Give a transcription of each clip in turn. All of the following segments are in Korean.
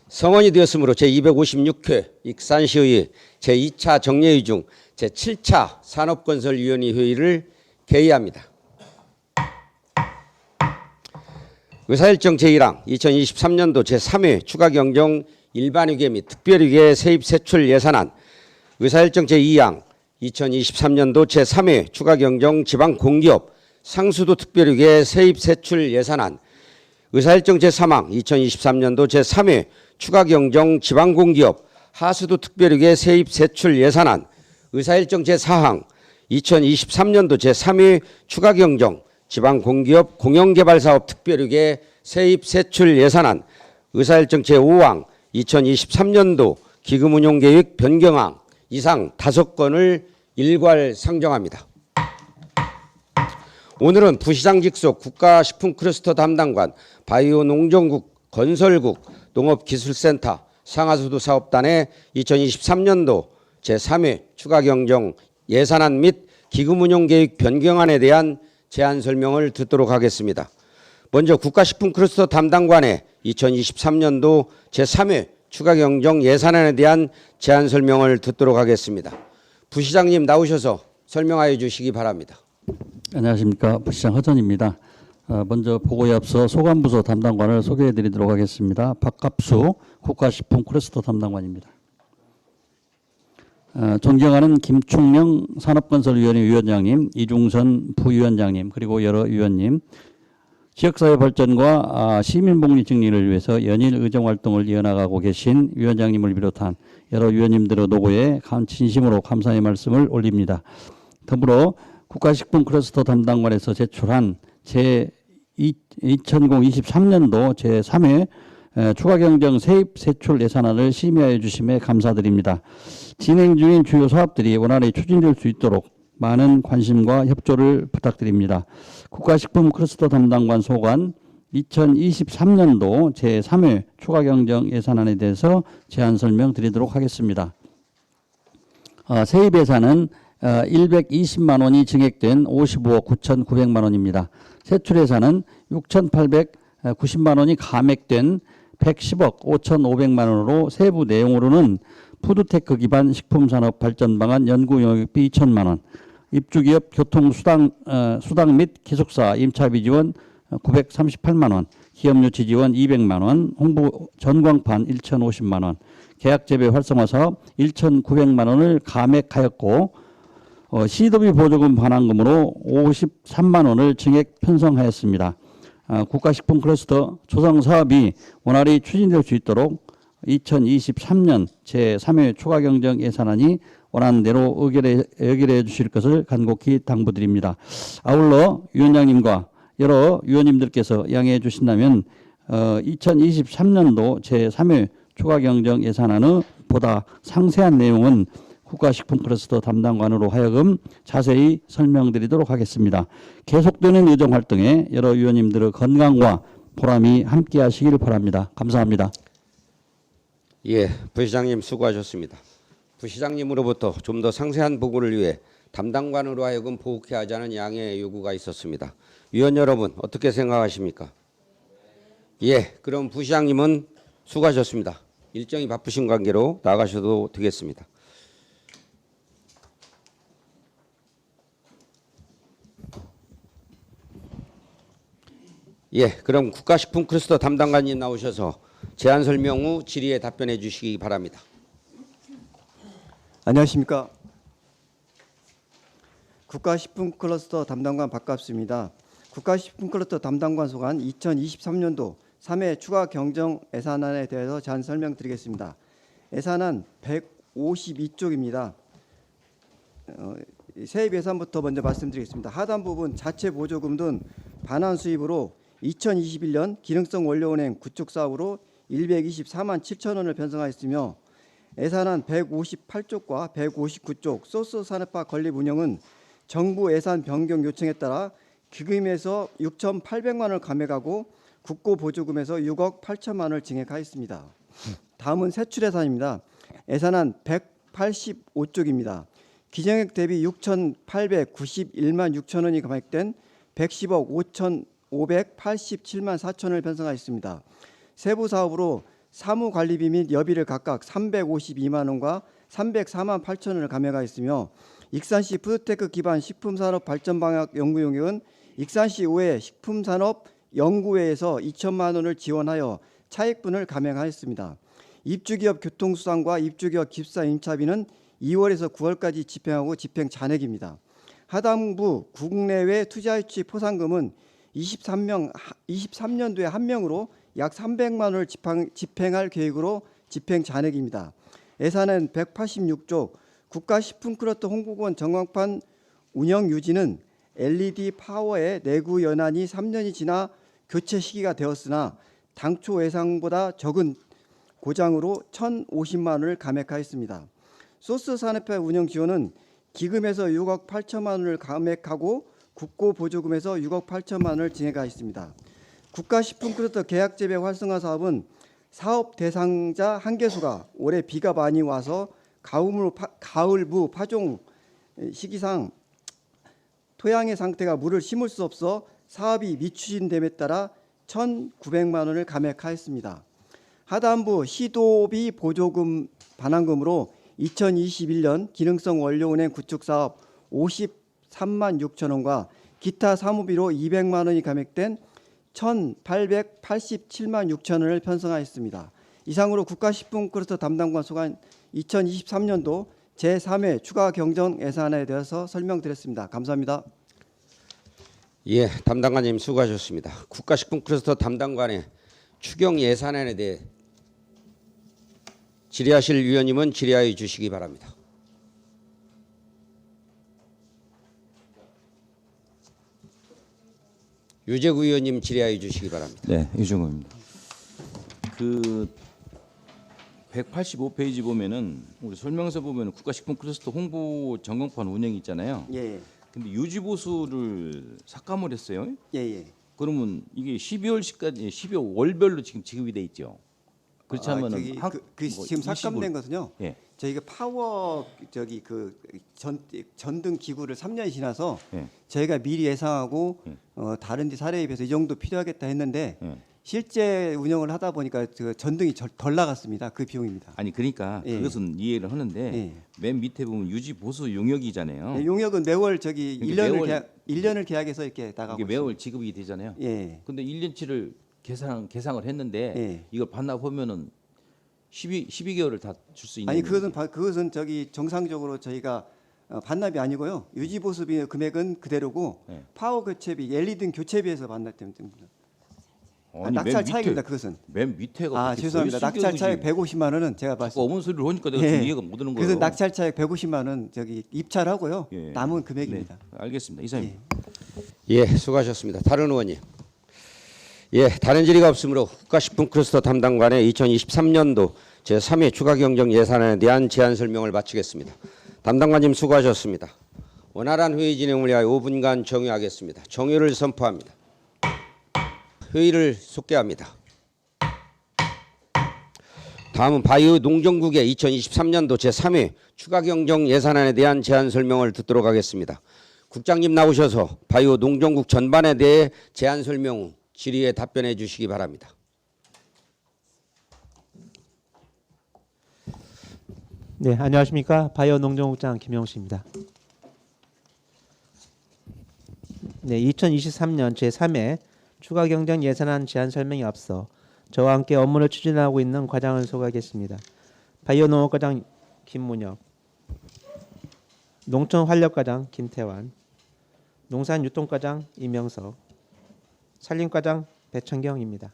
성원이 되었으므로 제256회 익산시의회 제2차 정례회 중 제7차 산업건설위원회 회의를 개의합니다. 의사일정 제1항 2023년도 제3회 추가경정 일반회계 및 특별회계 세입세출 예산안, 의사일정 제2항 2023년도 제3회 추가경정 지방공기업 상수도 특별회계 세입세출 예산안, 의사일정 제3항 2023년도 제3회 추가경정 지방공기업 하수도 특별회계 세입세출 예산안, 의사일정 제4항 2023년도 제3회 추가경정 지방공기업 공영개발사업 특별회계 세입세출 예산안, 의사일정 제5항 2023년도 기금운용계획 변경안 이상 5건을 일괄 상정합니다. 오늘은 부시장 직속 국가식품클러스터 담당관, 바이오농정국, 건설국, 농업기술센터, 상하수도 사업단의 2023년도 제3회 추가경정 예산안 및 기금운용계획 변경안에 대한 제안 설명을 듣도록 하겠습니다. 먼저 국가식품클러스터 담당관의 2023년도 제3회 추가경정 예산안에 대한 제안 설명을 듣도록 하겠습니다. 부시장님 나오셔서 설명하여 주시기 바랍니다. 안녕하십니까. 부시장 허전입니다. 먼저 보고에 앞서 소관부서 담당관을 소개해 드리도록 하겠습니다. 박갑수 국가식품클러스터 담당관입니다. 존경하는 김충명 산업건설위원회 위원장님, 이중선 부위원장님, 그리고 여러 위원님, 지역사회 발전과 시민복리 증진을 위해서 연일 의정활동을 이어나가고 계신 위원장님을 비롯한 여러 위원님들의 노고에 진심으로 감사의 말씀을 올립니다. 더불어 국가식품클러스터 담당관에서 제출한 제2023년도 제3회 추가경정 세입세출 예산안을 심의하여 주심에 감사드립니다. 진행 중인 주요 사업들이 원활히 추진될 수 있도록 많은 관심과 협조를 부탁드립니다. 국가식품클러스터 담당관 소관 2023년도 제3회 추가경정 예산안에 대해서 제안 설명드리도록 하겠습니다. 세입 예산은 120만 원이 증액된 55억 9,900만 원입니다. 세출 예산은 6,890만 원이 감액된 110억 5,500만 원으로 세부 내용으로는 푸드테크 기반 식품산업 발전 방안 연구 영역비 2천만 원, 입주기업 교통수당 및 기숙사 임차비 지원 938만 원, 기업유치 지원 200만 원, 홍보 전광판 1,050만 원, 계약재배 활성화 사업 1,900만 원을 감액하였고 시도비 보조금 반환금으로 53만 원을 증액 편성하였습니다. 국가식품클러스터 조성사업이 원활히 추진될 수 있도록 2023년 제3회 추가경정 예산안이 원하는 대로 의결해 주실 것을 간곡히 당부드립니다. 아울러 위원장님과 여러 위원님들께서 양해해 주신다면 2023년도 제3회 추가경정 예산안의 보다 상세한 내용은 국가식품클러스터 담당관으로 하여금 자세히 설명드리도록 하겠습니다. 계속되는 의정활동에 여러 위원님들의 건강과 보람이 함께 하시길 바랍니다. 감사합니다. 예, 부시장님 수고하셨습니다. 부시장님으로부터 좀 더 상세한 보고를 위해 담당관으로 하여금 보고케 하자는 양해의 요구가 있었습니다. 위원 여러분 어떻게 생각하십니까? 예, 그럼 부시장님은 수고하셨습니다. 일정이 바쁘신 관계로 나가셔도 되겠습니다. 예, 그럼 국가식품클러스터 담당관님 나오셔서 제안 설명 후 질의에 답변해 주시기 바랍니다. 안녕하십니까. 국가식품클러스터 담당관 박갑수입니다. 국가식품클러스터 담당관 소관 2023년도 3회 추가경정 예산안에 대해서 제안 설명드리겠습니다. 예산안 152쪽입니다. 세입 예산부터 먼저 말씀드리겠습니다. 하단 부분 자체 보조금 등 반환 수입으로 2021년 기능성 원료은행 구축 사업으로 124만 7천 원을 편성하였으며 예산안 158쪽과 159쪽 소스 산업화 건립 운영은 정부 예산 변경 요청에 따라 기금에서 6,800만 원을 감액하고 국고 보조금에서 6억 8천만 원을 증액하였습니다. 다음은 세출 예산입니다. 예산안 185쪽입니다. 기정액 대비 6,891만 6천 원이 감액된 110억 5,587만 4천 원을 편성하였습니다. 세부 사업으로 사무관리비 및 여비를 각각 352만 원과 304만 8천 원을 감액하였으며 익산시 푸드테크 기반 식품산업 발전 방향 연구용역은 익산시 의회 식품산업 연구회에서 2천만 원을 지원하여 차액분을 감액하였습니다. 입주기업 교통수당과 입주기업 기숙사 임차비는 2월에서 9월까지 집행하고 집행 잔액입니다. 하단부 국내외 투자유치 포상금은 23년도에 한 명으로 약 300만 원을 집행할 계획으로 집행 잔액입니다. 예산은 186조, 국가식품클러스터 홍보권 전광판 운영 유지는 LED 파워의 내구 연한이 3년이 지나 교체 시기가 되었으나 당초 예상보다 적은 고장으로 1,050만 원을 감액하였습니다. 소스 산업회 운영 지원은 기금에서 6억 8천만 원을 감액하고 국고 보조금에서 6억 8천만 원을 증액하였습니다. 국가식품클러스터 계약재배 활성화 사업은 사업 대상자 한개수가 올해 비가 많이 와서 가을무 파종 시기상 토양의 상태가 물을 심을 수 없어 사업이 미추진됨에 따라 1,900만 원을 감액하였습니다. 하단부 시도비 보조금 반환금으로 2021년 기능성 원료은행 구축 사업 53만 6천 원과 기타 사무비로 200만 원이 감액된 1,887만 6천 원을 편성하였습니다. 이상으로 국가식품클러스터 담당관 소관 2023년도 제3회 추가 경정 예산에 대해서 설명드렸습니다. 감사합니다. 예, 담당관님 수고하셨습니다. 국가식품클러스터 담당관의 추경 예산안에 대해 질의하실 위원님은 질의하여 주시기 바랍니다. 유재구 위원님 질의하여 주시기 바랍니다. 네, 유중호입니다. 그 185페이지 보면은 우리 설명서 보면은 국가식품클러스터 홍보 전광판 운영이 있잖아요. 예, 근데 유지보수를 삭감을 했어요. 예, 예. 그러면 이게 12월까지 12월 월별로 지금 지급이 돼 있죠. 그렇지 않으면은 지금 삭감된 것은요. 예. 저희가 파워 전등 기구를 3년이 지나서 예. 저희가 미리 예상하고 예. 다른 데 사례에 비해서 이 정도 필요하겠다 했는데 예. 실제 운영을 하다 보니까 그 전등이 덜 나갔습니다. 그 비용입니다. 아니 그러니까 예. 그것은 이해를 하는데 예. 맨 밑에 보면 유지보수 용역이잖아요. 네, 용역은 매월 저기 그러니까 1년을 계약해서 이렇게 나가고 이게 매월 지급이 되잖아요. 있습니다. 예. 근데 1년치를 계상을 했는데 예. 이걸 반납하면은 12개월을 다 줄 수 있는. 아니 그것은 저기 정상적으로 저희가 반납이 아니고요. 유지 보수비 금액은 그대로고 네. 파워 교체비, LED 등 교체비에서 반납됩니다. 아니, 낙찰 맨 차익입니다. 밑에, 그것은. 맨 밑에가 죄송합니다. 낙찰 차익 150만 원은 제가 봤을 어문 소리를 하니까 내가 예. 좀 이해가 못 되는 거예요. 그래서 낙찰 차익 150만 원 저기 입찰하고요. 예. 남은 금액입니다. 네, 알겠습니다. 이상입니다. 예, 수고하셨습니다. 다른 의원님. 예, 다른 질의가 없으므로 국가식품클러스터 담당관의 2023년도 제3회 추가 경정 예산안에 대한 제안 설명을 마치겠습니다. 담당관님 수고하셨습니다. 원활한 회의 진행을 위하여 5분간 정회하겠습니다. 정회를 선포합니다. 회의를 속개합니다. 다음은 바이오 농정국의 2023년도 제3회 추가 경정 예산안에 대한 제안 설명을 듣도록 하겠습니다. 국장님 나오셔서 바이오 농정국 전반에 대해 제안 설명 후 질의에 답변해 주시기 바랍니다. 네, 안녕하십니까. 바이오 농정국장 김영수입니다. 네, 2023년 제3회 추가 경정 예산안 제안 설명에 앞서 저와 함께 업무를 추진하고 있는 과장을 소개하겠습니다. 바이오 농업과장 김문혁, 농촌환력과장 김태환, 농산유통과장 이명석, 산림과장 배천경입니다.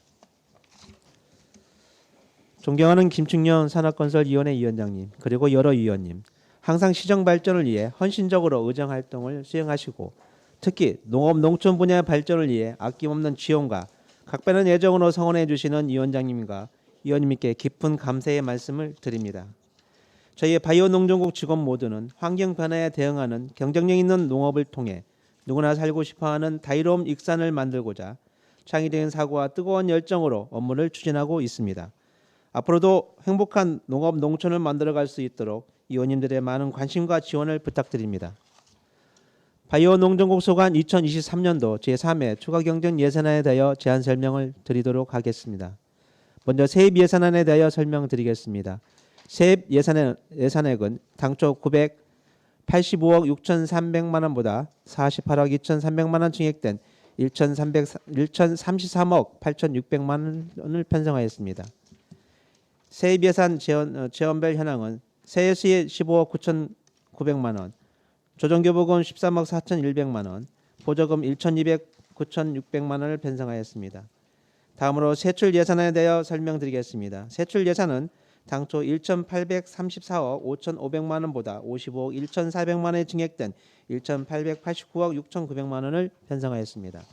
존경하는 김충년 산업건설위원회 위원장님, 그리고 여러 위원님, 항상 시정 발전을 위해 헌신적으로 의정 활동을 수행하시고 특히 농업 농촌 분야의 발전을 위해 아낌없는 지원과 각별한 애정으로 성원해 주시는 위원장님과 위원님께 깊은 감사의 말씀을 드립니다. 저희 바이오 농정국 직원 모두는 환경 변화에 대응하는 경쟁력 있는 농업을 통해 누구나 살고 싶어하는 다이로움 익산을 만들고자 창의적인 사고와 뜨거운 열정으로 업무를 추진하고 있습니다. 앞으로도 행복한 농업 농촌을 만들어갈 수 있도록 위원님들의 많은 관심과 지원을 부탁드립니다. 바이오 농정국 소관 2023년도 제3회 추가 경정 예산안에 대하여 제안 설명을 드리도록 하겠습니다. 먼저 세입 예산안에 대하여 설명드리겠습니다. 세입 예산액은 당초 985억 6,300만 원보다 48억 2,300만 원 증액된 1,033억 8,600만 원을 편성하였습니다. 세입 예산 재원별 현황은 세수의 15억 9,900만 원, 조정교부금 13억 4,100만 원, 보조금 9,600만 원을 편성하였습니다. 다음으로 세출 예산에 대하여 설명드리겠습니다. 세출 예산은 당초 1,834억 5,500만 원보다 55억 1,400만 원에 증액된 1,889억 6,900만 원을 편성하였습니다.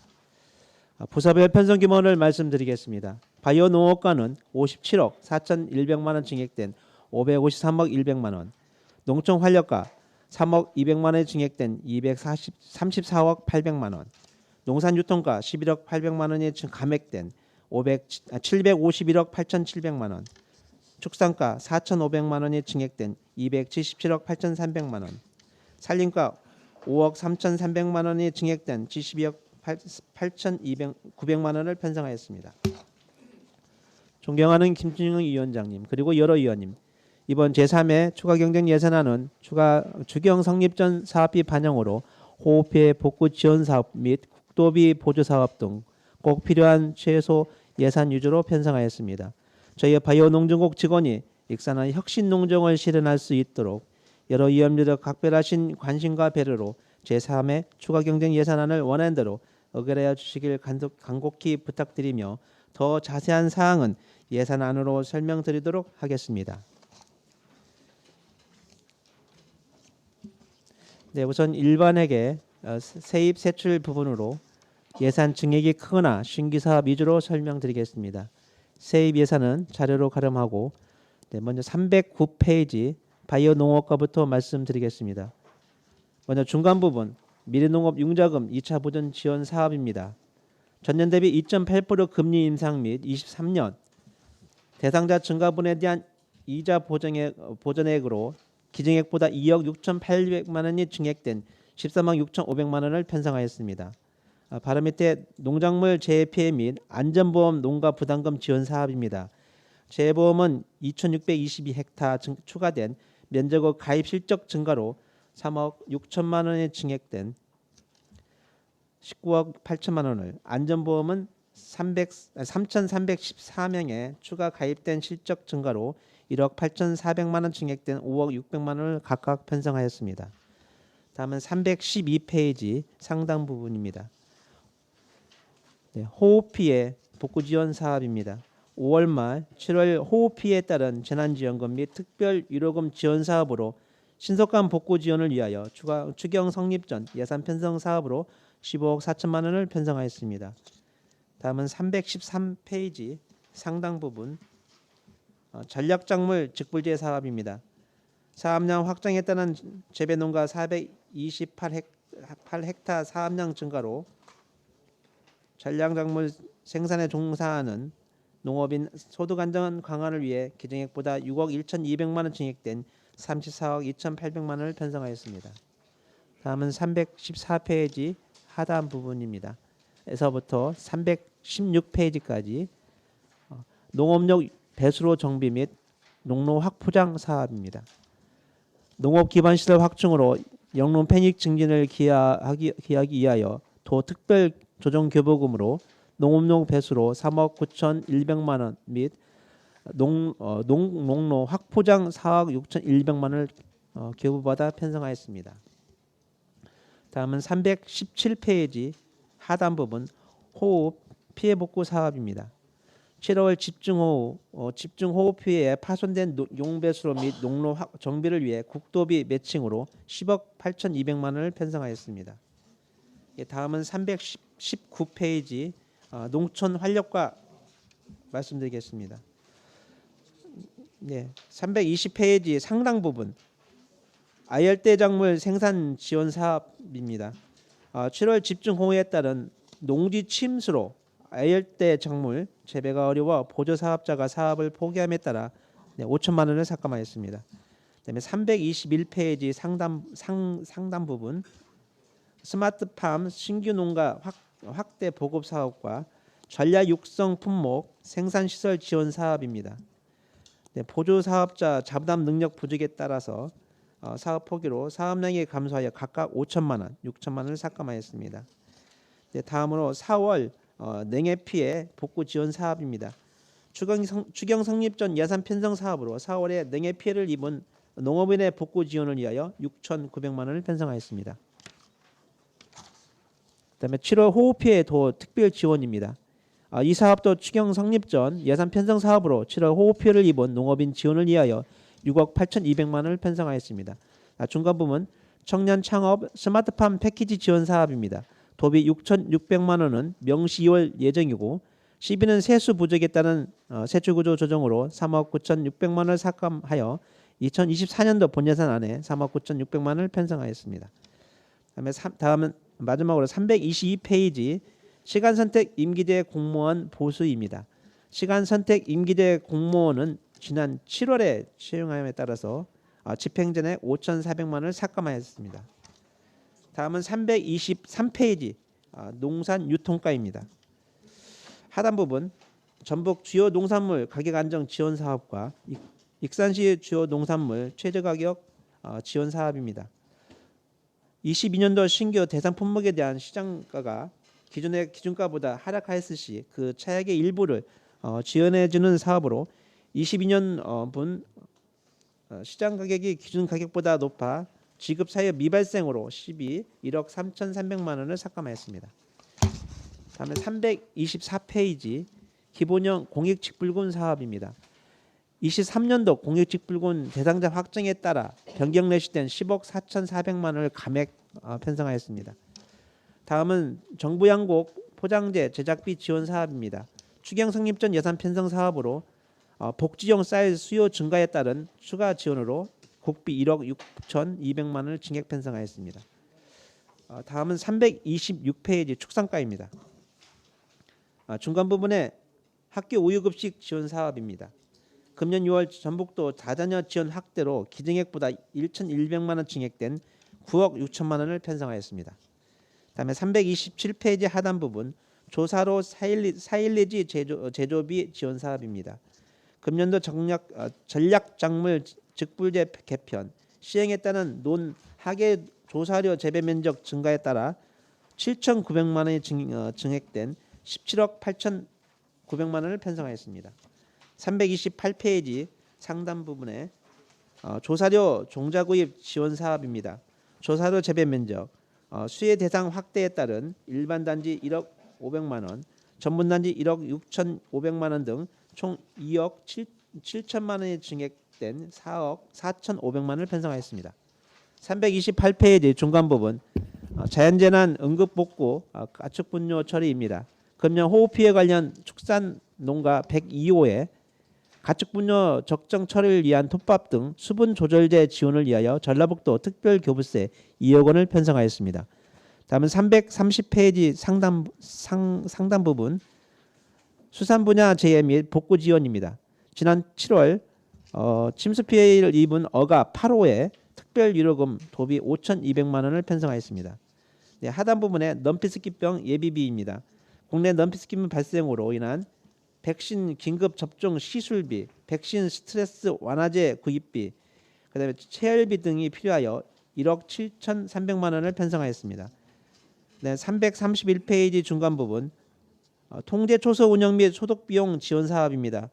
부서별 편성 규모를 말씀드리겠습니다. 바이오 농업과는 57억 4,100만 원 증액된 553억 100만 원, 농촌 활력과 3억 200만 원에 증액된 234억 800만 원, 농산유통과 11억 800만 원에 감액된 751억 8,700만 원, 축산가 4,500만 원에 증액된 277억 8,300만 원, 산림가 5억 3,300만 원에 증액된 72억 8,900만 원을 편성하였습니다. 존경하는 김준영 위원장님 그리고 여러 위원님, 이번 제3회 추가경정 예산안은 추경 성립 전 사업비 반영으로 호흡피해 복구 지원 사업 및 국도비 보조 사업 등 꼭 필요한 최소 예산 위주로 편성하였습니다. 저희 바이오 농정국 직원이 익산한 혁신 농정을 실현할 수 있도록 여러 위원님들의 각별하신 관심과 배려로 제3회 추가경정 예산안을 원안대로 의결하여 주시길 간곡히 부탁드리며 더 자세한 사항은 예산안으로 설명드리도록 하겠습니다. 네, 우선 일반에게 세입 세출 부분으로 예산 증액이 크거나 신규 사업 위주로 설명드리겠습니다. 세입 예산은 자료로 가름하고 먼저 309페이지 바이오 농업과부터 말씀드리겠습니다. 먼저 중간 부분 미래농업 융자금 2차 보전 지원 사업입니다. 전년 대비 2.8% 금리 인상 및 23년 대상자 증가분에 대한 이자 보전액으로 기증액보다 2억 6,800만 원이 증액된 13억 6,500만 원을 편성하였습니다. 바로 밑에 농작물 재해 피해 및 안전보험 농가 부담금 지원 사업입니다. 재보험은 2,622헥타 추가된 면적의 가입 실적 증가로 3억 6천만 원에 증액된 19억 8천만 원을, 안전보험은 3,314명의 추가 가입된 실적 증가로 1억 8,400만 원 증액된 5억 600만 원을 각각 편성하였습니다. 다음은 312페이지 상당 부분입니다. 네, 호우 피해 복구 지원 사업입니다. 5월 말 7월 호우 피해에 따른 재난지원금 및 특별 위로금 지원 사업으로 신속한 복구 지원을 위하여 추경 성립 전 예산 편성 사업으로 15억 4천만 원을 편성하였습니다. 다음은 313페이지 상당 부분 전략작물 직불제 사업입니다. 사업량 확장에 따른 재배농가 428헥타 사업량 증가로 전략작물 생산에 종사하는 농업인 소득 안정 강화를 위해 기증액보다 6억 1,200만 원 증액된 34억 2,800만 원을 편성하였습니다. 다음은 314페이지 하단 부분입니다. 에서부터 316페이지까지 농업용 배수로 정비 및 농로 확포장 사업입니다. 농업 기반 시설 확충으로 영농 편익 증진을 기하기 위하여 도 특별 조정 교부금으로 농업용 배수로 3억 9,100만 원 및 농로 확포장 4억 6,100만 원을 교부받아 편성하였습니다. 다음은 317페이지 하단 부분 호흡 피해 복구 사업입니다. 7월 집중호우 피해에 파손된 용배수로 및 농로 정비를 위해 국도비 매칭으로 10억 8,200만 원을 편성하였습니다. 다음은 319페이지 농촌 활력과 말씀드리겠습니다. 네, 320페이지 상당 부분 아열대 작물 생산 지원 사업입니다. 7월 집중호우에 따른 농지 침수로 아열대 작물 재배가 어려워 보조 사업자가 사업을 포기함에 따라 5천만 원을 삭감하였습니다. 그다음에 321페이지 상단 부분 스마트팜 신규 농가 확대 보급 사업과 전략 육성 품목 생산시설 지원 사업입니다. 네, 보조 사업자 자부담 능력 부족에 따라서 사업 포기로 사업량이 감소하여 각각 5천만 원, 6천만 원을 삭감하였습니다. 네, 다음으로 4월 냉해 피해 복구 지원 사업입니다. 추경 성립 전 예산 편성 사업으로 4월에 냉해 피해를 입은 농업인의 복구 지원을 위하여 6,900만 원을 편성하였습니다. 그다음에 7월 호우 피해 도 특별 지원입니다. 이 사업도 추경 성립 전 예산 편성 사업으로 7월 호우 피해를 입은 농업인 지원을 위하여 6억 8,200만 원을 편성하였습니다. 중간 부문 청년 창업 스마트팜 패키지 지원 사업입니다. 도비 6,600만 원은 명시 2월 예정이고 시비는 세수 부족에 따른 세출구조 조정으로 3억 9,600만 원을 삭감하여 2024년도 본예산 안에 3억 9,600만 원을 편성하였습니다. 다음은 마지막으로 322페이지 시간선택 임기대 공무원 보수입니다. 시간선택 임기대 공무원은 지난 7월에 채용함에 따라서 집행전에 5,400만 원을 삭감하였습니다. 다음은 323페이지 농산 유통가입니다. 하단 부분 전북 주요 농산물 가격 안정 지원 사업과 익산시 주요 농산물 최저 가격 지원 사업입니다. 22년도 신규 대상 품목에 대한 시장가가 기존의 기준가보다 하락하였을 시 그 차액의 일부를 지원해 주는 사업으로 22년 분 시장 가격이 기준 가격보다 높아 지급 사유 미발생으로 1억 3,300만 원을 삭감하였습니다. 다음에 324페이지 기본형 공익직불금 사업입니다. 23년도 공익직불금 대상자 확정에 따라 변경 내시된 10억 4,400만 원을 감액 편성하였습니다. 다음은 정부 양곡 포장재 제작비 지원 사업입니다. 추경 성립 전 예산 편성 사업으로 복지용 쌀 수요 증가에 따른 추가 지원으로 국비 1억 6,200만 원을 증액 편성하였습니다. 다음은 326페이지 축산가입니다. 중간 부분에 학교 우유급식 지원 사업입니다. 금년 6월 전북도 다자녀 지원 확대로 기증액보다 1,100만 원 증액된 9억 6천만 원을 편성하였습니다. 다음에 327페이지 하단 부분 조사로 사일리지 제조비 지원 사업입니다. 금년도 전략작물 직불제 개편 시행에 따른 논 하계 조사료 재배 면적 증가에 따라 7,900만 원이 증액된 17억 8,900만 원을 편성하였습니다. 328페이지 상단 부분에 조사료 종자구입 지원 사업입니다. 조사료 재배 면적 수혜 대상 확대에 따른 일반 단지 1억 500만 원, 전문 단지 1억 6,500만 원 등 총 2억 7천만 원이 증액된 4억 4,500만 원을 편성하였습니다. 328페이지 중간 부분 자연재난 응급복구 가축분뇨 처리입니다. 금년 호우 피해 관련 축산 농가 102호에 가축분뇨 적정 처리를 위한 톱밥 등 수분 조절제 지원을 위하여 전라북도 특별교부세 2억 원을 편성하였습니다. 다음은 330페이지 상단 부분 수산 분야 재해 및 복구 지원입니다. 지난 7월 침수 피해를 입은 어가 8호에 특별 위로금 도비 5,200만 원을 편성하였습니다. 네, 하단 부분에 넘피스키병 예비비입니다. 국내 넘피스키병 발생으로 인한 백신 긴급 접종 시술비, 백신 스트레스 완화제 구입비, 그다음에 체열비 등이 필요하여 1억 7,300만 원을 편성하였습니다. 네, 331페이지 중간 부분 통제 초소 운영 및 소독 비용 지원 사업입니다.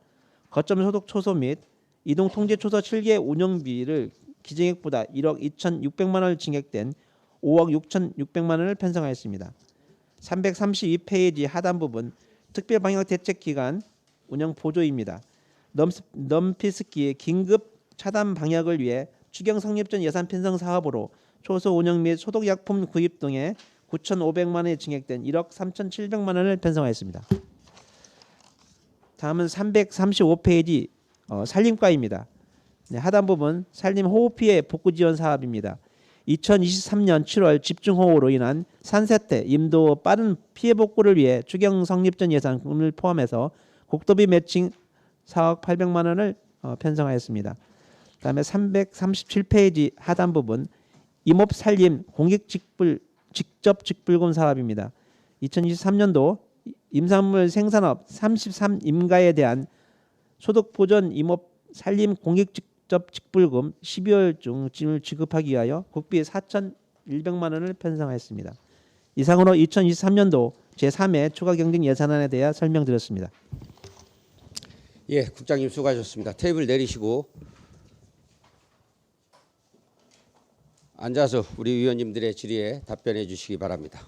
거점 소독 초소 및 이동 통제 초소 7개 운영비를 기증액보다 1억 2,600만 원을 증액된 5억 6,600만 원을 편성하였습니다. 332페이지 하단 부분 특별 방역 대책 기간 운영 보조입니다. 넘피스키 긴급 차단 방역을 위해 추경 성립 전 예산 편성 사업으로 초소 운영 및 소독 약품 구입 등에 9,500만 원이 증액된 1억 3,700만 원을 편성하였습니다. 다음은 335페이지 산림과입니다. 네, 하단 부분 산림 호우 피해 복구 지원 사업입니다. 2023년 7월 집중호우로 인한 산세태, 임도 빠른 피해 복구를 위해 추경 성립 전 예산을 포함해서 국도비 매칭 4억 800만 원을 편성하였습니다. 다음에 337페이지 하단 부분 임업살림 공익직접 직불금 사업입니다. 2023년도 임산물 생산업 33임가에 대한 소득 보전 임업 산림 공익 직접 직불금 12월 중쯤을 지급하기 위하여 국비 4,100만 원을 편성하였습니다. 이상으로 2023년도 제3회 추가 경쟁 예산안에 대해 설명드렸습니다. 예, 국장님 수고하셨습니다. 테이블 내리시고 앉아서 우리 위원님들의 질의에 답변해 주시기 바랍니다.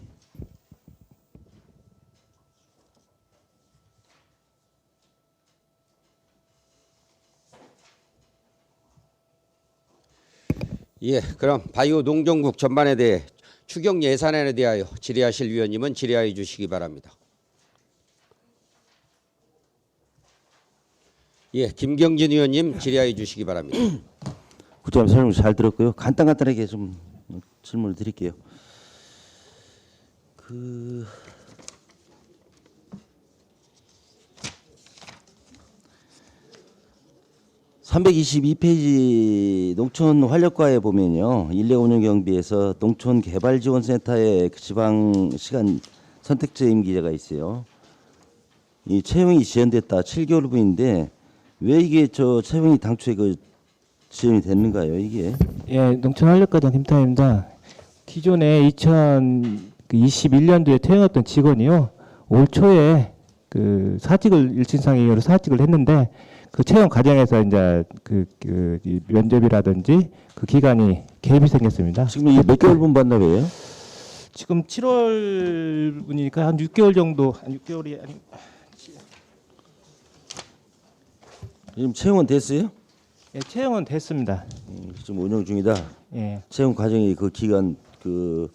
예, 그럼 바이오 농정국 전반에 대해 추경 예산안에 대하여 질의하실 위원님은 질의하여 주시기 바랍니다. 예, 김경진 의원님 질의하여 주시기 바랍니다. 국장님 설명 잘 들었고요. 간단하게 좀 질문을 드릴게요. 그 322페이지 농촌 활력과에 보면요. 인력 운영 경비에서 농촌 개발 지원센터의 그 지방 시간 선택제 임기제가 있어요. 이 채용이 지연됐다 7개월 후인데 왜 이게 저 채용이 당초에 그 지연이 됐는가요, 이게? 예, 농촌활력과장 김태환입니다. 기존에 2021년도에 퇴영했던 직원이요, 올 초에 그 사직을 일신상의 이유로 사직을 했는데 그 채용 과정에서 이제 이 면접이라든지 그 기간이 갭이 생겼습니다. 지금 이게 몇 개월 분 반납이에요? 지금 7월 분이니까 한 6개월 정도, 한 6개월이 아니. 지금 채용은 됐어요? 예, 채용은 됐습니다. 지금 운영 중이다. 예, 채용 과정이 그 기간 그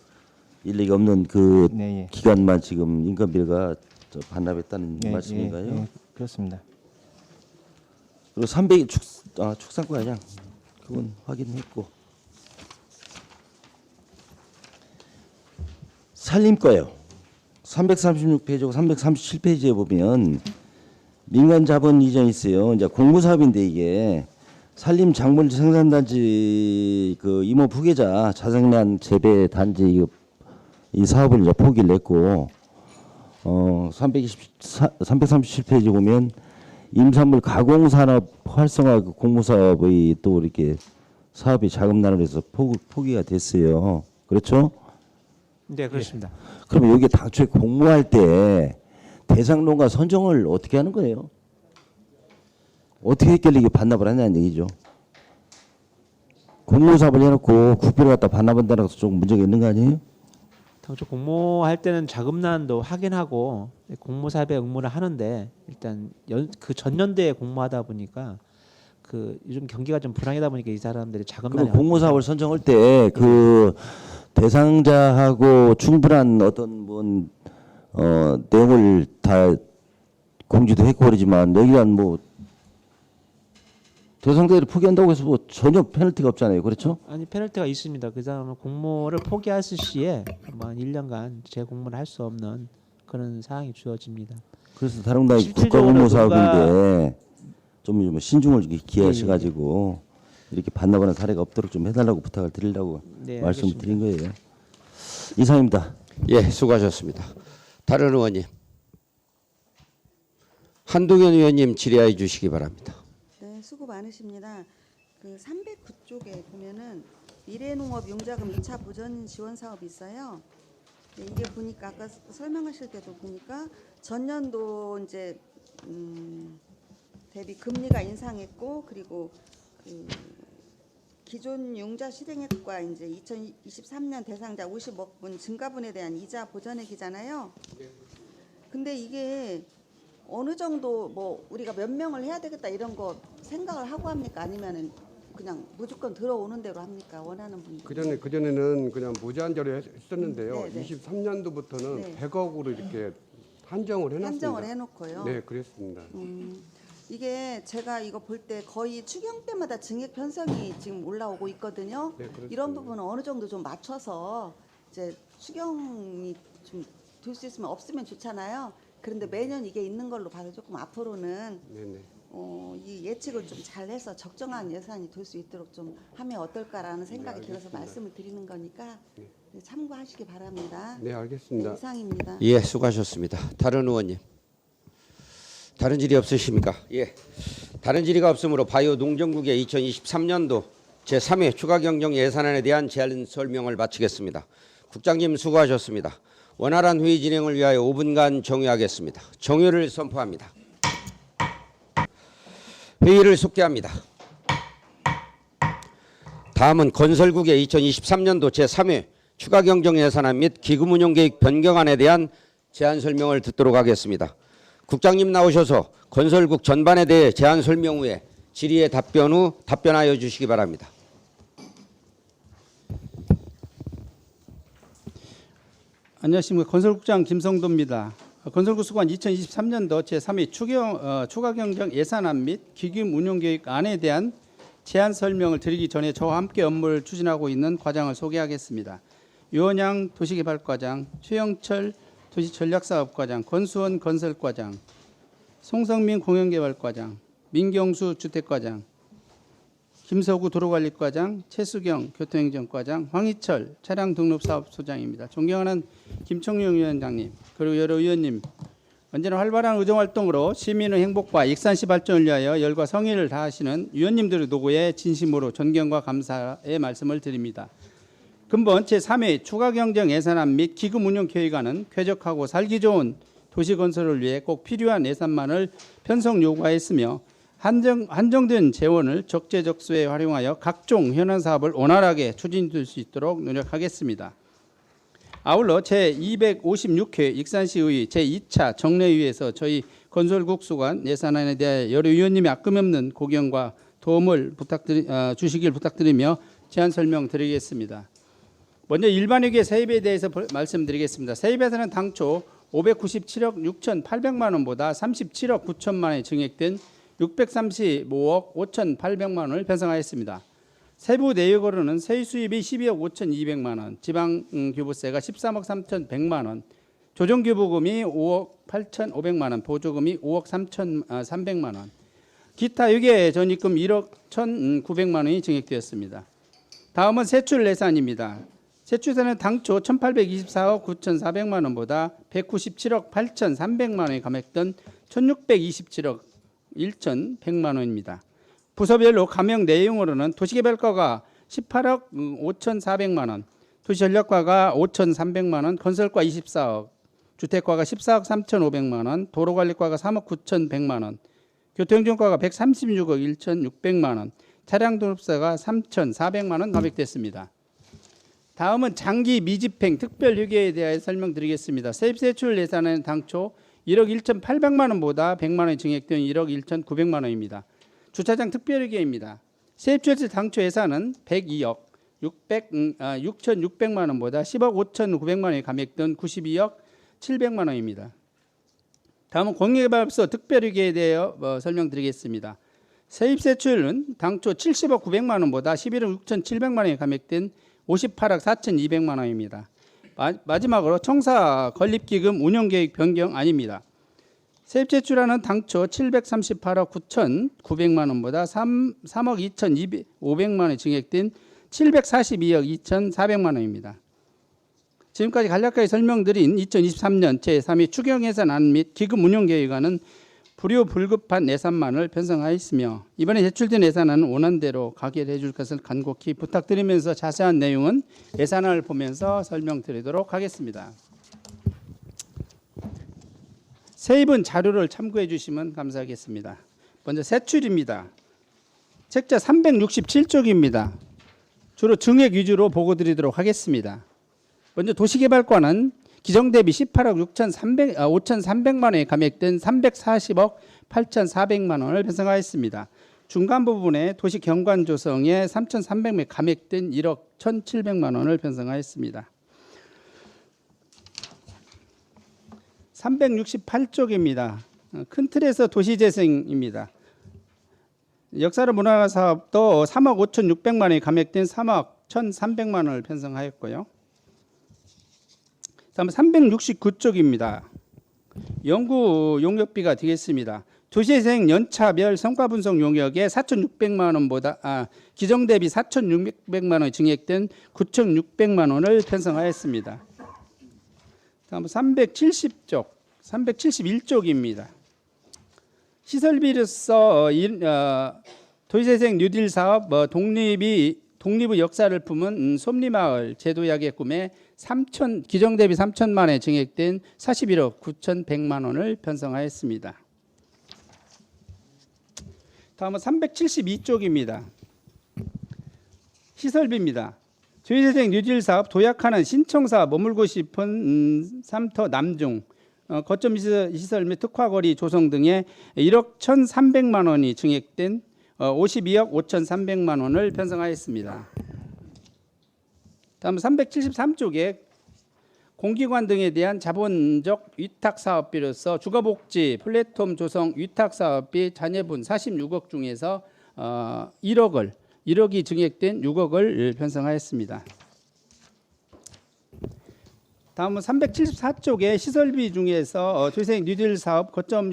일력이 없는 그 네, 예. 기간만 지금 인건비가 저 반납했다는 예, 말씀인가요? 예, 그렇습니다. 그리고 300 축산과 아니야? 그건 확인했고 산림과요. 336페이지하고 337페이지에 보면 민간 자본 이전이 있어요. 이제 공무사업인데 이게 산림 작물 생산단지 그 임업 후계자 자생란 재배 단지 이 사업을 이제 포기를 냈고 337페이지 보면 임산물 가공산업 활성화 그 공무사업의 또 이렇게 사업이 자금난을 해서 포기가 됐어요. 그렇죠? 네, 그렇습니다. 그러면 여기 당초에 공모할 때 대상 농가 선정을 어떻게 하는 거예요? 어떻게 했길래 이게 반납을 하냐는 얘기죠. 공모사업을 해놓고 국비를 갖다 반납한다는 것도 조금 문제가 있는 거 아니에요? 당초 공모할 때는 자금난도 확인하고 공모사업에 응모를 하는데 일단 그 전년도에 공모하다 보니까 그 요즘 경기가 좀 불황이다 보니까 이 사람들이 자금난이 그럼 공모사업을 선정할 때 그 대상자하고 충분한 어떤 내용을 다 공지도 했고 그러지만 여기한 뭐 대상자들이 포기한다고 해서 뭐 전혀 페널티가 없잖아요. 그렇죠? 아니 페널티가 있습니다. 그 사람은 공모를 포기했을 시에 뭐 1년간 재공모를 할 수 없는 그런 사항이 주어집니다. 그래서 다른 나라 실질적으로 국가공모사업인데 좀 신중을 기하셔가지고 이렇게 반납하는 사례가 없도록 좀 해달라고 부탁을 드리려고 네, 말씀드린 거예요. 이상입니다. 예, 수고하셨습니다. 다른 의원님. 한동현 의원님 질의해 주시기 바랍니다. 네, 수고 많으십니다. 그 309쪽에 보면은 미래농업 용자금 2차 보전 지원 사업이 있어요. 네, 이게 보니까 아까 설명하실 때도 보니까 전년도 이제 대비 금리가 인상했고 그리고 그 기존 융자 실행액과 이제 2023년 대상자 50억 분 증가분에 대한 이자 보전액이잖아요. 근데 이게 어느 정도 뭐 우리가 몇 명을 해야 되겠다 이런 거 생각을 하고 합니까? 아니면은 그냥 무조건 들어오는 대로 합니까? 원하는 분들. 그전에는 그냥 무제한제로 했었는데요. 네, 네. 23년도부터는 네. 100억으로 이렇게 한정을 해놨습니다. 한정을 해놓고요. 네, 그랬습니다. 이게 제가 이거 볼 때 거의 추경 때마다 증액 편성이 지금 올라오고 있거든요. 네, 그렇습니다. 이런 부분은 어느 정도 좀 맞춰서 이제 추경이 좀 될 수 있으면 없으면 좋잖아요. 그런데 매년 이게 있는 걸로 봐서 조금 앞으로는 네네. 이 예측을 좀 잘해서 적정한 예산이 될 수 있도록 좀 하면 어떨까라는 생각이 들어서 말씀을 드리는 거니까 네, 참고하시기 바랍니다. 네, 알겠습니다. 네, 이상입니다. 예, 수고하셨습니다. 다른 의원님. 다른 질의 없으십니까? 예. 다른 질의가 없으므로 바이오 농정국의 2023년도 제3회 추가 경정 예산안에 대한 제안 설명을 마치겠습니다. 국장님 수고하셨습니다. 원활한 회의 진행을 위하여 5분간 정회하겠습니다. 정회를 선포합니다. 회의를 속개합니다. 다음은 건설국의 2023년도 제3회 추가 경정 예산안 및 기금 운용 계획 변경안에 대한 제안 설명을 듣도록 하겠습니다. 국장님 나오셔서 건설국 전반에 대해 제안 설명 후에 질의에 답변하여 주시기 바랍니다. 안녕하십니까. 건설국장 김성도입니다. 건설국 수관 2023년도 제3회 추가 경정 예산안 및 기금 운용 계획안에 대한 제안 설명을 드리기 전에 저와 함께 업무를 추진하고 있는 과장을 소개하겠습니다. 유원양 도시개발과장, 최영철 도시전략사업과장, 권수원 건설과장, 송성민 공연개발과장, 민경수 주택과장, 김서구 도로관리과장, 최수경 교통행정과장, 황희철 차량등록사업소장입니다. 존경하는 김청룡 위원장님, 그리고 여러 의원님, 언제나 활발한 의정활동으로 시민의 행복과 익산시 발전을 위하여 열과 성의를 다하시는 위원님들의 노고에 진심으로 존경과 감사의 말씀을 드립니다. 근본 제3회 추가경정 예산안 및 기금 운용 계획안은 쾌적하고 살기 좋은 도시 건설을 위해 꼭 필요한 예산만을 편성 요구하였으며 한정된 재원을 적재적소에 활용하여 각종 현안 사업을 원활하게 추진될 수 있도록 노력하겠습니다. 아울러 제256회 익산시의 제2차 정례위에서 저희 건설국 수관 예산안에 대해 여러 위원님의 아낌없는 고견과 도움을 주시길 부탁드리며 제안 설명드리겠습니다. 먼저 일반회계 세입에 대해서 말씀드리겠습니다. 세입에서는 당초 597억 6,800만 원보다 37억 9천만 원이 증액된 635억 5,800만 원을 편성하였습니다. 세부 내역으로는 세입 수입이 12억 5,200만 원, 지방교부세가 13억 3,100만 원, 조정교부금이 5억 8,500만 원, 보조금이 5억 3,300만 원, 기타 유계 전입금 1억 1,900만 원이 증액되었습니다. 다음은 세출 예산입니다. 세출세는 당초 1,824억 9,400만 원보다 197억 8,300만 원이 감액된 1,627억 1,100만 원입니다. 부서별로 감액 내용으로는 도시개발과가 18억 5,400만 원, 도시전략과가 5,300만 원, 건설과 24억, 주택과가 14억 3,500만 원, 도로관리과가 3억 9,100만 원, 교통행정과가 136억 1,600만 원, 차량등록세가 3,400만 원 감액됐습니다. 다음은 장기 미집행 특별휴게에 대하여 설명드리겠습니다. 세입세출 예산은 당초 1억 1,800만 원보다 100만 원이 증액된 1억 1,900만 원입니다. 주차장 특별휴게입니다. 세입세출 당초 예산은 102억 6,600만 원보다 10억 5,900만 원이 감액된 92억 700만 원입니다. 다음은 공유개발업소 특별휴게에 대하여 설명드리겠습니다. 세입세출은 당초 70억 900만 원보다 11억 6,700만 원이 감액된 58억 4,200만 원입니다. 마지막으로 청사 건립기금 운용계획 변경안입니다. 세입세출안은 당초 738억 9,900만 원보다 3억 2,500만 원이 증액된 742억 2,400만 원입니다. 지금까지 간략하게 설명드린 2023년 제3회 추경예산안 및 기금 운용계획안은 불효불급한 예산만을 편성하였으며 이번에 제출된 예산안은 원안대로 가결해 줄 것을 간곡히 부탁드리면서 자세한 내용은 예산안을 보면서 설명드리도록 하겠습니다. 세입은 자료를 참고해 주시면 감사하겠습니다. 먼저 세출입니다. 책자 367쪽입니다. 주로 증액 위주로 보고 드리도록 하겠습니다. 먼저 도시개발과는 기정 대비 18억 5,300만 원이 감액된 340억 8,400만 원을 편성하였습니다. 중간 부분에 도시 경관 조성에 3,300명 감액된 1억 1,700만 원을 편성하였습니다. 368쪽입니다. 큰 틀에서 도시재생입니다. 역사로 문화가 사업도 3억 5,600만 원이 감액된 3억 1,300만 원을 편성하였고요. 다음 369쪽입니다. 연구 용역비가 되겠습니다. 도시재생 연차별 성과 분석 용역에 4,600만 원보다 기정 대비 4,600만 원 증액된 9,600만 원을 편성하였습니다. 다음 370쪽, 371쪽입니다. 시설비로서 도시재생 뉴딜 사업 독립의 역사를 품은 솜리마을 제도약의 꿈에 기정 대비 3천만 원에 증액된 41억 9,100만 원을 편성하였습니다. 다음은 372쪽입니다. 시설비입니다. 도시재생 뉴딜 사업 도약하는 신청사 머물고 싶은 삼터 남중 거점 시설 및 특화거리 조성 등에 1억 1,300만 원이 증액된 52억 5,300만 원을 편성하였습니다. 다음 373쪽에 공기관 등에 대한 자본적 위탁 사업비로서 주거복지 플랫폼 조성 위탁 사업비 잔여분 46억 중에서 1억이 증액된 6억을 편성하였습니다. 다음은 374쪽에 시설비 중에서 도시재생 뉴딜 사업 거점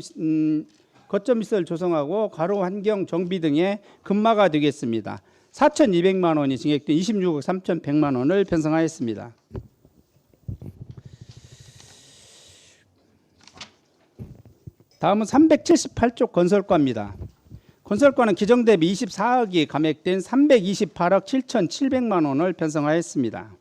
시설 조성하고 가로 환경 정비 등의 금마가 되겠습니다. 4,200만 원이 증액된 26억 3,100만 원을 편성하였습니다. 다음은 378쪽 건설과입니다. 건설과는 기정 대비 24억이 감액된 328억 7,700만 원을 편성하였습니다.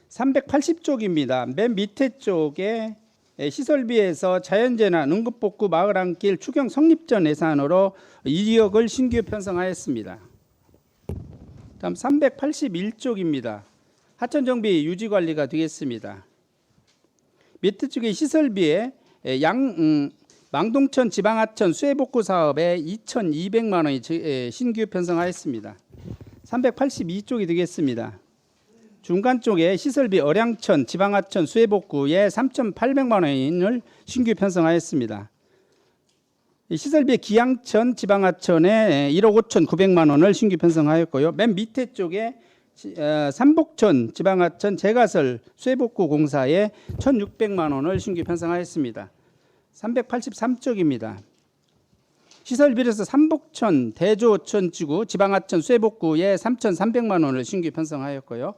380쪽입니다. 맨 밑에 쪽에 시설비에서 자연재난, 응급복구, 마을안길, 추경 성립전 예산으로 2억을 신규 편성하였습니다. 다음 381쪽입니다. 하천정비 유지관리가 되겠습니다. 밑에 쪽에 시설비에 망동천 지방하천 수해복구 사업에 2,200만 원이 신규 편성하였습니다. 382쪽이 되겠습니다. 중간 쪽에 시설비 어량천 지방하천 수해복구에 3,800만 원을 신규 편성하였습니다. 시설비 기양천 지방하천에 1억 5,900만 원을 신규 편성하였고요. 맨 밑에 쪽에 삼복천 지방하천 재가설 수해복구 공사에 1,600만 원을 신규 편성하였습니다. 383쪽입니다. 시설비로서 삼복천 대조천지구 지방하천 수해복구에 3,300만 원을 신규 편성하였고요.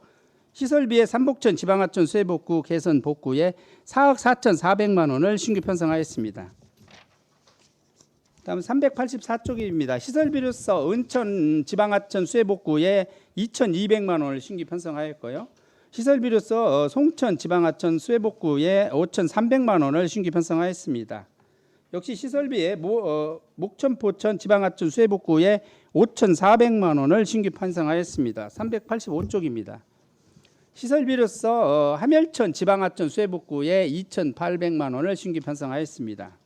시설비에 삼복천 지방하천 수해복구 개선 복구에 4억 4,400만 원을 신규 편성하였습니다. 다음 384쪽입니다. 시설비로서 은천 지방하천 수해복구에 2,200만 원을 신규 편성하였고요. 시설비로서 송천 지방하천 수해복구에 5,300만 원을 신규 편성하였습니다. 역시 시설비에 목천포천 지방하천 수해복구에 5,400만 원을 신규 편성하였습니다. 385쪽입니다. 시설비로서 하멸천 지방하천 수해복구에 2,800만 원을 신규 편성하였습니다.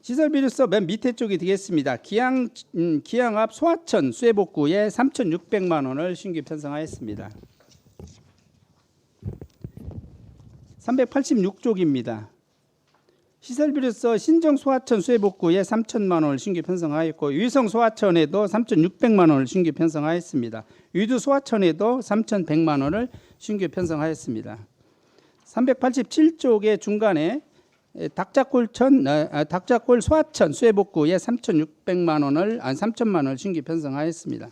시설비로서 맨 밑에 쪽이 되겠습니다. 기양 앞 소하천 수해복구에 3,600만 원을 신규 편성하였습니다. 386쪽입니다. 시설비로서 신정 소하천 수해복구에 3,000만 원을 신규 편성하였고 위성 소하천에도 3,600만 원을 신규 편성하였습니다. 위두 소하천에도 3,100만 원을 신규 편성하였습니다. 387쪽의 중간에 닭자골 소하천 수해복구에 3,600만 원을 신규 편성하였습니다.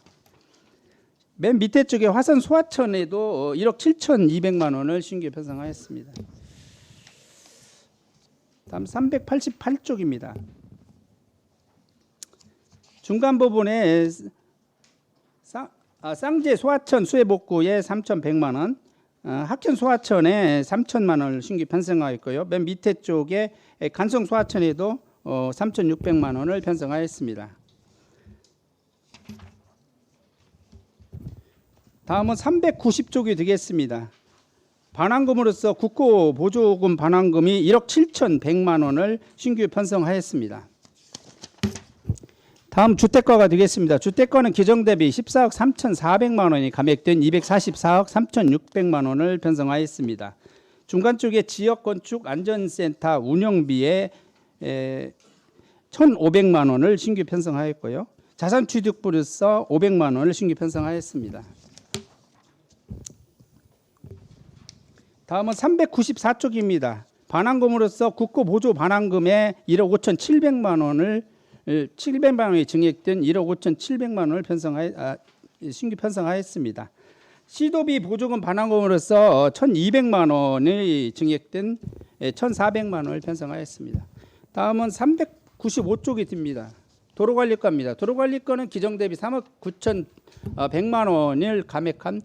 맨 밑에 쪽에 화산 소하천에도 1억 7,200만 원을 신규 편성하였습니다. 다음 388쪽입니다. 중간 부분에 쌍제 소하천 수해복구에 3,100만 원, 학천 소하천에 3,000만 원을 신규 편성하였고요. 맨 밑에 쪽에 간성 소하천에도 3,600만 원을 편성하였습니다. 다음은 390쪽이 되겠습니다. 반환금으로서 국고 보조금 반환금이 1억 7,100만 원을 신규 편성하였습니다. 다음 주택과가 되겠습니다. 주택과는 기정 대비 14억 3,400만 원이 감액된 244억 3,600만 원을 편성하였습니다. 중간 쪽에 지역건축 안전센터 운영비에 1,500만 원을 신규 편성하였고요. 자산취득부로서 500만 원을 신규 편성하였습니다. 다음은 394쪽입니다. 반환금으로서 국고 보조 반환금의 1억 5,700만 원을 700만 원이 증액된 1억 5,700만 원을 신규 편성하였습니다. 시도비 보조금 반환금으로서 1,200만 원이 증액된 1,400만 원을 편성하였습니다. 다음은 395쪽이 듭니다. 도로관리과입니다. 도로관리과는 기정 대비 3억 9,100만 원을 감액한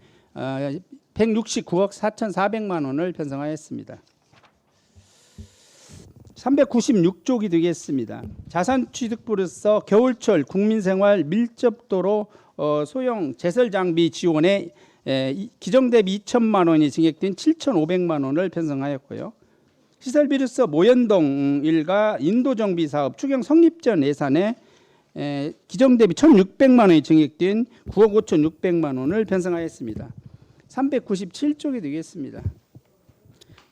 169억 4,400만 원을 편성하였습니다. 396쪽이 되겠습니다. 자산취득부로서 겨울철 국민생활 밀접도로 소형 제설장비 지원에 기정 대비 2천만 원이 증액된 7,500만 원을 편성하였고요. 시설비로서 모현동 일가 인도정비 사업 추경 성립 전 예산에 기정 대비 1,600만 원이 증액된 9억 5,600만 원을 편성하였습니다. 397쪽이 되겠습니다.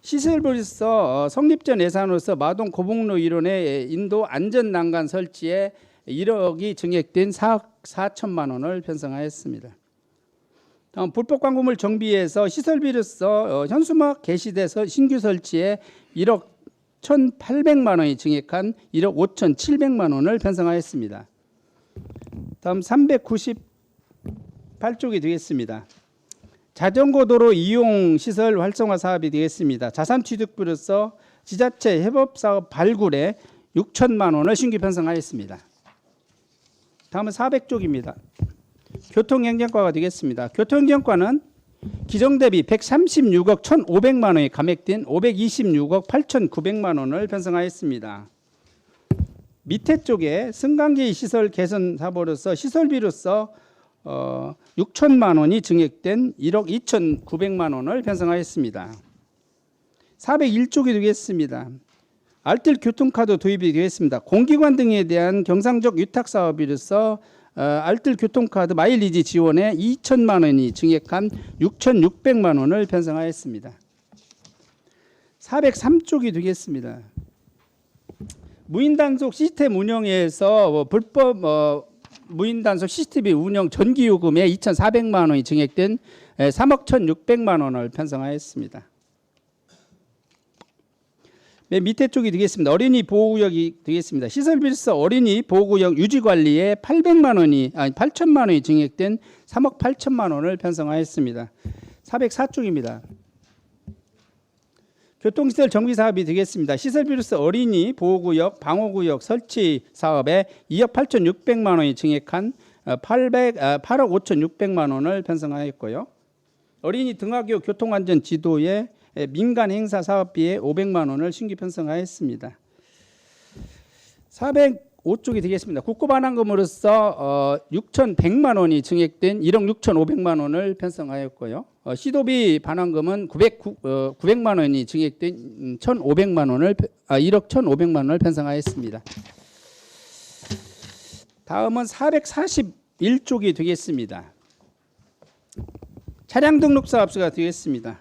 시설비로서 성립 전 예산으로서 마동 고북로 일원의 인도 안전난간 설치에 1억이 증액된 4억 4천만 원을 편성하였습니다. 다음 불법 광고물 정비에서 시설비로서 현수막 게시돼서 신규 설치에 1억 1,800만 원이 증액한 1억 5,700만 원을 편성하였습니다. 다음 398쪽이 되겠습니다. 자전거 도로 이용 시설 활성화 사업이 되겠습니다. 자산취득부로서 지자체 협업 사업 발굴에 6천만 원을 신규 편성하였습니다. 다음은 400쪽입니다. 교통행정과가 되겠습니다. 교통행정과는 기정 대비 136억 1,500만 원이 감액된 526억 8,900만 원을 편성하였습니다. 밑에 쪽에 승강기 시설 개선 사업으로서 시설비로서 6천만 원이 증액된 1억 2,900만 원을 편성하였습니다. 401쪽이 되겠습니다. 알뜰 교통카드 도입이 되겠습니다. 공기관 등에 대한 경상적 위탁 사업으로서 알뜰 교통카드 마일리지 지원에 2천만 원이 증액한 6,600만 원을 편성하였습니다. 403쪽이 되겠습니다. 무인단속 시스템 운영에서 불법 무인단속 CCTV 운영 전기요금에 2,400만 원이 증액된 3억 1,600만 원을 편성하였습니다. 맨 밑에 쪽이 되겠습니다. 어린이 보호구역이 되겠습니다. 시설비로서 어린이 보호구역 유지관리에 800만 원이 8천만 원이 증액된 3억 8천만 원을 편성하였습니다. 404쪽입니다. 교통시설 정비 사업이 되겠습니다. 시설비로서 어린이 보호구역 방호구역 설치 사업에 2억 8,600만 원이 증액한 8억 5,600만 원을 편성하였고요. 어린이 등하교 교통안전 지도에 민간 행사 사업비에 500만 원을 신규 편성하였습니다. 405쪽이 되겠습니다. 국고반환금으로서 6,100만 원이 증액된 1억 6,500만 원을 편성하였고요. 시도비 반환금은 900만 원이 증액된 1,500만 원을 1억 1,500만 원을 편성하였습니다. 다음은 441쪽이 되겠습니다. 차량 등록 사업소가 되겠습니다.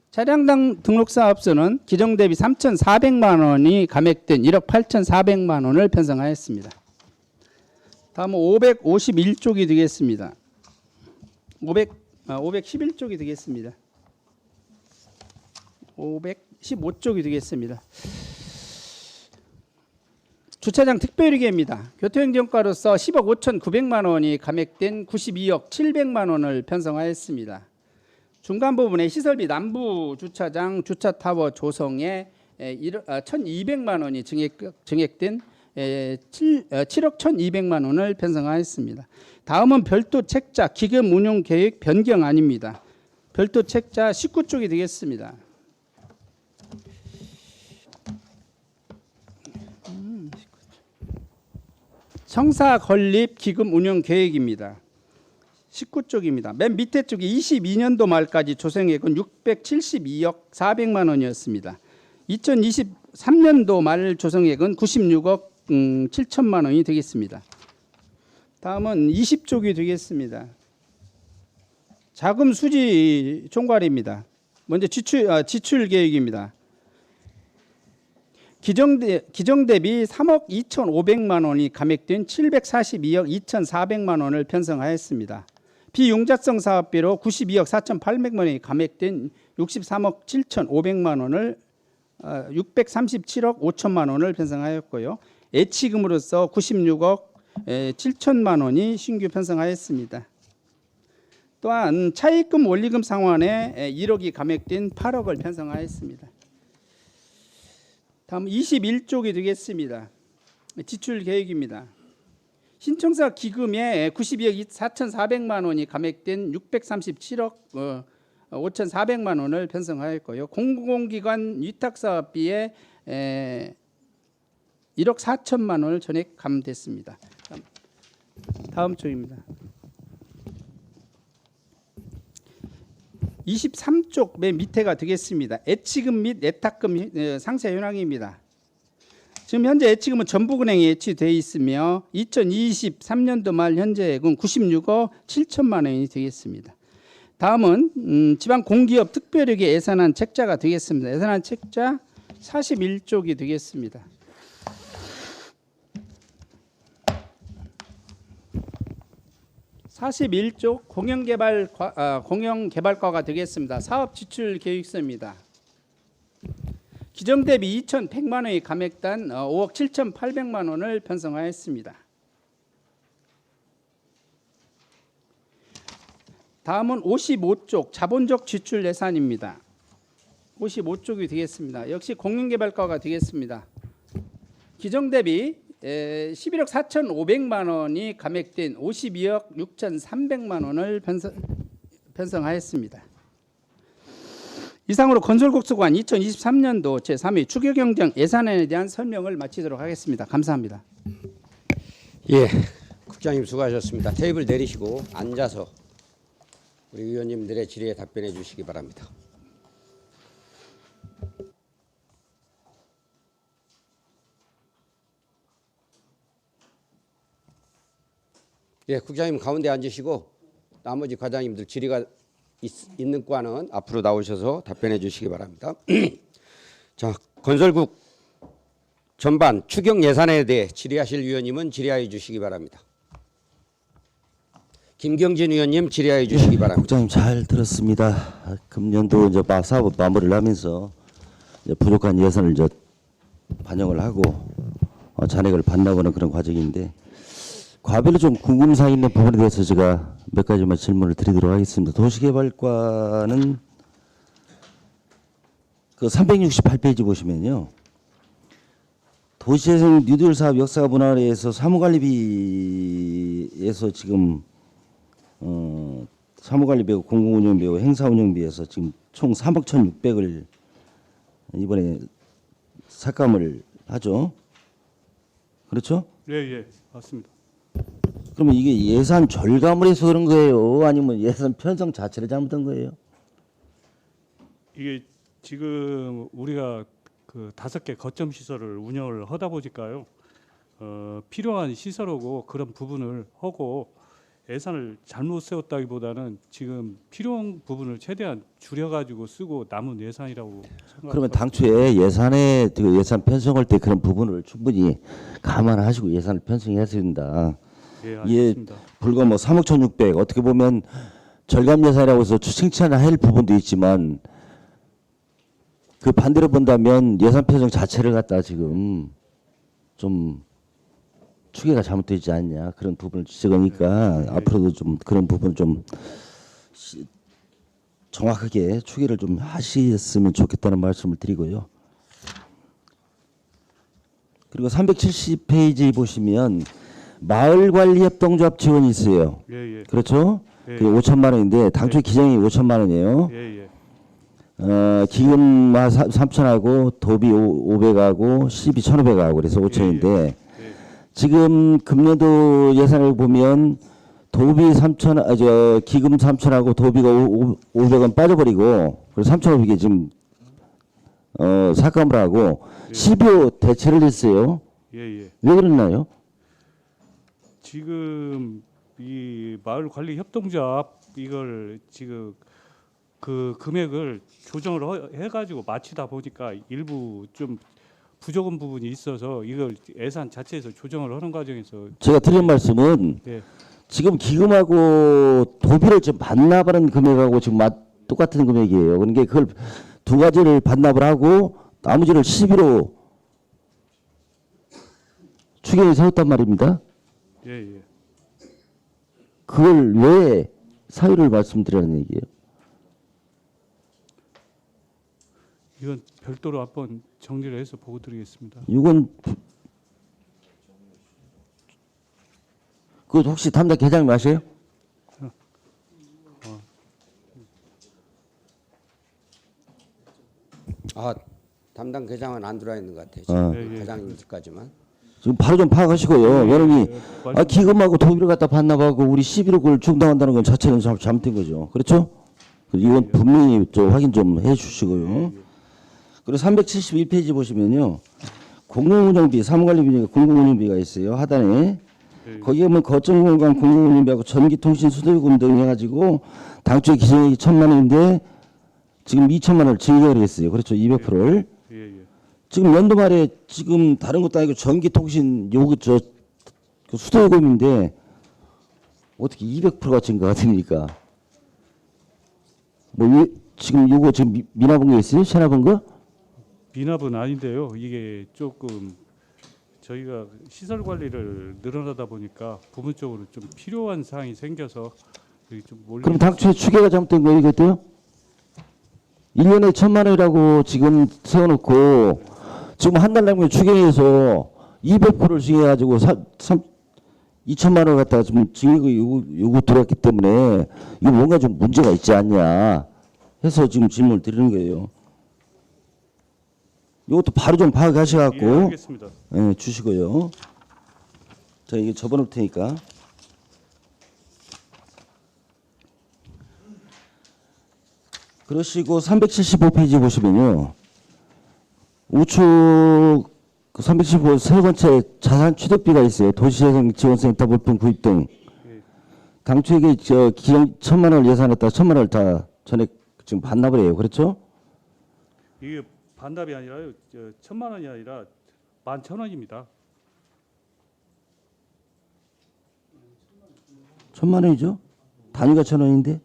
차량 등록 사업소는 기정 대비 3,400만 원이 감액된 1억 8,400만 원을 편성하였습니다. 다음은 551쪽이 되겠습니다. 511쪽이 되겠습니다. 515쪽이 되겠습니다. 주차장 특별위계입니다. 교통행정과로서 10억 5,900만 원이 감액된 92억 700만 원을 편성하였습니다. 중간 부분에 시설비 남부 주차장 주차타워 조성에 1,200만 원이 증액된 7억 1,200만 원을 편성하였습니다. 다음은 별도 책자 기금 운용 계획 변경안입니다. 별도 책자 19쪽이 되겠습니다. 청사 건립 기금 운용 계획입니다. 19쪽입니다. 맨 밑에 쪽이 22년도 말까지 조성액은 672억 400만 원이었습니다. 2023년도 말 조성액은 96억 7천만 원이 되겠습니다. 다음은 20쪽이 되겠습니다. 자금 수지 총괄입니다. 먼저 지출 계획입니다. 기정 대비 3억 2,500만 원이 감액된 742억 2,400만 원을 편성하였습니다. 비용자성 사업비로 92억 4,800만 원이 감액된 63억 7,500만 원을 637억 5천만 원을 편성하였고요. 예치금으로서 96억 7천만 원이 신규 편성하였습니다. 또한 차입금 원리금 상환에 1억이 감액된 8억을 편성하였습니다. 다음 21쪽이 되겠습니다. 지출 계획입니다. 신청사 기금에 92억 4,400만 원이 감액된 637억 5,400만 원을 편성하였고요. 공공기관 위탁사업비에 1억 4천만 원을 전액 감됐습니다. 다음 쪽입니다. 23쪽 맨 밑에가 되겠습니다. 예치금 및 예탁금 상세 현황입니다. 지금 현재 예치금은 전북은행에 예치되어 있으며 2023년도 말 현재액은 96억 7천만 원이 되겠습니다. 다음은 지방공기업 특별회계 예산안 책자가 되겠습니다. 예산안 책자 41쪽이 되겠습니다. (41쪽) 공영개발과가 되겠습니다. 사업지출계획서입니다. 기정 대비 2,100만 원이 감액단 5억 7,800만 원을 편성하였습니다. 다음은 55쪽 자본적 지출 예산입니다. 55쪽이 되겠습니다. 역시 공영개발과가 되겠습니다. 기정 대비 11억 4,500만 원이 감액된 52억 6,300만 원을 편성하였습니다. 이상으로 건설국수관 2023년도 제3회 추경경정 예산안에 대한 설명을 마치도록 하겠습니다. 감사합니다. 예, 국장님 수고하셨습니다. 테이블 내리시고 앉아서 우리 위원님들의 질의에 답변해 주시기 바랍니다. 예, 국장님 가운데 앉으시고 나머지 과장님들 질의가 있는 과는 앞으로 나오셔서 답변해 주시기 바랍니다. 자, 건설국 전반 추경 예산에 대해 질의하실 위원님은 질의하여 주시기 바랍니다. 김경진 위원님 질의하여 주시기 바랍니다. 국장님 잘 들었습니다. 금년도 이제 사업 마무리를 하면서 이제 부족한 예산을 이제 반영을 하고 잔액을 반납하는 그런 과정인데 과별로 좀 궁금사항 있는 부분에 대해서 제가 몇 가지만 질문을 드리도록 하겠습니다. 도시개발과는 그 368페이지 보시면요. 도시재생 뉴딜 사업 역사가 분할해서 사무관리비에서 지금 사무관리비하고 공공운영비하고 행사운영비에서 지금 총 3억 1,600을 이번에 삭감을 하죠. 그렇죠? 예, 맞습니다. 그러면 이게 예산 절감을 해서 그런 거예요? 아니면 예산 편성 자체를 잘못한 거예요? 이게 지금 우리가 그 5개 거점 시설을 운영을 하다 보니까요. 필요한 시설하고 그런 부분을 하고 예산을 잘못 세웠다기보다는 지금 필요한 부분을 최대한 줄여가지고 쓰고 남은 예산이라고 생각합니다. 그러면 당초에 예산에 그 예산 편성할 때 그런 부분을 충분히 감안하시고 예산을 편성해야 된다. 예, 알겠습니다. 불과 뭐 3억 1,600 어떻게 보면 절감 예산이라고 해서 칭찬할 부분도 있지만 그 반대로 본다면 예산 편성 자체를 갖다 지금 좀 추계가 잘못되지 않냐 그런 부분을 지적하니까 앞으로도 좀 그런 부분 좀 정확하게 추계를 좀 하셨으면 좋겠다는 말씀을 드리고요. 그리고 370페이지 보시면 마을관리협동조합 지원이 있어요. 예. 그렇죠? 예. 그게 5천만 원인데 당초 기정이 5천만 원이에요. 예. 기금 3천하고 도비 500하고 시비 1,500하고 그래서 5천인데 지금 금년도 예산을 보면 도비 3천, 기금 3천하고 도비가 500원 빠져버리고 그래서 3,500이 지금 삭감을 하고 시비로 대체를 했어요. 예. 왜 그랬나요? 지금 이 마을관리협동조합 이걸 지금 그 금액을 조정을 해가지고 마치다 보니까 일부 좀 부족한 부분이 있어서 이걸 예산 자체에서 조정을 하는 과정에서 제가 드린 말씀은 네. 지금 기금하고 도비를 좀 반납하는 금액하고 지금 똑같은 금액이에요. 그러니까 그걸 두 가지를 반납을 하고 나머지를 시비로 추경에 세웠단 말입니다. 예, 예. 그걸 왜 사유를 말씀드리라는 얘기예요? 이건 별도로 한번 정리를 해서 보고 드리겠습니다. 이건 그 혹시 담당 계장님 아세요? 아, 담당 계장은 안 들어와 있는 것 같아요. 아. 지금 예, 예. 계장님까지만. 지금 바로 좀 파악하시고요. 왜냐면 아, 기금하고 도비를 갖다 반납하고 우리 시비로 그걸 중단한다는 건 자체는 잘못된 거죠. 그렇죠? 이건 분명히 좀 확인 좀 해주시고요. 그리고 371페이지 보시면요, 공공운영비, 사무관리비가 공공운영비가 있어요. 하단에 거기에 보면 거점공간 공공운영비하고 전기통신 수도요금 등 해가지고 당초에 기준액이 1,000만 원인데 지금 2천만 원을 증액을 했어요. 그렇죠? 200%를. 예, 예. 지금 연도 말에 지금 다른 것도 아니고 전기통신 요거 그 수도요금인데 어떻게 200%가 증가가 됩니까? 뭐 지금 요거 지금 미납한 거 있어요? 체납한 거? 미납은 아닌데요. 이게 조금 저희가 시설 관리를 늘어나다 보니까 부분적으로 좀 필요한 사항이 생겨서 여기 좀 몰리. 그럼 당초에 추계가 잘못된 거예요, 이것도요? 1년에 1,000만 원이라고 지금 세워놓고 지금 한 달 남으면 추경해서 200%를 증해가지고 2천만 원 갖다가 지금 증액이 요구 들어왔기 때문에 이거 뭔가 좀 문제가 있지 않냐 해서 지금 질문을 드리는 거예요. 이것도 바로 좀 파악하셔갖고 예, 알겠습니다. 예, 주시고요. 자, 이게 접어놓을 테니까. 그러시고 375페이지 보시면요. 우측 375 세 번째 자산 취득비가 있어요. 도시재생 지원센터 물품 구입 등. 당초에 이게 기존 1,000만 원을 예산했다 1,000만 원을 다 전액 지금 반납을 해요. 그렇죠? 이게 반납이 아니라요. 1,000만 원이 아니라 11,000원입니다. 1,000만 원이죠? 단위가 1,000원인데?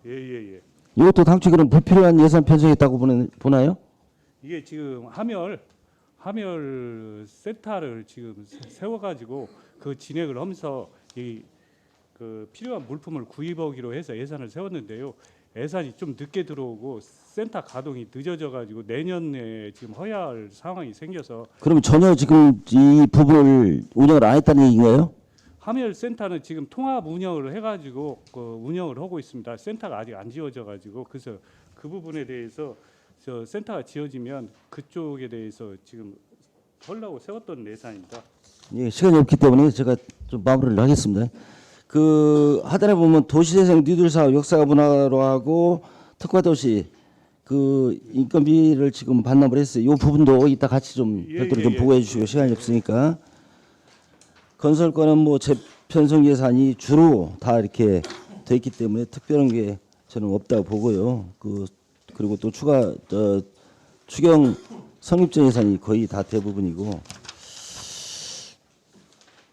예, 예, 예. 이것도 당초에 그럼 불필요한 예산 편성했다고 보나요? 이게 지금 하멸 센터를 지금 세워가지고 그 진행을 하면서 이 그 필요한 물품을 구입하기로 해서 예산을 세웠는데요. 예산이 좀 늦게 들어오고 센터 가동이 늦어져가지고 내년에 지금 허야할 상황이 생겨서 그럼 전혀 지금 이 부분을 운영을 안 했다는 얘기인가요? 하멸 센터는 지금 통합 운영을 해가지고 그 운영을 하고 있습니다. 센터가 아직 안 지어져가지고 그래서 그 부분에 대해서 저 센터가 지어지면 그쪽에 대해서 지금 하려고 세웠던 예산입니다. 예, 시간이 없기 때문에 제가 좀 마무리를 하겠습니다. 그 하단에 보면 도시재생 뉴딜 사업 역사가 문화로 하고 특화도시 그 인건비를 지금 반납을 했어요. 이 부분도 이따 같이 좀 별도로 좀 보고해 주시고 시간이 없으니까. 건설과는 뭐 재편성 예산이 주로 다 이렇게 돼 있기 때문에 특별한 게 저는 없다고 보고요. 그리고 또 추경 성립전 예산이 거의 다 대부분이고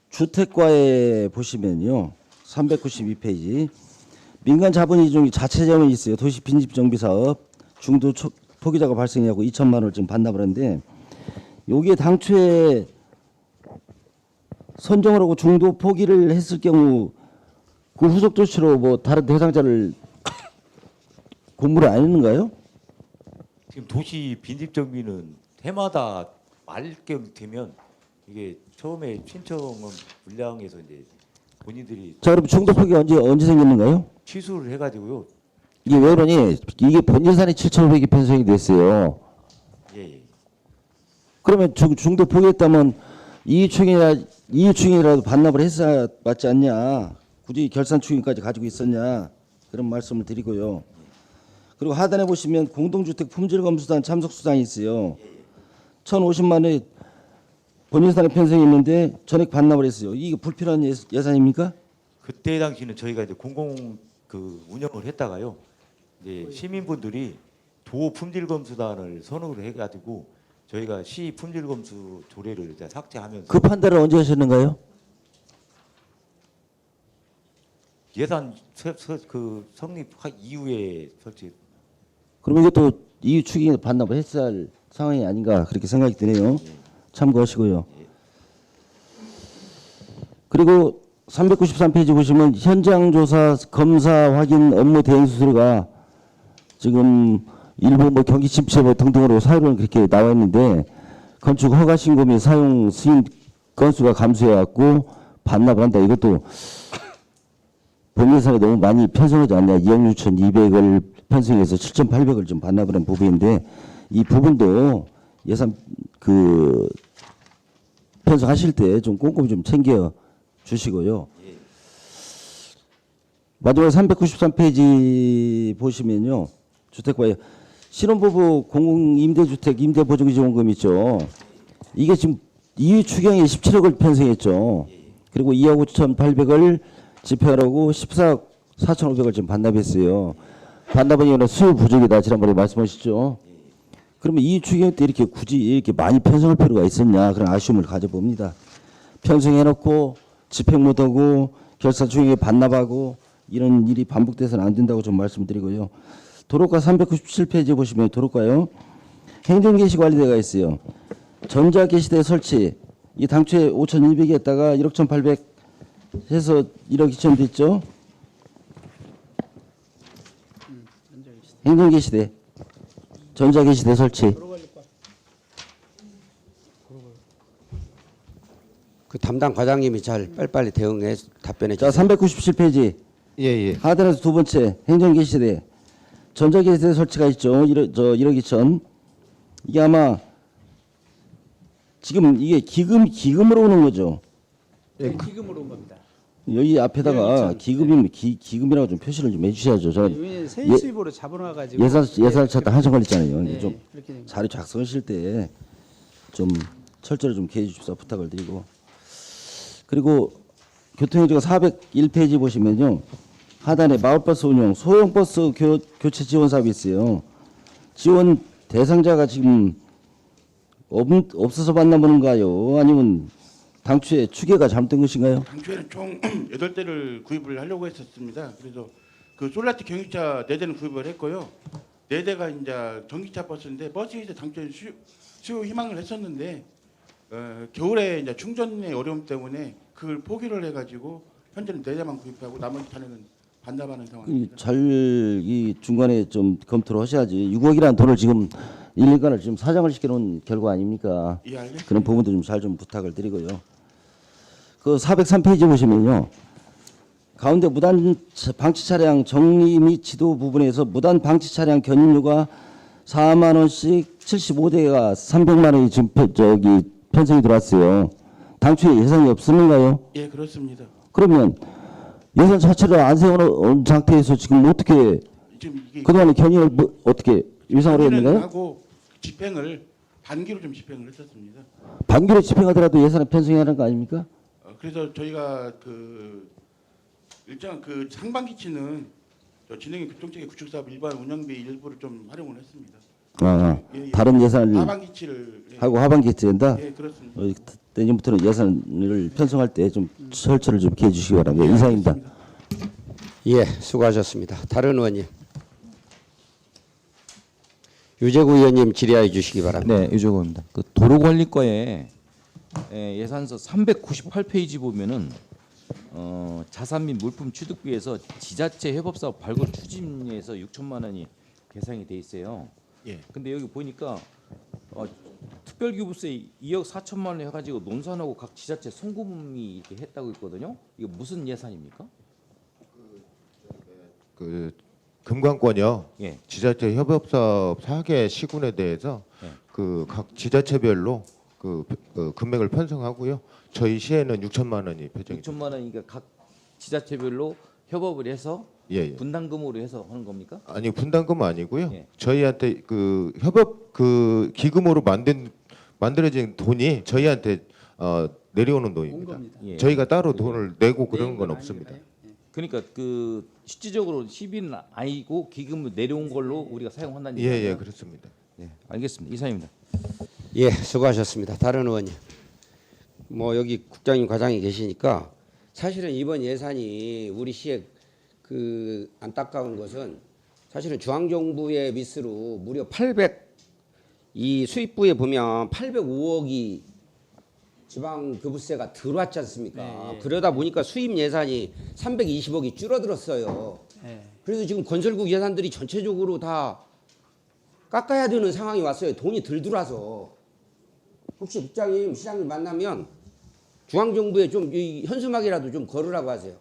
주택과에 보시면요. 392페이지 민간 자본 이중이 자체 자본이 있어요. 도시 빈집 정비 사업 중도 포기자가 발생하고 2천만 원을 지금 반납을 하는데 여기에 당초에 선정을 하고 중도 포기를 했을 경우 그 후속 조치로 뭐 다른 대상자를 공부를 안 했는가요? 지금 도시 빈집 정비는 해마다 말경 되면 이게 처음에 신청은 물량에서 이제 본인들이 자, 그럼 중도 포기가 언제 생겼는가요? 취소를 해가지고요. 이게 왜 그러니 이게 본 예산이 7,500이 편성이 됐어요. 예, 예. 그러면 중도 포기했다면 이유충이라도 반납을 했어야 맞지 않냐? 굳이 결산 추경까지 가지고 있었냐? 그런 말씀을 드리고요. 그리고 하단에 보시면 공동주택 품질검수단 참석수당이 있어요. 1,050만 원에 본 예산에 편성이 있는데 전액 반납을 했어요. 이게 불필요한 예산입니까? 그때 당시는 저희가 이제 공공 그 운영을 했다가요. 이제 시민분들이 도 품질검수단을 선호를 해가지고 저희가 시 품질검수 조례를 이제 삭제하면서 그 판단을 언제 하셨는가요? 예산 그 성립 이후에 설치. 그러면 이것도 이유 추경에 반납을 했어야 할 상황이 아닌가 그렇게 생각이 드네요. 참고하시고요. 그리고 393페이지 보시면 현장 조사 검사 확인 업무 대행 수수료가 지금 일부 뭐 경기 침체 뭐 등등으로 사유로는 그렇게 나와 있는데 건축 허가 신고 및 사용 승인 건수가 감소해 갖고 반납을 한다. 이것도 본 예산에 너무 많이 편성하지 않냐. 2억 6,200을 편성해서 7,800을 좀 반납을 한 부분인데 이 부분도 예산 그 편성하실 때 좀 꼼꼼히 좀 챙겨 주시고요. 마지막에 393페이지 보시면요. 주택과 신혼부부 공공임대주택 임대보증지원금 있죠. 이게 지금 이유 추경에 17억을 편성했죠. 그리고 2억 5,800을 집행하라고 14억 4,500을 지금 반납했어요. 반납은 이거는 수요 부족이다 지난번에 말씀하셨죠. 그러면 이 추경 때 이렇게 굳이 이렇게 많이 편성할 필요가 있었냐 그런 아쉬움을 가져봅니다. 편성해놓고 집행 못하고 결산 추경에 반납하고 이런 일이 반복돼서는 안 된다고 좀 말씀드리고요. 도로가 397페이지 보시면 도로가요. 행정게시관리대가 있어요. 전자게시대 설치 이 당초에 5,200이 했다가 1억 1,800 해서 1억 2천 됐죠. 행정게시대 전자게시대 설치. 그 담당 과장님이 잘 빨리빨리 대응해 답변해 자, 주세요. 397페이지. 예. 하단에서 두 번째 행정게시대 전자게시대 설치가 있죠. 1억 2천. 이게 아마 지금 이게 기금으로 오는 거죠. 네, 기금으로 온 겁니다. 여기 앞에다가 기금이면 기금이라고 좀 표시를 좀 해주셔야죠. 저 왜냐면 세입 수입으로 잡아놔가지고 예산 찾다 한참 걸렸잖아요. 네, 좀 그렇게 된 자료 작성하실 때 좀 철저히 좀 기해 주십사 부탁을 드리고. 그리고 교통행정 401페이지 보시면요. 하단에 마을버스 운영 소형버스 교체 지원 사업이 있어요. 지원 대상자가 지금 없어서 만나보는가요? 아니면 당초에 추계가 잘못된 것인가요? 당초에는 총 8대를 구입을 하려고 했었습니다. 그래서 그 솔라티 경유차 4대는 구입을 했고요. 4대가 이제 전기차 버스인데 버스에서 당초에 수요 희망을 했었는데 겨울에 이제 충전의 어려움 때문에 그걸 포기를 해가지고 현재는 4대만 구입하고 나머지 탄에는 반납하는 상황입니다. 이 중간에 좀 검토를 하셔야지. 6억이라는 돈을 지금 1년간을 지금 사장을 시켜놓은 결과 아닙니까? 예, 알겠습니다. 그런 부분도 좀 잘 좀 부탁을 드리고요. 그 403페이지 보시면요. 가운데 무단 방치 차량 정리 및 지도 부분에서 무단 방치 차량 견인료가 4만 원씩 75대가 300만 원이 지금 편성이 들어왔어요. 당초에 예산이 없었는가요? 예, 그렇습니다. 그러면 예산 자체를 안 세워놓은 상태에서 지금 어떻게 지금 이게 그동안에 견인을 어떻게 일상으로 했는가요? 하고 집행을 반기로 좀 집행을 했었습니다. 반기로 집행하더라도 예산을 편성해야 하는 거 아닙니까? 그래서 저희가 일정 상반기치는 진행형 교통체계 구축 사업 일반 운영비 일부를 좀 활용을 했습니다. 예. 다른 예산을 하반기치를 하고 하반기에 한다. 예, 그렇습니다. 내년부터는 예산을 편성할 때 좀 설치를 좀 기해 주시기 바랍니다. 이상입니다. 예, 수고하셨습니다. 다른 의원님. 유재구 의원님 질의하여 주시기 바랍니다. 네, 유재구입니다. 그 도로관리과에 예산서 398페이지 보면은 자산 및 물품 취득비에서 지자체 협업사업 발굴 추진에서 6천만 원이 계산이 돼 있어요. 예. 근데 여기 보니까 특별기부세 2억 4천만 원 해가지고 논산하고 각 지자체 송금이 이렇게 했다고 있거든요. 이거 무슨 예산입니까? 그 금관권이요. 예. 지자체 협업사업 4개 시군에 대해서 예. 그 각 지자체별로 그 금액을 편성하고요. 저희 시에는 6천만 원이 배정이 6천만 원이니까 각 지자체별로 협업을 해서 예. 분담금으로 해서 하는 겁니까? 아니 분담금은 아니고요. 예. 저희한테 그 협업 그 기금으로 만들어진 돈이 저희한테 내려오는 돈입니다. 예. 저희가 따로 돈을 내고 그러는 건 없습니다. 그러니까 그 실질적으로 시비는 아니고 기금을 내려온 걸로 우리가 사용한다는 예, 얘기예요. 예, 그렇습니다. 네, 알겠습니다. 이상입니다. 예, 수고하셨습니다. 다른 의원님. 뭐 여기 국장님 과장이 계시니까 사실은 이번 예산이 우리 시에 그 안타까운 것은 사실은 중앙정부의 미스로 무려 800이 수입부에 보면 805억이 지방교부세가 들어왔지 않습니까? 그러다 보니까 수입 예산이 320억이 줄어들었어요. 그래서 지금 건설국 예산들이 전체적으로 다 깎아야 되는 상황이 왔어요. 돈이 덜 들어와서. 혹시 국장님, 시장님 만나면 중앙정부에 좀 이 현수막이라도 좀 걸으라고 하세요.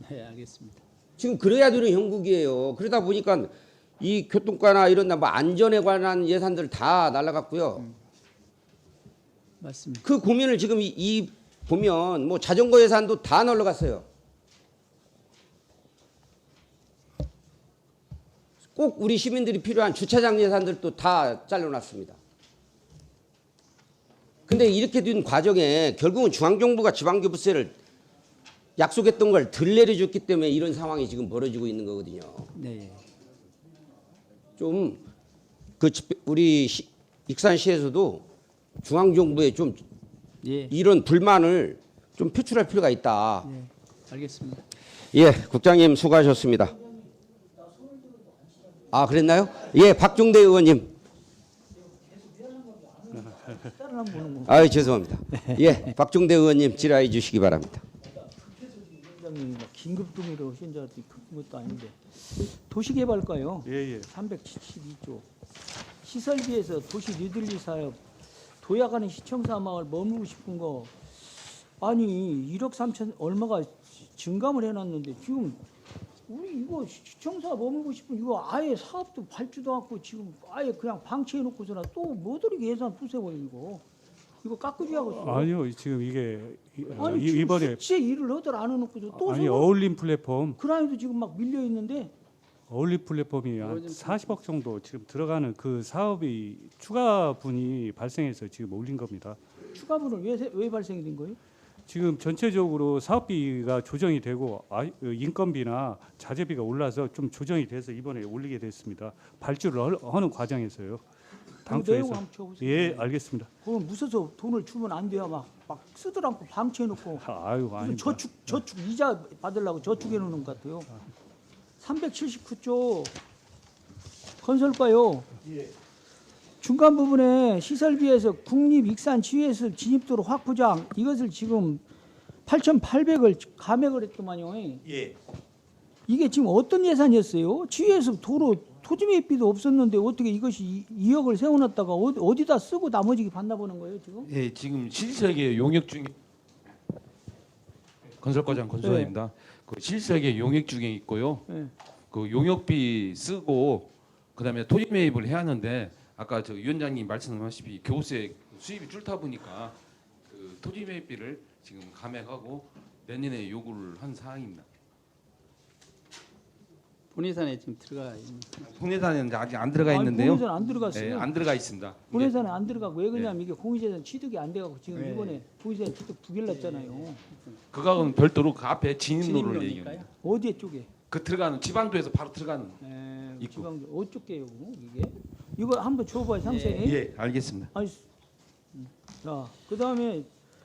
네, 알겠습니다. 지금 그래야 되는 형국이에요. 그러다 보니까 이 교통과나 이런 뭐 안전에 관한 예산들 다 날라갔고요. 맞습니다. 그 고민을 지금 이 보면 뭐 자전거 예산도 다 날라갔어요. 꼭 우리 시민들이 필요한 주차장 예산들도 다 잘라놨습니다. 근데 이렇게 된 과정에 결국은 중앙정부가 지방교부세를 약속했던 걸 덜 내려줬기 때문에 이런 상황이 지금 벌어지고 있는 거거든요. 네. 좀 그 우리 익산시에서도 중앙정부에 좀 예. 이런 불만을 좀 표출할 필요가 있다. 예. 알겠습니다. 예, 국장님 수고하셨습니다. 아, 그랬나요? 예, 박중대 의원님. 아, 죄송합니다. 예, 박중대 의원님 질의해 주시기 바랍니다. 회장님 긴급 등으로 오신 줄 알았더니 그런 것도 아닌데 도시개발과요. 예. 372조 시설비에서 도시 뉴딜리 사업 도약하는 시청사 마을 머물고 싶은 거 아니 1억 3천 얼마가 증감을 해놨는데 지금 우리 이거 시청사 머물고 싶은 이거 아예 사업도 밟지도 않고 지금 아예 그냥 방치해놓고서나 또 뭐들이 예산 부세고 이거 깎으지 하고 아니요, 지금 이게 아니 이번에 실제 일을 하들 안 해놓고서 또 아니 어울림 플랫폼 그라인도 지금 막 밀려 있는데 어울림 플랫폼이 한 40억 정도 지금 들어가는 그 사업이 추가분이 발생해서 지금 올린 겁니다. 추가분을 왜 발생이 된 거예요? 지금 전체적으로 사업비가 조정이 되고 인건비나 자재비가 올라서 좀 조정이 돼서 이번에 올리게 됐습니다. 발주를 하는 과정에서요. 내용 한번 쳐보세요. 예, 알겠습니다. 그럼 무서서 돈을 주면 안 돼요. 막 쓰들 않고 방치해놓고 아유, 아닙니다. 저축 이자 받으려고 저축해놓는 것 같아요. 379조 건설과요. 중간 부분에 시설비에서 국립익산지휘에서 진입도로 확보장 이것을 지금 8,800을 감액을 했더만요. 예. 이게 지금 어떤 예산이었어요? 지휘에서 도로 토지매입비도 없었는데 어떻게 이것이 2억을 세워놨다가 어디다 쓰고 나머지 받나 보는 거예요 지금? 예, 지금 실세계 용역 중에 건설과장 권수환입니다. 그 실세계 용역 중에 있고요. 그 용역비 쓰고 그다음에 토지 매입을 해야 하는데 아까 저 위원장님 말씀하시피 교부세 수입이 줄다 보니까 그 토지 매입비를 지금 감액하고 내년에 요구를 한 사항입니다. 본예산에 지금 들어가 있는. 본예산에는 아직 안 들어가 있는데요. 본예산 안 들어갔어요. 예, 안 들어가 있습니다. 본예산에 안 들어가고 왜 그러냐면 이게 공유재산 취득이 안 돼가고 지금 이번에 공유재산 취득 부결났잖아요. 그거하고는 별도로 그 앞에 진입로를 얘기합니다. 어디 쪽에? 그 들어가는 지방도에서 바로 들어가는 입구. 지방 어쪽게요 이게? 이거 한번 줘봐요 상세히. 예, 알겠습니다. 아니, 자, 그 다음에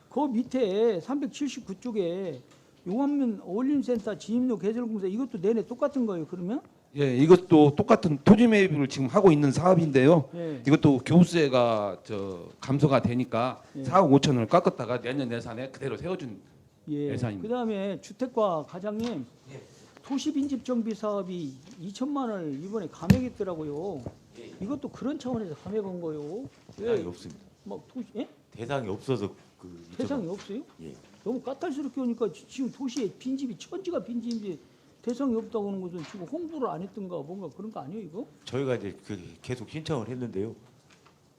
그 밑에 379쪽에 용암면 어울림센터 진입로 개설공사 이것도 내내 똑같은 거예요. 그러면? 예, 이것도 똑같은 토지 매입을 지금 하고 있는 사업인데요. 예. 이것도 교부세가 감소가 되니까 4억 5천을 깎았다가 내년 예산에 그대로 세워준 예산입니다. 그 다음에 주택과 과장님 도시 빈집 정비 사업이 2천만 원을 이번에 감액했더라고요. 이것도 그런 차원에서 감액한 거예요. 대상이 없습니다. 막 도시 대상이 없어서 그 대상이 없어요? 예. 너무 까탈스럽게 하니까 지금 도시에 빈집이 천지가 빈집인데 대상이 없다고 하는 것은 지금 홍보를 안 했던가 뭔가 그런 거 아니에요 이거? 저희가 이제 계속 신청을 했는데요.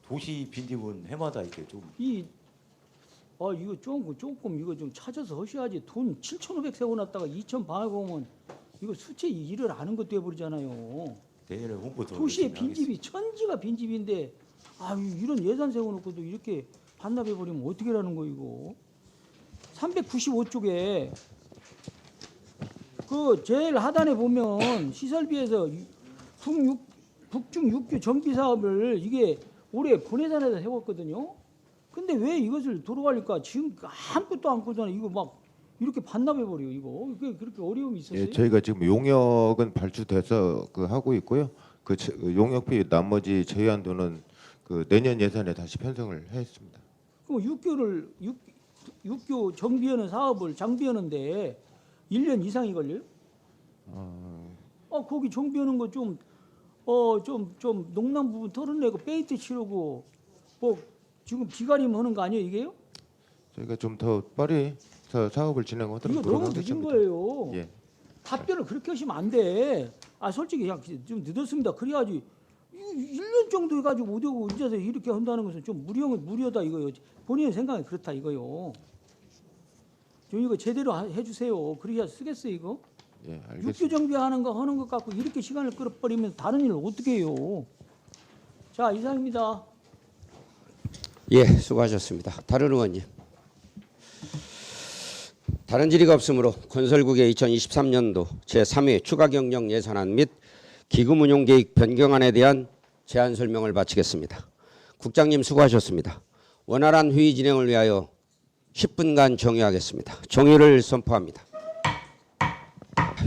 도시 빈집은 해마다 이렇게 좀 이거 조금 이거 좀 찾아서 하셔야지. 돈 7,500 세워놨다가 2천 방해공은 이거 수채 일을 아는 것도 해버리잖아요. 내년에 홍보 더 도시에 열심히 빈집이 천지가 빈집인데 이런 예산 세워놓고도 이렇게 반납해버리면 어떻게라는 거예요 이거. 395쪽에 그 제일 하단에 보면 시설비에서 북중 육교 정비 사업을 이게 올해 본예산에다 세웠거든요. 근데 왜 이것을 도로관리과 지금 아무것도 안 꾸잖아요. 이거 막 이렇게 반납해 버려 이거. 이게 그렇게 어려움이 있었어요? 예, 저희가 지금 용역은 발주돼서 그 하고 있고요. 그 용역비 나머지 제외한 돈은 그 내년 예산에 다시 편성을 했습니다. 그럼 6교 정비하는 사업을 장비하는데 1년 이상이 걸려요? 거기 정비하는 거 좀 농남 부분 털어내고 페인트 칠하고 뭐 지금 기간이면 하는 거 아니에요 이게요? 저희가 좀 더 빨리 사업을 진행하도록 이거 너무 늦은 노력하겠습니다. 거예요. 예. 답변을 그렇게 하시면 안 돼. 솔직히 그냥 좀 늦었습니다. 그래야지 1년 정도 해가지고 못 오고 이제 이렇게 한다는 것은 좀 무리하다 이거요. 본인의 생각이 그렇다 이거요. 좀 이거 제대로 해주세요. 그래야 쓰겠어요 이거. 예, 알겠습니다. 육교 정비하는 거 하는 것 갖고 이렇게 시간을 끌어버리면 다른 일을 어떻게 해요? 자 이상입니다. 예, 수고하셨습니다. 다른 의원님. 다른 질의가 없으므로 건설국의 2023년도 제3회 추가 경정 예산안 및 기금 운용 계획 변경안에 대한 제안 설명을 마치겠습니다. 국장님 수고하셨습니다. 원활한 회의 진행을 위하여 10분간 정의하겠습니다. 정의를 선포합니다.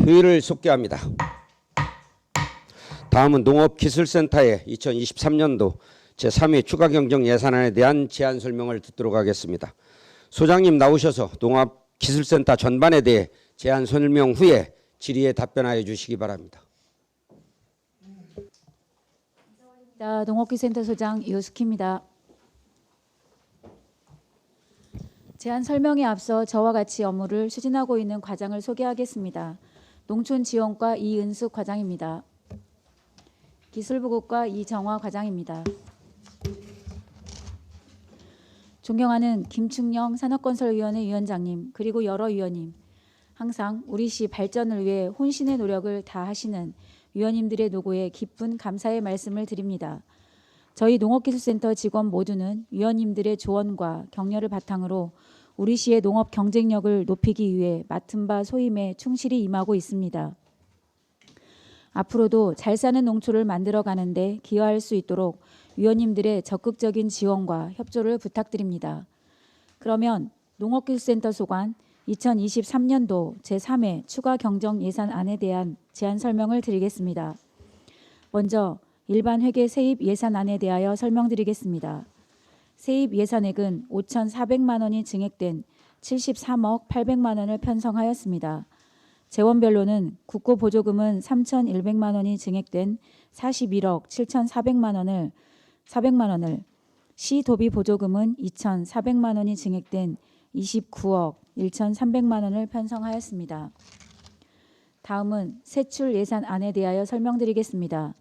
회의를 속개합니다. 다음은 농업기술센터의 2023년도 제3회 추가 경정 예산안에 대한 제안 설명을 듣도록 하겠습니다. 소장님 나오셔서 농업기술센터 전반에 대해 제안 설명 후에 질의에 답변하여 주시기 바랍니다. 농업기술센터 소장 이호숙입니다. 제안 설명에 앞서 저와 같이 업무를 추진하고 있는 과장을 소개하겠습니다. 농촌지원과 이은숙 과장입니다. 기술부국과 이정화 과장입니다. 존경하는 김충영 산업건설위원회 위원장님 그리고 여러 위원님, 항상 우리 시 발전을 위해 혼신의 노력을 다하시는 위원님들의 노고에 깊은 감사의 말씀을 드립니다. 저희 농업기술센터 직원 모두는 위원님들의 조언과 격려를 바탕으로 우리 시의 농업 경쟁력을 높이기 위해 맡은 바 소임에 충실히 임하고 있습니다. 앞으로도 잘 사는 농촌을 만들어가는 데 기여할 수 있도록 위원님들의 적극적인 지원과 협조를 부탁드립니다. 그러면 농업기술센터 소관 2023년도 제3회 추가 경정 예산안에 대한 제안 설명을 드리겠습니다. 먼저 일반 회계 세입 예산안에 대하여 설명드리겠습니다. 세입 예산액은 5,400만 원이 증액된 73억 800만 원을 편성하였습니다. 재원별로는 국고 보조금은 3,100만 원이 증액된 41억 7,400만 원을, 시 도비 보조금은 2,400만 원이 증액된 29억 1,300만 원을 편성하였습니다. 다음은 세출 예산안에 대하여 설명드리겠습니다.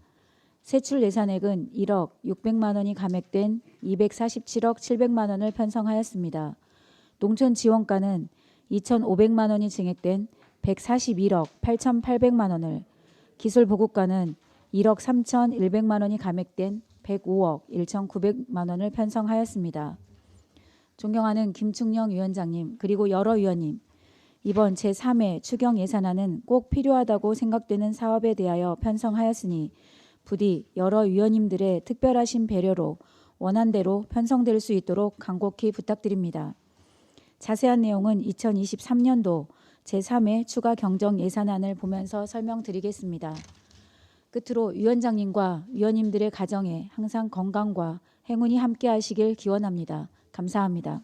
세출 예산액은 1억 600만 원이 감액된 247억 700만 원을 편성하였습니다. 농촌 지원가는 2,500만 원이 증액된 141억 8,800만 원을, 기술 보급가는 1억 3,100만 원이 감액된 105억 1,900만 원을 편성하였습니다. 존경하는 김충영 위원장님 그리고 여러 위원님, 이번 제3회 추경 예산안은 꼭 필요하다고 생각되는 사업에 대하여 편성하였으니 부디 여러 위원님들의 특별하신 배려로 원안대로 편성될 수 있도록 간곡히 부탁드립니다. 자세한 내용은 2023년도 제3회 추가 경정 예산안을 보면서 설명드리겠습니다. 끝으로 위원장님과 위원님들의 가정에 항상 건강과 행운이 함께하시길 기원합니다. 감사합니다.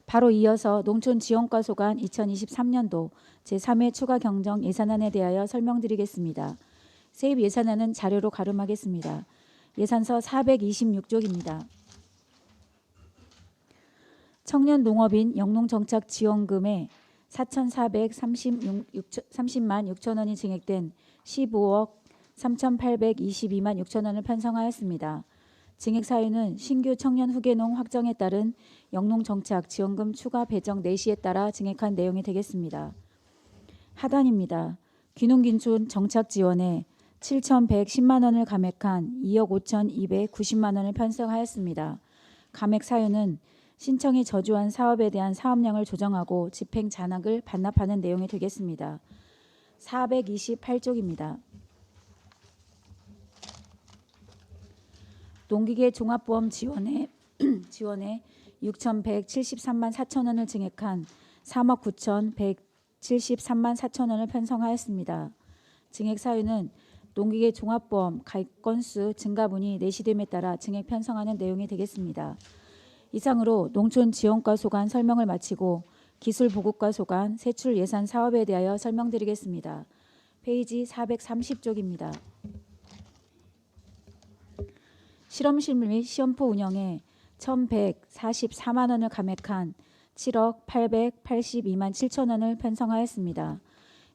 바로 이어서 농촌지원과 소관 2023년도 제3회 추가 경정 예산안에 대하여 설명드리겠습니다. 세입 예산안은 자료로 가름하겠습니다. 예산서 426쪽입니다. 청년 농업인 영농정착 지원금에 4,430만 6천 원이 증액된 15억 3,822만 6천 원을 편성하였습니다. 증액 사유는 신규 청년 후계농 확정에 따른 영농정착 지원금 추가 배정 내시에 따라 증액한 내용이 되겠습니다. 하단입니다. 귀농긴촌 정착 지원에 7,110만 원을 감액한 2억 5,290만 원을 편성하였습니다. 감액 사유는 신청이 저조한 사업에 대한 사업량을 조정하고 집행 잔액을 반납하는 내용이 되겠습니다. 428쪽입니다. 농기계 종합보험 지원에 6,173만 4천 원을 증액한 3억 9,173만 4천 원을 편성하였습니다. 증액 사유는 농기계 종합보험 가입 건수 증가분이 내시됨에 따라 증액 편성하는 내용이 되겠습니다. 이상으로 농촌지원과 소관 설명을 마치고 기술보급과 소관 세출 예산 사업에 대하여 설명드리겠습니다. 페이지 430쪽입니다. 실험실 및 시험포 운영에 1,144만 원을 감액한 7억 882만 7천 원을 편성하였습니다.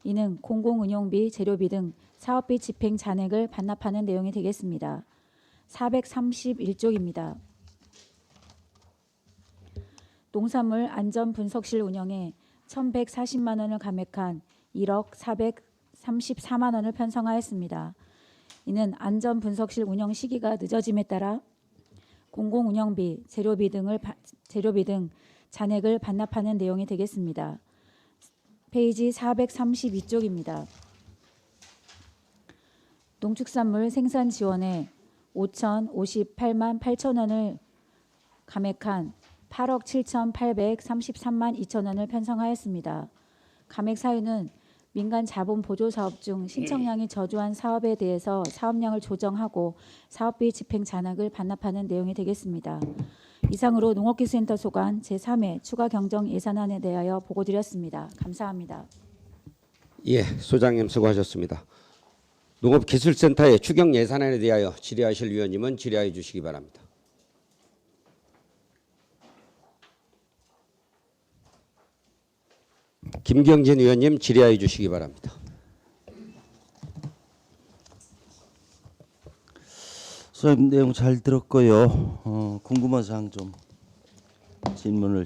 이는 공공운용비, 재료비 등 사업비 집행 잔액을 반납하는 내용이 되겠습니다. 431쪽입니다. 농산물 안전분석실 운영에 1,140만 원을 감액한 1억 434만 원을 편성하였습니다. 이는 안전분석실 운영 시기가 늦어짐에 따라 공공운영비, 재료비 등 잔액을 반납하는 내용이 되겠습니다. 페이지 432쪽입니다. 농축산물 생산 지원에 5,058만 8천 원을 감액한 8억 7,833만 2천 원을 편성하였습니다. 감액 사유는 민간 자본 보조 사업 중 신청량이 저조한 사업에 대해서 사업량을 조정하고 사업비 집행 잔액을 반납하는 내용이 되겠습니다. 이상으로 농업기술센터 소관 제3회 추가 경정 예산안에 대하여 보고드렸습니다. 감사합니다. 예, 소장님 수고하셨습니다. 농업기술센터의 추경 예산안에 대하여 질의하실 위원님은 질의하여 주시기 바랍니다. 김경진 위원님 질의하여 주시기 바랍니다. 수업 내용 잘 들었고요. 궁금한 사항 좀 질문을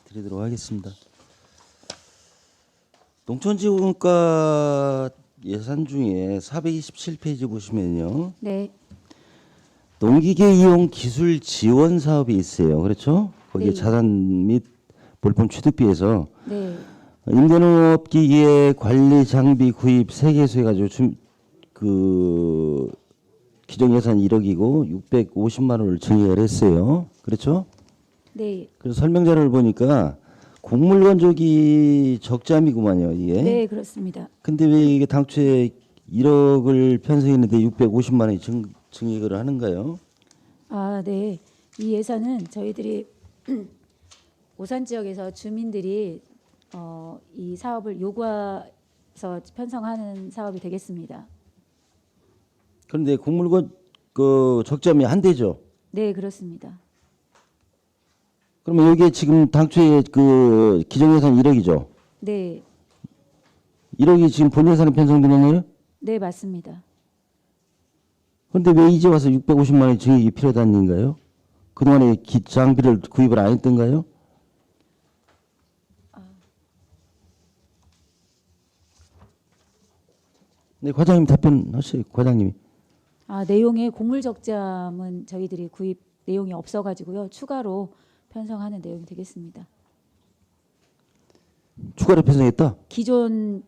드리도록 하겠습니다. 농촌지원과 예산 중에 427페이지 보시면요. 네. 농기계 이용 기술 지원 사업이 있어요. 그렇죠? 거기에 네. 자산 및 물품 취득비에서 네. 임대농업 기계 관리 장비 구입 3개소 해가지고 기존 예산 1억이고 650만 원을 증액을 했어요. 그렇죠? 네. 그래서 설명 자료를 보니까 곡물 건조기 적자미구만요, 이게. 네, 그렇습니다. 근데 왜 이게 당초에 1억을 편성했는데 650만 원이 증액을 하는가요? 아, 네. 이 예산은 저희들이 오산 지역에서 주민들이 이 사업을 요구해서 편성하는 사업이 되겠습니다. 그런데 곡물 적자미 한 대죠. 네, 그렇습니다. 그러면 여기에 지금 당초에 기존 예산 1억이죠. 네, 1억이 지금 본 예산에 편성된 거예요? 네, 맞습니다. 그런데 왜 이제 와서 650만 원의 증액이 필요하다는 얘기인가요? 그동안에 장비를 구입을 안 했던가요? 네, 과장님 답변하세요. 과장님이. 아, 내용에 곡물 적자함은 저희들이 구입 내용이 없어가지고요. 추가로 편성하는 내용이 되겠습니다. 추가로 편성했다? 기존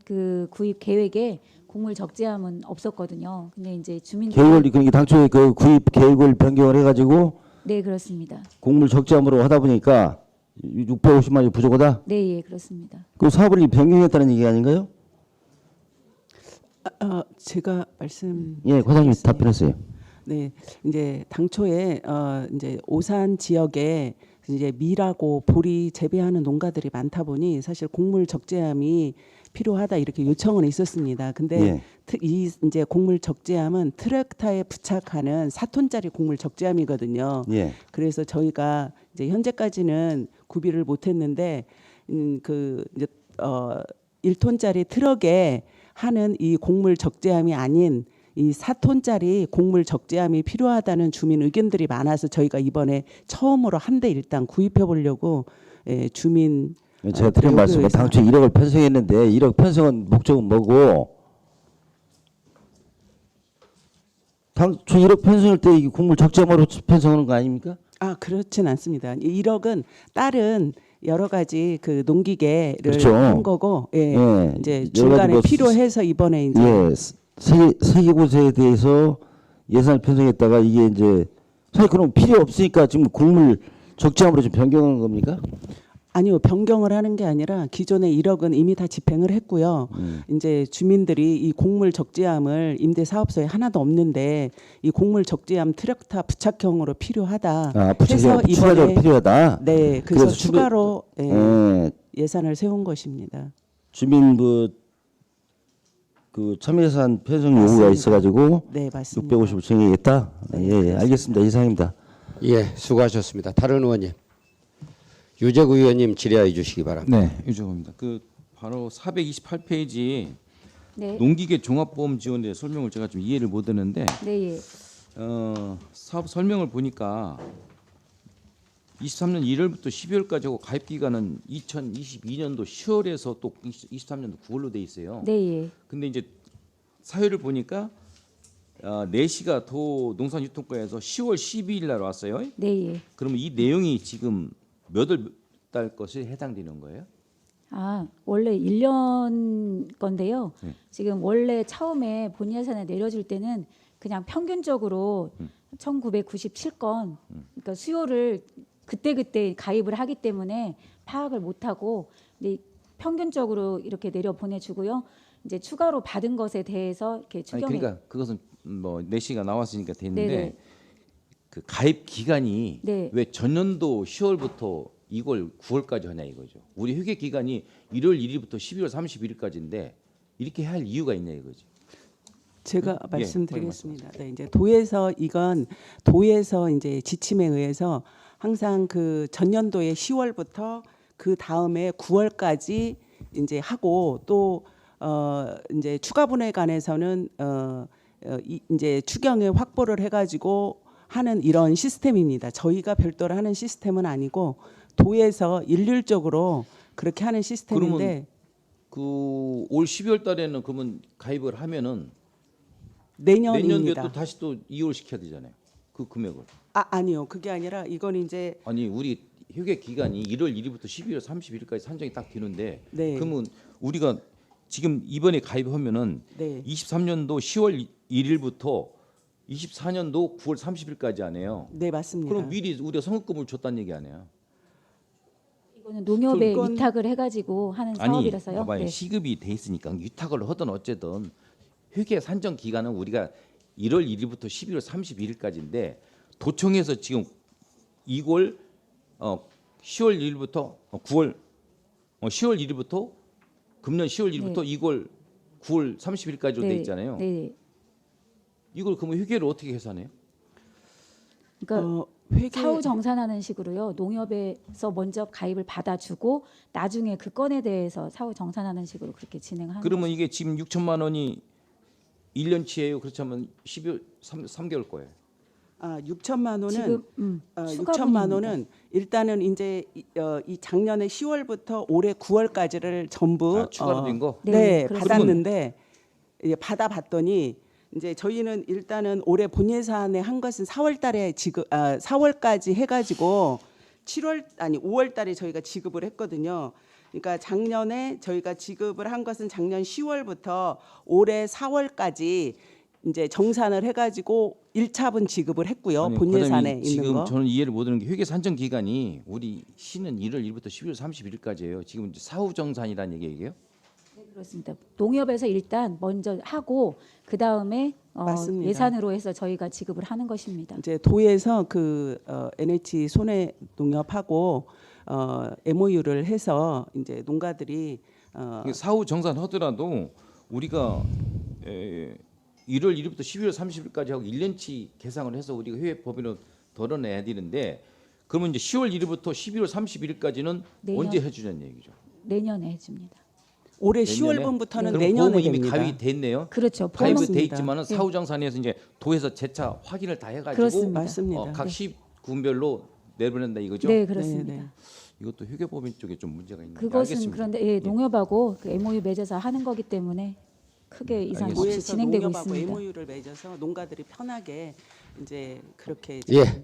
구입 계획에 곡물 적재함은 없었거든요. 근데 이제 주민들 그러니까 당초에 구입 계획을 변경을 해가지고 네, 그렇습니다. 곡물 적자함으로 하다 보니까 650만 원이 부족하다? 네, 예, 그렇습니다. 그 사업을 변경했다는 얘기 아닌가요? 제가 말씀. 예, 과장님 답변하세요. 네, 이제 당초에 이제 오산 지역에 이제 밀하고 보리 재배하는 농가들이 많다 보니 사실 곡물 적재함이 필요하다 이렇게 요청은 있었습니다. 근데 예. 이 이제 곡물 적재함은 트랙터에 부착하는 4톤짜리 곡물 적재함이거든요. 예. 그래서 저희가 이제 현재까지는 구비를 못했는데 이제 1톤짜리 트럭에 하는 이 곡물 적재함이 아닌 이 4톤짜리 곡물 적재함이 필요하다는 주민 의견들이 많아서 저희가 이번에 처음으로 한 대 일단 구입해 보려고 주민 제가 드린 말씀은 당초 1억을 편성했는데 1억 편성은 목적은 뭐고 당초 1억 편성할 때 이 곡물 적재함으로 편성하는 거 아닙니까? 아, 그렇진 않습니다. 1억은 다른 여러 가지 농기계를 그렇죠. 한 거고, 예, 예. 이제 여러 가지 중간에 필요해서 이번에 이제 예, 세 곳에 대해서 예산을 편성했다가 이게 이제 사실 그럼 필요 없으니까 지금 곡물 적재함으로 좀 변경하는 겁니까? 아니요, 변경을 하는 게 아니라 기존의 1억은 이미 다 집행을 했고요. 이제 주민들이 이 곡물 적재함을 임대 사업소에 하나도 없는데 이 곡물 적재함 트랙터 부착형으로 필요하다. 해서 추가적으로 이번에 필요하다. 네, 그래서 그래서 추가로 예. 예산을 세운 것입니다. 주민부 그 참여예산 편성 요구가 있어가지고 네, 맞습니다. 650을 정해야겠다. 예, 알겠습니다. 이상입니다. 예, 수고하셨습니다. 다른 의원님. 유재구 의원님 질의해 주시기 바랍니다. 네, 유재구입니다. 그 바로 428페이지 네. 농기계 종합보험 지원에 대해 설명을 제가 좀 이해를 못했는데 네, 예. 사업 설명을 보니까 23년 1월부터 12월까지 하고 가입 기간은 2022년도 10월에서 또 23년도 9월로 돼 있어요. 네, 예. 근데 이제 사유를 보니까 내시가 농산유통과에서 10월 12일 날 왔어요. 네, 예. 그러면 이 내용이 지금 몇 월 달 것이 해당되는 거예요? 아, 원래 1년 건데요. 네. 지금 원래 처음에 본 예산에 내려줄 때는 그냥 평균적으로 1997건 그러니까 수요를 그때그때 가입을 하기 때문에 파악을 못 하고 평균적으로 이렇게 내려 보내 주고요. 이제 추가로 받은 것에 대해서 이렇게 추경에 그러니까 그것은 뭐 내시가 나왔으니까 됐는데 네네. 그 가입 기간이 네. 왜 전년도 10월부터 이걸 9월까지 하냐 이거죠. 우리 회계 기간이 1월 1일부터 12월 31일까지인데 이렇게 할 이유가 있냐 이거죠. 제가 예, 말씀드리겠습니다. 네, 이제 도에서 이제 지침에 의해서 항상 그 전년도의 10월부터 그 다음에 9월까지 이제 하고 또 이제 추가 분해관에서는 이제 추경에 확보를 해가지고 하는 이런 시스템입니다. 저희가 별도로 하는 시스템은 아니고 도에서 일률적으로 그렇게 하는 시스템인데. 그러면 그 올 12월 달에는 그러면 가입을 하면은 내년입니다. 내년도에 또 다시 또 이월 시켜야 되잖아요. 그 금액을. 아니요. 그게 아니라 이건 이제 아니 우리 회계 기간이 1월 1일부터 12월 31일까지 산정이 딱 되는데 네. 그러면 우리가 지금 이번에 가입하면은 네. 23년도 10월 1일부터 24년도 9월 30일까지 하네요. 네, 맞습니다. 그럼 미리 우리가 성급금을 줬다는 얘기 아니에요? 이거는 농협에 그건- 위탁을 해가지고 하는 사업이라서요. 봐봐요. 네. 시급이 돼 있으니까 위탁을 하든 어쨌든 회계 산정 기간은 우리가 1월 1일부터 12월 31일까지인데 도청에서 지금 이걸 10월 1일부터 9월 10월 1일부터 금년 10월 1일부터 네. 이걸 9월 30일까지로 돼 있잖아요. 네. 이걸 그러면 회계를 어떻게 계산해요? 그러니까 사후 정산하는 식으로요. 농협에서 먼저 가입을 받아주고 나중에 그 건에 대해서 사후 정산하는 식으로 그렇게 진행하는 그러면 이게 지금 6천만 원이 1년치예요. 그렇다면 12월 3개월 거예요. 6천만 원은 지금, 6천만 원은 일단은 이제 이 작년에 10월부터 올해 9월까지를 전부 추가로 된 거? 네, 그렇습니다. 받았는데 이제 받아봤더니 이제 저희는 일단은 올해 본 예산에 한 것은 4월달에 4월까지 해가지고 5월달에 저희가 지급을 했거든요. 그러니까 작년에 저희가 지급을 한 것은 작년 10월부터 올해 4월까지 이제 정산을 해가지고 1차분 지급을 했고요. 아니, 본 과장님, 예산에 있는 지금 거. 저는 이해를 못하는 게 회계 산정 기간이 우리 시는 1월 1일부터 12월 31일까지예요. 지금 이제 사후 정산이라는 얘기예요? 네, 그렇습니다. 농협에서 일단 먼저 하고 그 다음에 맞습니다. 예산으로 해서 저희가 지급을 하는 것입니다. 이제 도에서 그 NH 손해 농협하고 MOU를 해서 이제 농가들이 사후 정산 하더라도 우리가 1월 1일부터 12월 30일까지 하고 1년치 계상을 해서 우리가 회계 법인으로 덜어내야 되는데 그러면 이제 10월 1일부터 12월 31일까지는 내년. 언제 해주냐는 얘기죠. 내년에 해줍니다. 올해 내년에? 10월분부터는 그럼 내년에 보험은 이미 됩니다. 가입이 됐네요. 그렇죠. 가입이 보험은- 돼 있지만은 네. 사후 정산에서 이제 도에서 재차 확인을 다 해가지고 그렇습니다. 맞습니다. 각 네. 시군별로 내보낸다 이거죠. 네, 그렇습니다. 네, 네. 이것도 회계법인 쪽에 좀 문제가 있는데 그것은 알겠습니다. 그런데 예, 농협하고 그 MOU 맺어서 하는 거기 때문에 크게 이상 없이 도에서 진행되고 농협하고 있습니다. MOU를 맺어서 농가들이 편하게 이제 그렇게 예.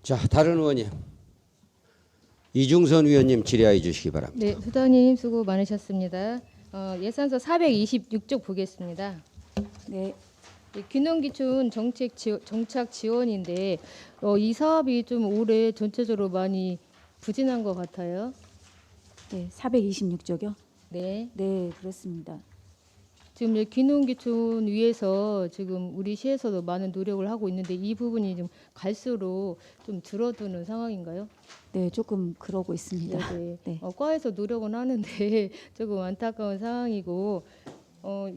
자, 다른 의원님. 이중선 위원님 질의해 주시기 바랍니다. 네, 부장님 수고 많으셨습니다. 예산서 426쪽 보겠습니다. 네. 귀농귀촌 정착 지원인데 이 사업이 좀 올해 전체적으로 많이 부진한 것 같아요. 네, 426조요. 네. 네, 그렇습니다. 지금 귀농귀촌 위해서 지금 우리 시에서도 많은 노력을 하고 있는데 이 부분이 좀 갈수록 좀 줄어드는 상황인가요? 네, 조금 그러고 있습니다. 네. 네. 과에서 노력은 하는데 조금 안타까운 상황이고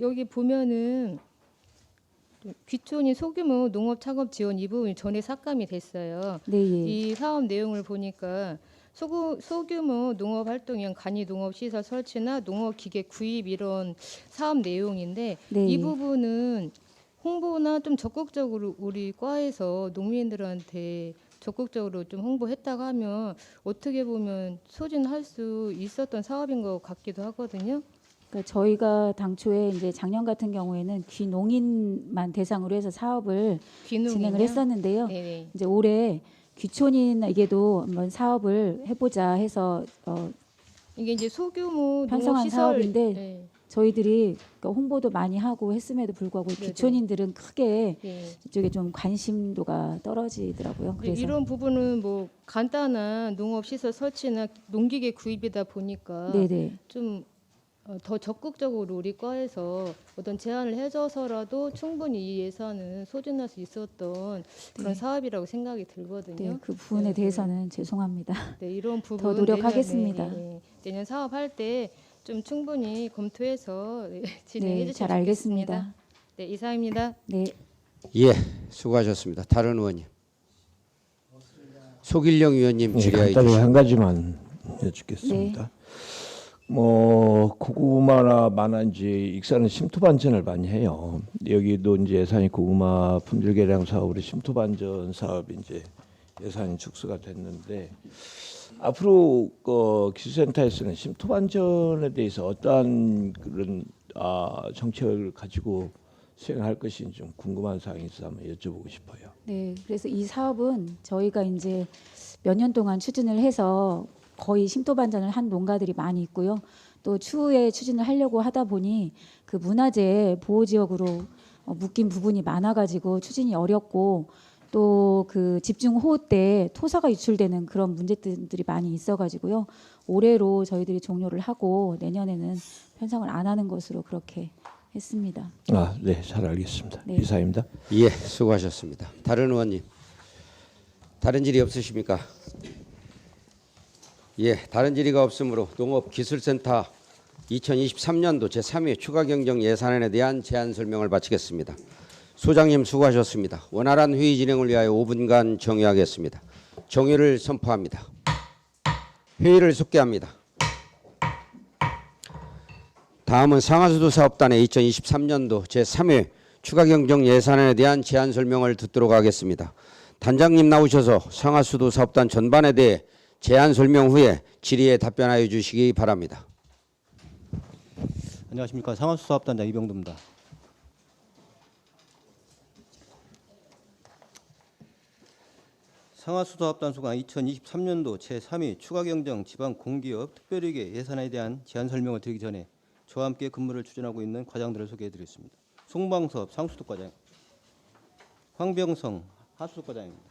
여기 보면은 귀촌이 소규모 농업 창업 지원 이 부분이 전에 삭감이 됐어요. 네, 예. 이 사업 내용을 보니까 소규모 농업 활동형 간이 농업 시설 설치나 농업 기계 구입 이런 사업 내용인데 네. 이 부분은 홍보나 좀 적극적으로 우리 과에서 농민들한테 적극적으로 좀 홍보했다가 하면 어떻게 보면 소진할 수 있었던 사업인 것 같기도 하거든요. 그러니까 저희가 당초에 이제 작년 같은 경우에는 귀농인만 대상으로 해서 사업을 귀농인이요? 진행을 했었는데요. 네네. 이제 올해 귀촌인에게도 한번 사업을 해보자 해서 이게 이제 소규모 편성한 농업 시설 사업인데 네. 저희들이 그러니까 홍보도 많이 하고 했음에도 불구하고 네네. 귀촌인들은 크게 네. 이쪽에 좀 관심도가 떨어지더라고요. 그래서 이런 부분은 뭐 간단한 농업 시설 설치나 농기계 구입이다 보니까 네네. 좀 더 적극적으로 우리 과에서 어떤 제안을 해줘서라도 충분히 이 예산은 소진할 수 있었던 그런 네. 사업이라고 생각이 들거든요. 네, 그 부분에 대해서는 죄송합니다. 네, 이런 부분 더 노력하겠습니다. 내년 사업할 때 좀 충분히 검토해서 진행해 네, 주시면 잘 좋겠습니다. 알겠습니다. 네, 이상입니다. 네. 예, 수고하셨습니다. 다른 의원님. 속일령 의원님 질의해 간단히 주시죠. 한 가지만 여쭙겠습니다. 뭐 고구마나 마나인지 익산은 심토 반전을 많이 해요. 여기도 이제 예산이 고구마 품질 개량 사업으로 심토 반전 사업이 이제 예산이 축소가 됐는데 앞으로 기술센터에서는 심토 반전에 대해서 어떠한 그런 정책을 가지고 수행할 것인지 좀 궁금한 사항이 있어서 한번 여쭤보고 싶어요. 네, 그래서 이 사업은 저희가 이제 몇 년 동안 추진을 해서 거의 심도 반전을 한 농가들이 많이 있고요. 또 추후에 추진을 하려고 하다 보니 그 문화재 보호 지역으로 묶인 부분이 많아가지고 추진이 어렵고 또 그 집중 호우 때 토사가 유출되는 그런 문제들이 많이 있어가지고요. 올해로 저희들이 종료를 하고 내년에는 편성을 안 하는 것으로 그렇게 했습니다. 네, 잘 알겠습니다. 네. 이사입니다. 예, 수고하셨습니다. 다른 의원님. 다른 질의 없으십니까? 예, 다른 질의가 없으므로 농업기술센터 2023년도 제3회 추가경정 예산안에 대한 제안 설명을 마치겠습니다. 소장님 수고하셨습니다. 원활한 회의 진행을 위하여 5분간 정회하겠습니다. 정회를 선포합니다. 회의를 속개합니다. 다음은 상하수도 사업단의 2023년도 제3회 추가경정 예산안에 대한 제안 설명을 듣도록 하겠습니다. 단장님 나오셔서 상하수도 사업단 전반에 대해 제안 설명 후에 질의에 답변하여 주시기 바랍니다. 안녕하십니까. 상하수도 사업단장 이병도입니다. 상하수도 사업단 소관 2023년도 제3위 추가경정 지방공기업 특별위계 예산에 대한 제안 설명을 드리기 전에 저와 함께 근무를 추진하고 있는 과장들을 소개해드리겠습니다. 송방섭 상수도 과장, 황병성 하수도 과장입니다.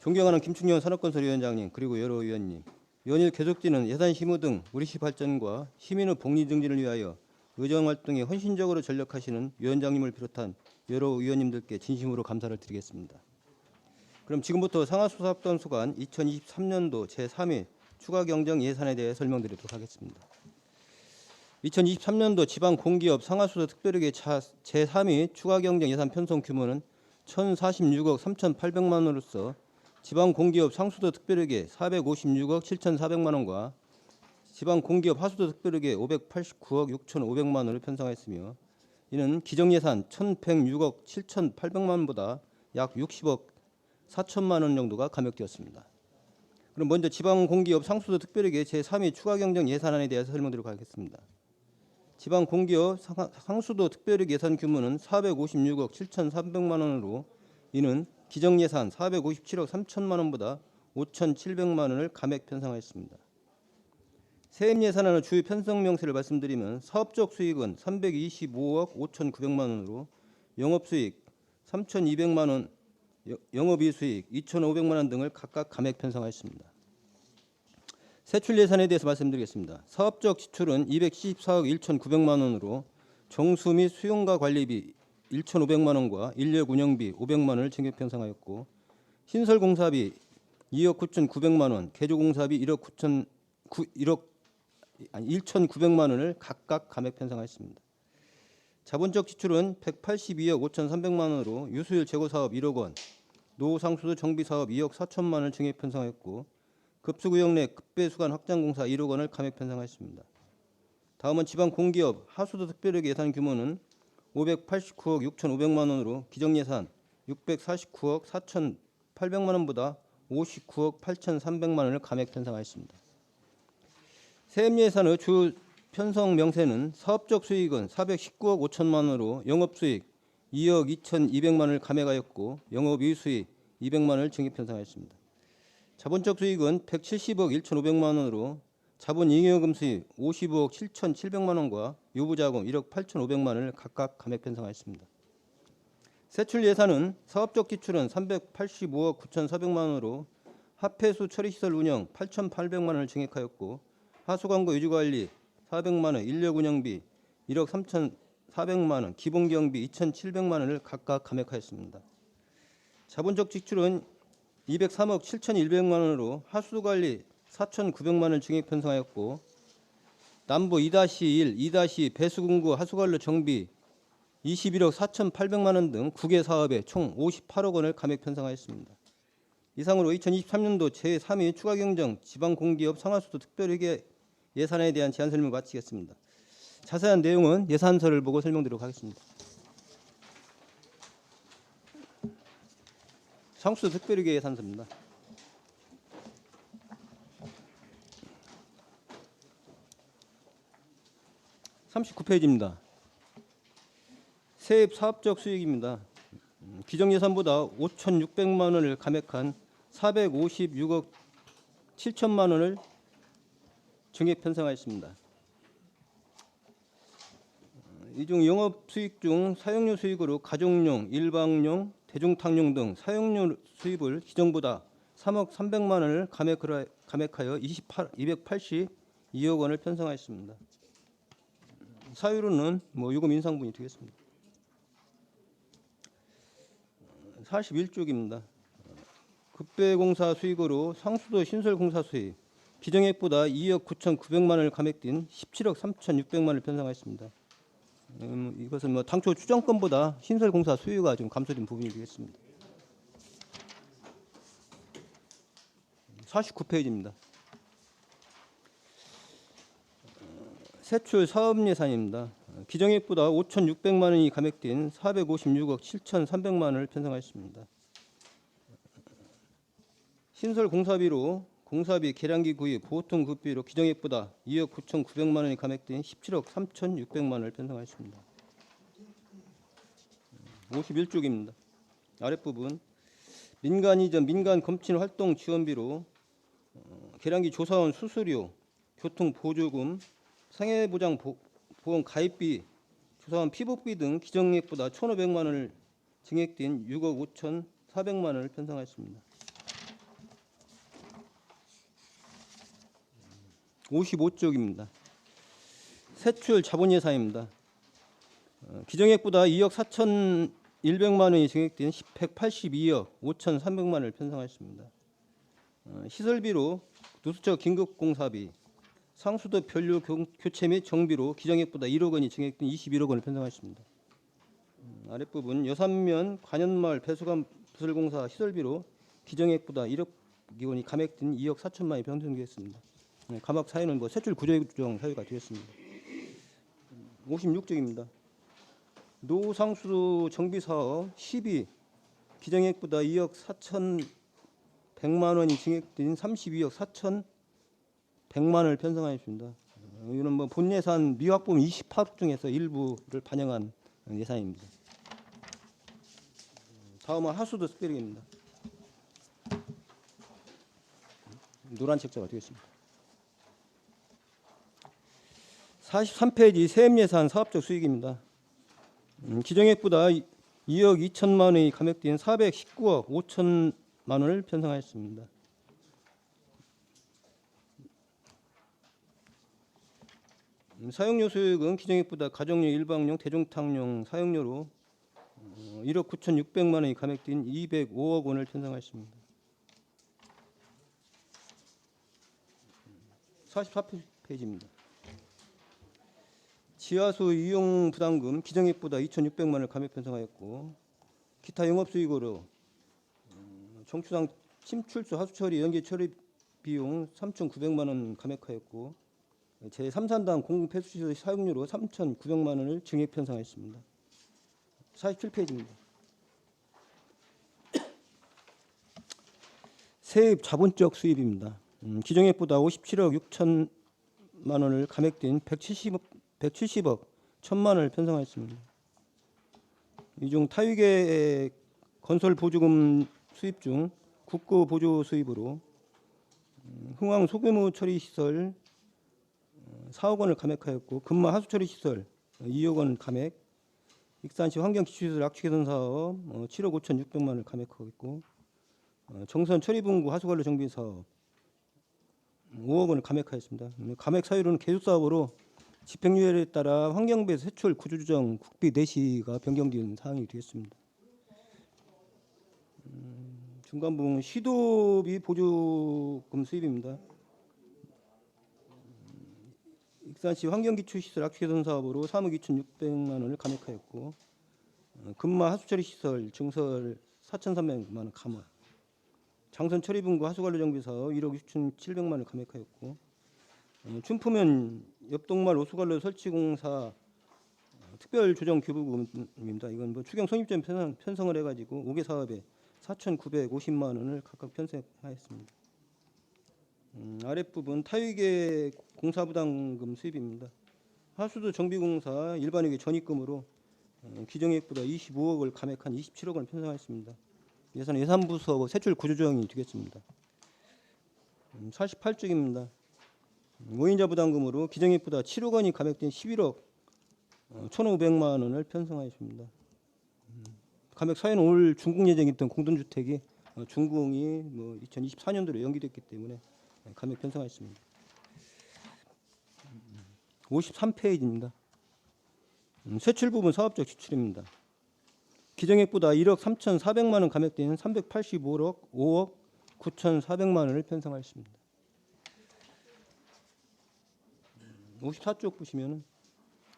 존경하는 김충년 산업건설위원장님 그리고 여러 위원님, 연일 계속되는 예산 심의 등 우리시 발전과 시민의 복리 증진을 위하여 의정활동에 헌신적으로 전력하시는 위원장님을 비롯한 여러 위원님들께 진심으로 감사를 드리겠습니다. 그럼 지금부터 상하수도 사업단 소관 2023년도 제3회 추가경정 예산에 대해 설명드리도록 하겠습니다. 2023년도 지방공기업 상하수도 특별위계 제3위 추가경정 예산 편성 규모는 1,046억 3,800만 원으로서 지방공기업 상수도 특별위계 456억 7,400만 원과 지방공기업 하수도 특별위계 589억 6,500만 원을 편성하였으며 이는 기정예산 1,106억 7,800만 원보다 약 60억 4천만 원 정도가 감액되었습니다. 그럼 먼저 지방공기업 상수도 특별위계 제3위 추가경정 예산안에 대해서 설명드리도록 하겠습니다. 지방공기업 상수도 특별위계 예산 규모는 456억 7,300만 원으로 이는 기정예산 457억 3천만 원보다 5,700만 원을 감액 편성하였습니다. 세입 예산안의 주요 편성 명세를 말씀드리면 사업적 수익은 325억 5,900만 원으로 영업수익 3,200만 원, 영업이익수익 2,500만 원 등을 각각 감액 편성하였습니다. 세출 예산에 대해서 말씀드리겠습니다. 사업적 지출은 274억 1,900만 원으로 정수 및 수용과 관리비 1,500만 원과 인력 운영비 500만 원을 증액 편성하였고 신설 공사비 2억 9,900만 원, 개조 공사비 1,900만 원을 각각 감액 편성하였습니다. 자본적 지출은 182억 5,300만 원으로 유수율 제고 사업 1억 원, 노상수도 정비 사업 2억 4천만 원을 증액 편성하였고 급수구역 내 급배수관 확장 공사 1억 원을 감액 편성하였습니다. 다음은 지방 공기업 하수도 특별회계 예산 규모는 589억 6,500만 원으로 기정 예산 649억 4,800만 원보다 59억 8,300만 원을 감액 편성하였습니다. 세액 예산의 주 편성 명세는 사업적 수익은 419억 5천만 원으로 영업수익 2억 2,200만 원을 감액하였고 영업이익수익 200만 원을 증액 편성하였습니다. 자본적 수익은 170억 1,500만 원으로 자본잉여금 수익 50억 7,700만 원과 유부자금 1억 8,500만 원을 각각 감액 편성하였습니다. 세출 예산은 사업적 기출은 385억 9,400만 원으로 합폐수 처리시설 운영 8,800만 원을 증액하였고 하수광고 유지관리 400만 원, 인력 운영비 1억 3,400만 원, 기본경비 2,700만 원을 각각 감액하였습니다. 자본적 지출은 203억 7,100만 원으로 하수관리 4,900만 원을 증액 편성하였고 남부 2-1, 2-2 배수공구 하수관로 정비 21억 4,800만 원 등 9개 사업에 총 58억 원을 감액 편성하였습니다. 이상으로 2023년도 제3위 추가경정 지방공기업 상하수도 특별회계 예산에 대한 제안 설명을 마치겠습니다. 자세한 내용은 예산서를 보고 설명드리도록 하겠습니다. 상수도 특별회계 예산서입니다. (39페이지입니다) 세입 사업적 수익입니다. 기정 예산보다 5,600만 원을 감액한 456억 7천만 원을 증액 편성하였습니다. 이 중 영업 수익 중 사용료 수익으로 가족용, 일방용, 대중탕용 등 사용료 수입을 기정보다 3억 300만 원을 감액하여 282억 원을 편성하였습니다. 사유로는 요금 인상분이 되겠습니다. 41쪽입니다. 급배공사 수익으로 상수도 신설공사 수익 기정액보다 2억 9,900만 원을 감액된 17억 3,600만 원을 편성하였습니다. 이것은 당초 추정권보다 신설공사 수요가 좀 감소된 부분이 되겠습니다. 49페이지입니다. 세출 사업예산입니다. 기정액보다 5,600만 원이 감액된 456억 7,300만 원을 편성하였습니다. 신설공사비로 공사비, 계량기 구입, 보통 급비로 기정액보다 2억 9,900만 원이 감액된 17억 3,600만 원을 편성하였습니다. 51쪽입니다. 아랫부분 민간 이전, 민간 검침 활동 지원비로 계량기 조사원 수수료, 교통 보조금, 생애보장 보험 가입비, 조사원 피복비 등 기정액보다 1,500만 원을 증액된 6억 5,400만 원을 편성하였습니다. 55쪽입니다. 세출 자본예산입니다. 기정액보다 2억 4,100만 원이 증액된 182억 5,300만 원을 편성하였습니다. 시설비로 누수처 긴급공사비, 상수도 변류 교체 및 정비로 기정액보다 1억 원이 증액된 21억 원을 편성하였습니다. 아랫부분 여산면 관현마을 배수관 부설공사 시설비로 기정액보다 1억 원이 감액된 2억 4천만 원이 편성되었습니다. 감액 사유는 세출 구조조정 사유가 되었습니다. 56쪽입니다. 노상수도 정비사업 12 기정액보다 2억 4,100만 원이 증액된 32억 4,100만 원을 편성하였습니다. 이는 본 예산 미확보금 28억 중에서 일부를 반영한 예산입니다. 다음은 하수도 특별회계입니다. 노란 책자가 되겠습니다. 43페이지 세입예산 사업적 수익입니다. 기정액보다 2억 2천만 원이 감액된 419억 5천만 원을 편성하였습니다. 사용료 소액은 기정액보다 가정용, 일방용, 대중탕용 사용료로 1억 9,600만 원이 감액된 205억 원을 편성하였습니다. 44페이지입니다. 지하수 이용 부담금 기정액보다 2,600만 원을 감액 편성하였고, 기타 영업수익으로 정추당 침출수 하수처리 연계 처리 비용 3,900만 원 감액하였고, 제3산당 공공폐수시설 사용료로 3,900만 원을 증액 편성하였습니다. 47페이지입니다. 세입 자본적 수입입니다. 기정액보다 57억 6천만 원을 감액된 170억 1,000만 원을 편성하였습니다. 이 중 타위계 건설 보조금 수입 중 국고 보조 수입으로 흥왕 소규모 처리 시설 4억 원을 감액하였고, 금마 하수 처리 시설 2억 원 감액, 익산시 환경기초시설 악취 개선 사업 7억 5,600만 원을 감액하고 있고, 정선 처리분구 하수관로 정비 사업 5억 원을 감액하였습니다. 감액 사유로는 계속 사업으로 집행유예에 따라 환경배 세출 구조조정 국비 내시가 변경된 사항이 되겠습니다. 중간 부분 시도비 보조금 수입입니다. 익산시 환경기초시설 악취 개선 사업으로 3억 2,600만 원을 감액하였고, 금마 하수처리 시설 증설 4,300만 원 감액, 장선 처리분구 하수관로 정비 사업 1억 6,700만 원을 감액하였고, 춘포면 옆동말 오수관로 설치공사 특별 조정 교부금입니다. 이건 뭐 추경 선입점 편성을 해가지고 5개 사업에 4,950만 원을 각각 편성하였습니다. 아랫부분 타위계 공사부담금 수입입니다. 하수도 정비공사 일반회계 전입금으로 기정액보다 25억을 감액한 27억 원을 편성하였습니다. 예산부서 세출 구조조정이 되겠습니다. 48쪽입니다. 5인자 부담금으로 기정액보다 7억 원이 감액된 11억 1,500만 원을 편성하였습니다. 감액 사유는 올 준공 예정이 있던 공동주택이 준공이 2024년도로 연기됐기 때문에 감액 편성하였습니다. 53페이지입니다. 세출 부분 사업적 지출입니다. 기정액보다 1억 3,400만 원 감액된 385억 5억 9,400만 원을 편성하였습니다. 54쪽 보시면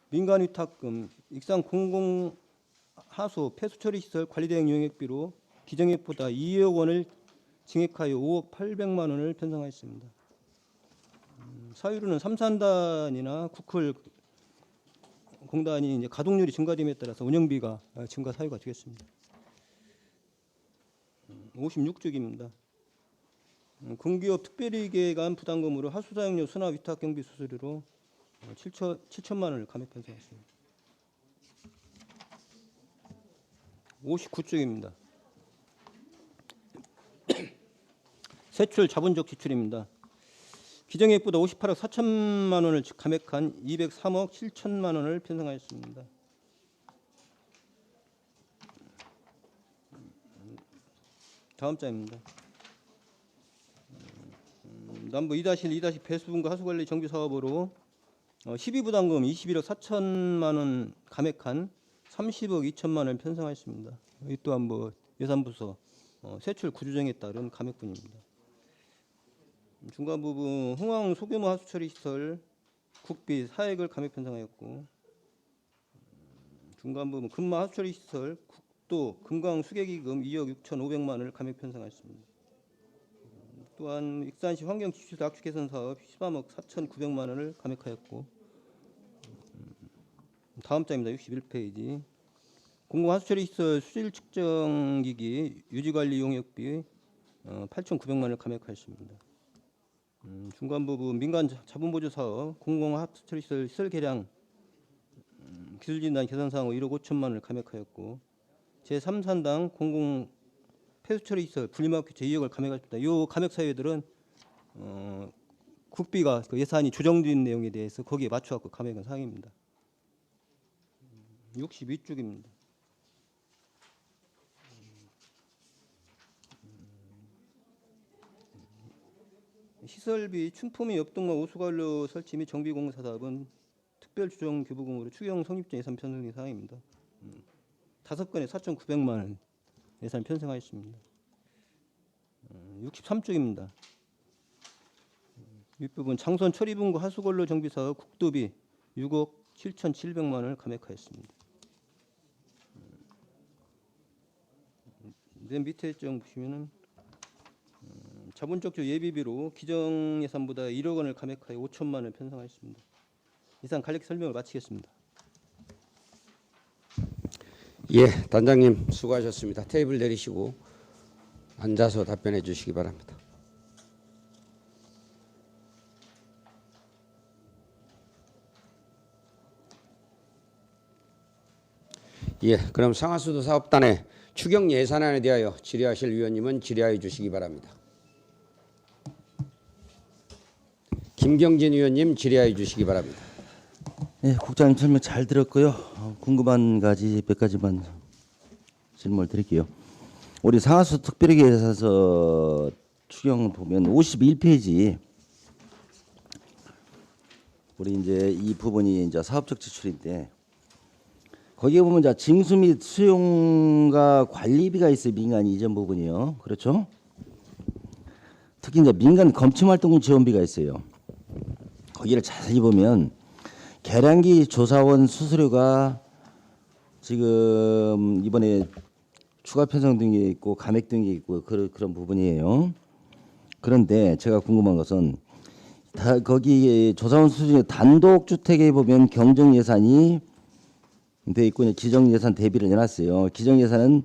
민간 위탁금, 익산 공공 하수 폐수처리 시설 관리대행 용역비로 기정액보다 2억 원을 증액하여 5억 800만 원을 편성하였습니다. 사유로는 삼산단이나 쿠클 공단이 이제 가동률이 증가됨에 따라서 운영비가 증가 사유가 되겠습니다. 56쪽입니다. 공기업 특별이계간 부담금으로 하수 사용료 수납 위탁 경비 수수료로 7천만 원을 감액 편성했습니다. 59쪽입니다. 세출 자본적 지출입니다. 기정액보다 58억 4천만 원을 감액한 203억 7천만 원을 편성하였습니다. 다음 장입니다. 남부 2-1, 2- 배수분과 하수관리 정비 사업으로 12부담금 21억 4천만 원 감액한 30억 2천만 원 편성하였습니다. 이 또한 예산부서 세출 구조정에 따른 감액분입니다. 중간 부분 흥왕 소규모 하수처리 시설 국비 4억을 감액 편성하였고, 중간 부분 금마 하수처리 시설 국도 금강 수계기금 2억 6,500만 원을 감액 편성하였습니다. 또한 익산시 환경기초시설 악취 개선 사업 13억 4,900만 원을 감액하였고, 다음 장입니다. 61페이지 공공하수처리 시설 수질 측정기기 유지관리 용역비 8,900만 원을 감액하였습니다. 중간 부분 민간 자본보조 사업 공공하수처리 시설 시설 개량 기술진단 계산 사항 1억 5천만 원을 감액하였고, 제3산당 공공 폐수처리 시설 분리마켓 제2억을 감액했습니다. 이 감액 사유들은 국비가 예산이 조정된 내용에 대해서 거기에 맞춰갖고 감액한 사항입니다. 62쪽입니다. 시설비 춘포미 옆동마 오수관로 설치 및 정비공사 사업은 특별 조정 교부금으로 추경 성립 전 예산 편성 사항입니다. 5건에 4,900만 원 예산 편성하였습니다. 63쪽입니다. 윗부분 창선 처리분구 하수관로 정비 사업 국도비 6억 7,700만 원을 감액하였습니다. 맨 밑에 좀 보시면은 자본적 예비비로 기정 예산보다 1억 원을 감액하여 5천만 원을 편성하였습니다. 이상 간략히 설명을 마치겠습니다. 예, 단장님 수고하셨습니다. 테이블 내리시고 앉아서 답변해 주시기 바랍니다. 예, 그럼 상하수도 사업단의 추경 예산안에 대하여 질의하실 위원님은 질의하여 주시기 바랍니다. 김경진 위원님 질의하여 주시기 바랍니다. 네, 국장님 설명 잘 들었고요. 궁금한 가지 몇 가지만 질문을 드릴게요. 우리 상하수 특별회계에서 추경 보면 51페이지 우리 이제 이 부분이 이제 사업적 지출인데 거기에 보면 이제 징수 및 수용과 관리비가 있어요. 민간 이전 부분이요. 그렇죠? 특히 이제 민간 검침 활동 지원비가 있어요. 거기를 자세히 보면 계량기 조사원 수수료가 지금 이번에 추가 편성 등이 있고 감액 등이 있고 그런 부분이에요. 그런데 제가 궁금한 것은 거기 조사원 수수료 단독 주택에 보면 경정 예산이 돼 있고 기정 예산 대비를 해놨어요. 기정 예산은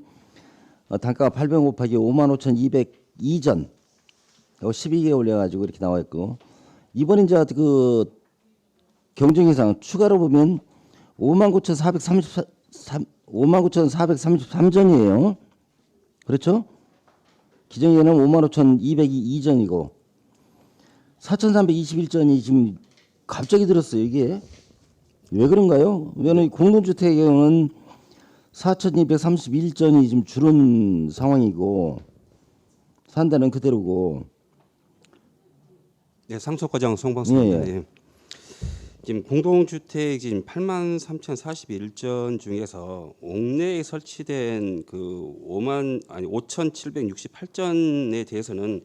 단가가 800 곱하기 55,202전 12개 올려가지고 이렇게 나와 있고 이번 이제 그 경정 예산 추가로 보면 59,433전이에요. 그렇죠? 기정 예산은 55,202전이고 4,321전이 지금 갑자기 들었어요. 이게 왜 그런가요? 왜냐면 공동주택의 경우는 4,231전이 지금 줄은 상황이고 산다는 그대로고. 네, 상속과장 송방수입니다. 예. 예. 지금 공동주택 지금 83,041전 중에서 옥내에 설치된 그 5,768전에 대해서는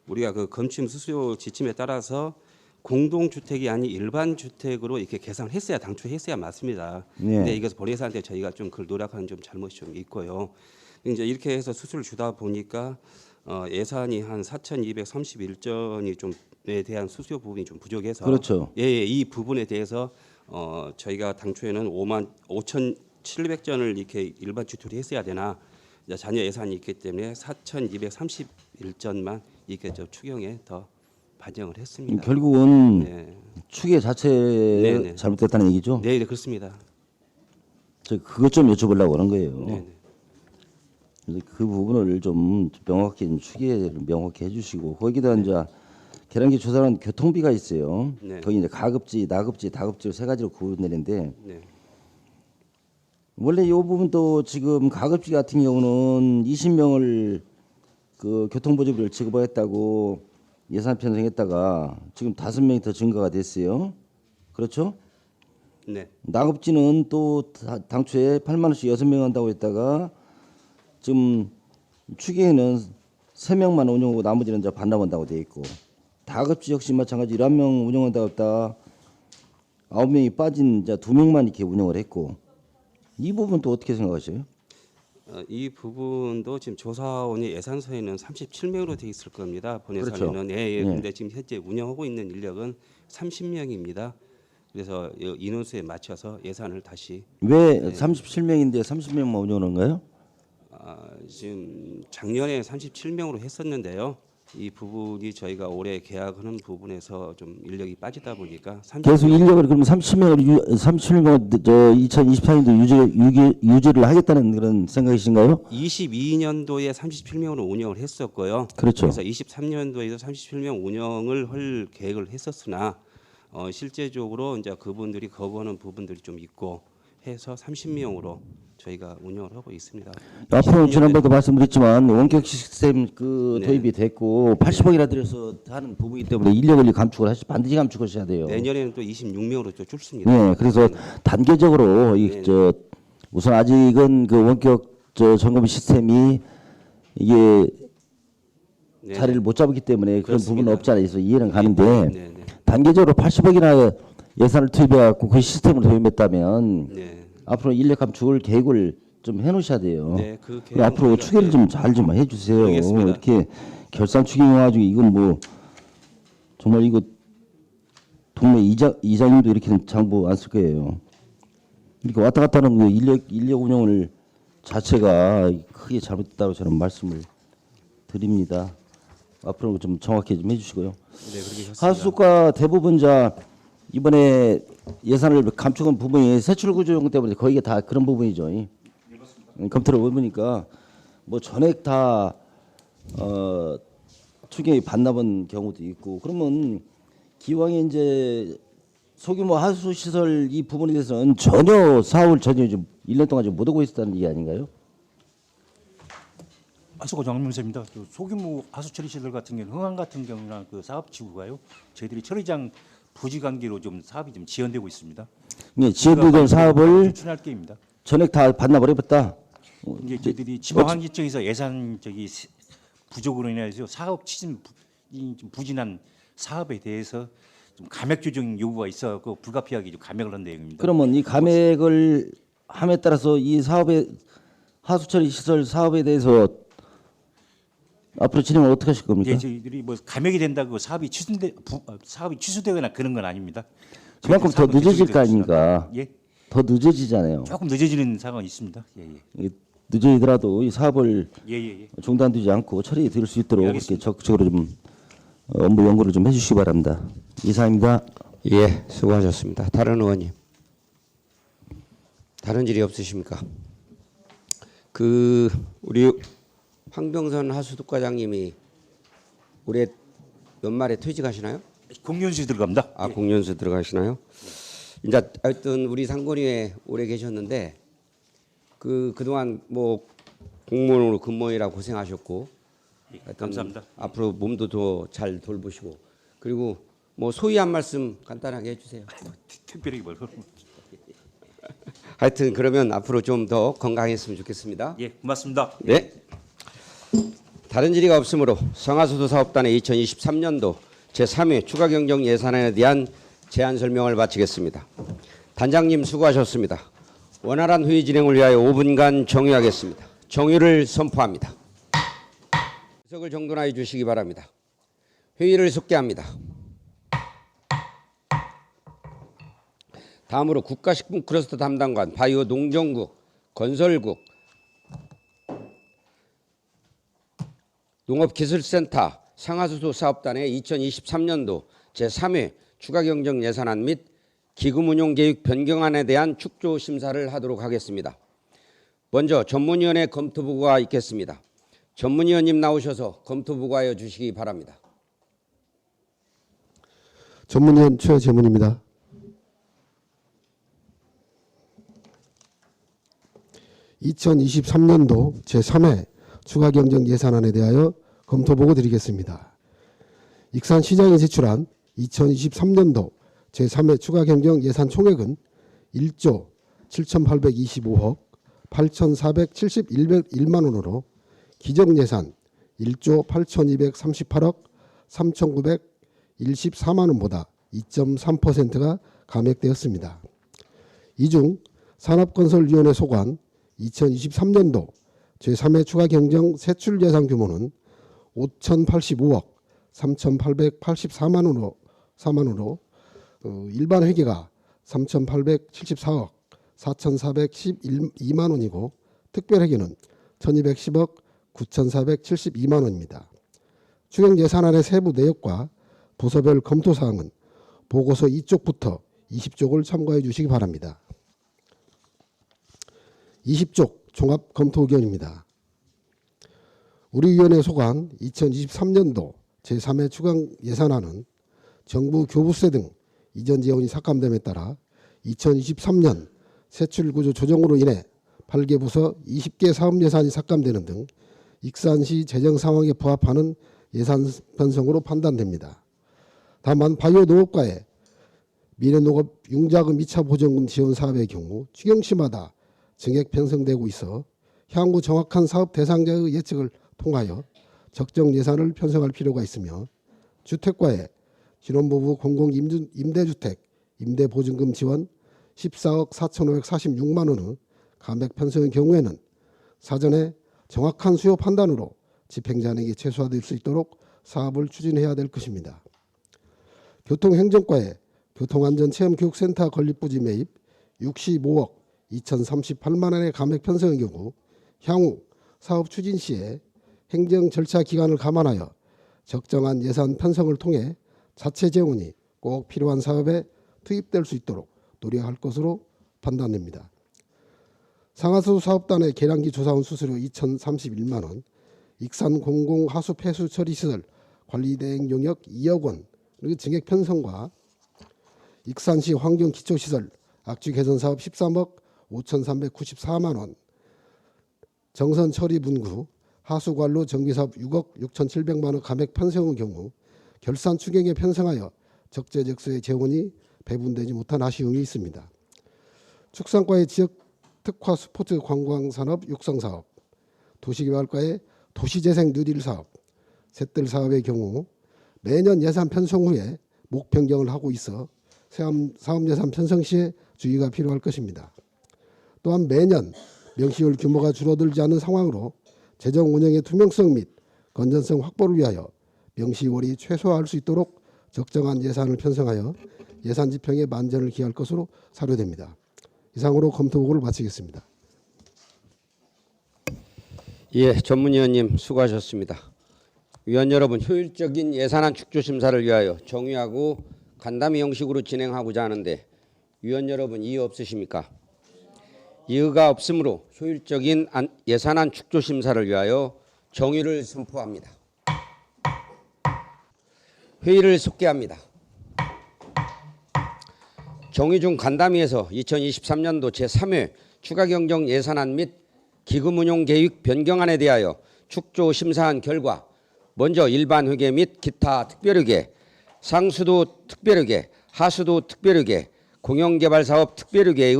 우리가 그 검침 수수료 지침에 따라서 공동주택이 아닌 일반 주택으로 이렇게 계산을 했어야 당초 했어야 맞습니다. 근데 이것을 본회의사한테 저희가 좀 그걸 노력하는 좀 잘못이 좀 있고요. 이제 이렇게 해서 수수료를 주다 보니까 예산이 한 4,231전이 좀에 대한 수수료 부분이 좀 부족해서 그렇죠. 예, 이 부분에 대해서 저희가 당초에는 57,700전을 이렇게 일반 주택으로 했어야 되나 잔여 예산이 있기 때문에 4,231전만 이렇게 저 추경에 더 반영을 했습니다. 결국은 네. 추계 자체 잘못됐다는 얘기죠? 네, 그렇습니다. 저 그것 좀 여쭤보려고 그런 거예요. 네. 그래서 그 부분을 좀 명확히 좀 추계를 명확히 해주시고 거기다 이제 계량기 조사는 교통비가 있어요. 네. 거기 이제 가급지, 나급지, 다급지로 세 가지로 구분되는데 네. 원래 이 부분도 지금 가급지 같은 경우는 20명을 그 교통보조비를 지급하겠다고 예산 편성했다가 지금 5명이 더 증가가 됐어요. 그렇죠? 네. 나급지는 또 당초에 8만 원씩 6명 한다고 했다가 지금 추계에는 3명만 운영하고 나머지는 이제 반납한다고 돼 있고 다급지 역시 마찬가지 11명 운영한다고 했다가 9명이 빠진 이제 2명만 이렇게 운영을 했고 이 부분 또 어떻게 생각하세요? 이 부분도 지금 조사원이 예산서에는 37명으로 돼 있을 겁니다. 본예산에는 그렇죠. 예. 네. 근데 지금 현재 운영하고 있는 인력은 30명입니다. 그래서 이 인원수에 맞춰서 예산을 다시 왜 37명인데 30명만 운영하는가요? 지금 작년에 37명으로 했었는데요. 이 부분이 저희가 올해 계약하는 부분에서 좀 인력이 빠지다 보니까 계속 인력을 그럼 37명을 저 2024년도 유지를 하겠다는 그런 생각이신가요? 22년도에 37명으로 운영을 했었고요. 그렇죠. 그래서 23년도에도 37명 운영을 할 계획을 했었으나 실제적으로 이제 그분들이 거부하는 부분들이 좀 있고 해서 30명으로 저희가 운영을 하고 있습니다. 앞으로 20년 지난번에도 말씀드렸지만 원격 시스템 네. 도입이 됐고 80억이나 들여서 하는 부분이기 때문에 인력을 감축을 반드시 감축하셔야 돼요. 내년에는 또 26명으로 또 줄습니다. 네, 그래서 단계적으로 네. 우선 아직은 그 원격 점검 시스템이 이게 네. 자리를 못 잡았기 때문에 그런 그렇습니다. 부분은 없지 않아 있어 이해는 가는데 네, 네. 단계적으로 80억이나 예산을 투입해갖고 그 시스템을 도입했다면 네. 앞으로 인력 감축을 계획을 좀 해놓으셔야 돼요. 네, 그 그리고 앞으로 계획은 추계를 저희가 좀 잘 좀 해주세요. 알겠습니다. 이렇게 결산 추경해가지고 이건 뭐 정말 이거 동네 이장님도 이렇게는 장부 안 쓸 거예요. 이렇게 왔다 갔다 하는 그 인력 운영을 자체가 크게 잘못됐다고 저는 말씀을 드립니다. 앞으로 좀 정확히 좀 해주시고요. 네, 그렇게 하겠습니다. 하수과 대부분 이번에 예산을 감축한 부분이 세출 구조용 때문에 거의 다 그런 부분이죠. 검토를 해보니까 뭐 전액 다 추경이 반납한 경우도 있고 그러면 기왕에 이제 소규모 하수 시설 이 부분에 대해서는 전혀 사업을 전혀 좀 1년 동안 좀 못 하고 있었다는 얘기 아닌가요? 하수구 정문세입니다. 소규모 하수 처리 시설 같은 경우는 흥안 같은 경우나 그 사업 지구가요. 저희들이 처리장 부지 관계로 좀 사업이 좀 지연되고 있습니다. 네, 지연되던 사업을 추진할 게입니다. 전액 다 반납을 해봤다. 이게 저희들이 지방환기청에서 예산 부족으로 인해서 사업 추진 좀 부진한 사업에 대해서 좀 감액 조정 요구가 있어서 불가피하게 좀 감액을 한 내용입니다. 그러면 이 감액을 함에 따라서 이 사업의 하수처리 시설 사업에 대해서 앞으로 진행을 어떻게 하실 겁니까? 예, 저희들이 뭐 감액이 된다고 사업이 취소되거나 그런 건 아닙니다. 그만큼 더 늦어질 거 아닙니까? 예, 더 늦어지잖아요. 조금 늦어지는 상황이 있습니다. 예, 예. 늦어지더라도 이 사업을 예. 중단되지 않고 처리될 수 있도록 예, 이렇게 적극적으로 좀 업무 연구를 좀 해주시기 바랍니다. 이상입니다. 예, 수고하셨습니다. 다른 의원님. 다른 질의 없으십니까? 우리 황병선 하수도과장님이 올해 연말에 퇴직하시나요? 공연수 들어갑니다. 아, 공연수 들어가시나요? 이제 하여튼 우리 상권위에 오래 계셨는데 그동안 뭐 공무원으로 근무하느라 고생하셨고 하여튼 감사합니다. 앞으로 몸도 더 잘 돌보시고 그리고 뭐 소위 한 말씀 간단하게 해주세요. 특별히 뭘 하여튼 그러면 앞으로 좀 더 건강했으면 좋겠습니다. 예, 고맙습니다. 네. 다른 질의가 없으므로 성하수도 사업단의 2023년도 제3회 추가 경정 예산안에 대한 제안 설명을 마치겠습니다. 단장님 수고하셨습니다. 원활한 회의 진행을 위하여 5분간 정의하겠습니다. 정의를 선포합니다. 의석을 정돈하여 주시기 바랍니다. 회의를 속개합니다. 다음으로 국가식품 클러스터 담당관 바이오 농정국, 건설국, 농업기술센터, 상하수도 사업단의 2023년도 제3회 추가경정 예산안 및 기금운용계획 변경안에 대한 축조 심사를 하도록 하겠습니다. 먼저 전문위원회 검토보고가 있겠습니다. 전문위원님 나오셔서 검토보고하여 주시기 바랍니다. 전문위원 최재문입니다. (2023년도) 제3회 추가경정 예산안에 대하여 검토보고 드리겠습니다. 익산시장이 제출한 2023년도 제3회 추가경정 예산 총액은 1조 7,825억 8,471만 원으로 기정예산 1조 8,238억 3,914만 원보다 2.3%가 감액되었습니다. 이 중 산업건설위원회 소관 2023년도 제3회 추가경정 세출 예산 규모는 5,085억 3,884만 원으로 일반 회계가 3,874억 4,412만 원이고 특별회계는 1,210억 9,472만 원입니다. 추경 예산안의 세부 내역과 부서별 검토 사항은 보고서 2쪽부터 20쪽을 참고해 주시기 바랍니다. 20쪽 종합 검토 의견입니다. 우리 위원회 소관 2023년도 제3회 추경 예산안은 정부 교부세 등 이전 재원이 삭감됨에 따라 2023년 세출 구조 조정으로 인해 8개 부서 20개 사업 예산이 삭감되는 등 익산시 재정 상황에 부합하는 예산 편성으로 판단됩니다. 다만 바이오 농업과의 미래농업 융자금 2차 보전금 지원 사업의 경우 추경시마다 증액 편성되고 있어 향후 정확한 사업 대상자의 예측을 통하여 적정 예산을 편성할 필요가 있으며 주택과의 신혼부부 공공임대주택 임대보증금 지원 14억 4,546만 원의 감액 편성의 경우에는 사전에 정확한 수요 판단으로 집행잔액이 최소화될 수 있도록 사업을 추진해야 될 것입니다. 교통행정과의 교통안전체험교육센터 건립부지 매입 65억 2,038만 원의 감액 편성의 경우 향후 사업 추진 시에 행정 절차 기간을 감안하여 적정한 예산 편성을 통해 자체 재원이 꼭 필요한 사업에 투입될 수 있도록 노력할 것으로 판단됩니다. 상하수 사업단의 계량기 조사원 수수료 2,031만 원, 익산 공공하수 폐수 처리시설 관리대행 용역 2억 원 증액 편성과 익산시 환경기초시설 악취 개선 사업 13억 5,394만 원, 정선 처리 분구 하수관로 정비사업 6억 6,700만 원 감액 편성의 경우 결산 추경에 편성하여 적재적소의 재원이 배분되지 못한 아쉬움이 있습니다. 축산과의 지역 특화 스포츠 관광산업 육성사업, 도시개발과의 도시재생 뉴딜 사업, 셋들 사업의 경우 매년 예산 편성 후에 목 변경을 하고 있어 사업 예산 편성 시에 주의가 필요할 것입니다. 또한 매년 명시율 규모가 줄어들지 않는 상황으로 재정 운영의 투명성 및 건전성 확보를 위하여 명시월이 최소화할 수 있도록 적정한 예산을 편성하여 예산 집행에 만전을 기할 것으로 사료됩니다. 이상으로 검토 보고를 마치겠습니다. 예, 전문위원님 수고하셨습니다. 위원 여러분, 효율적인 예산안 축조 심사를 위하여 정의하고 간담회 형식으로 진행하고자 하는데 위원 여러분 이의 없으십니까? 이의가 없으므로 효율적인 예산안 축조 심사를 위하여 정의를 선포합니다. 회의를 속개합니다. 정의 중 간담회에서 2023년도 제3회 추가경정 예산안 및 기금운용계획 변경안에 대하여 축조 심사한 결과 먼저 일반회계 및 기타 특별회계, 상수도 특별회계, 하수도 특별회계, 공영개발사업 특별회계의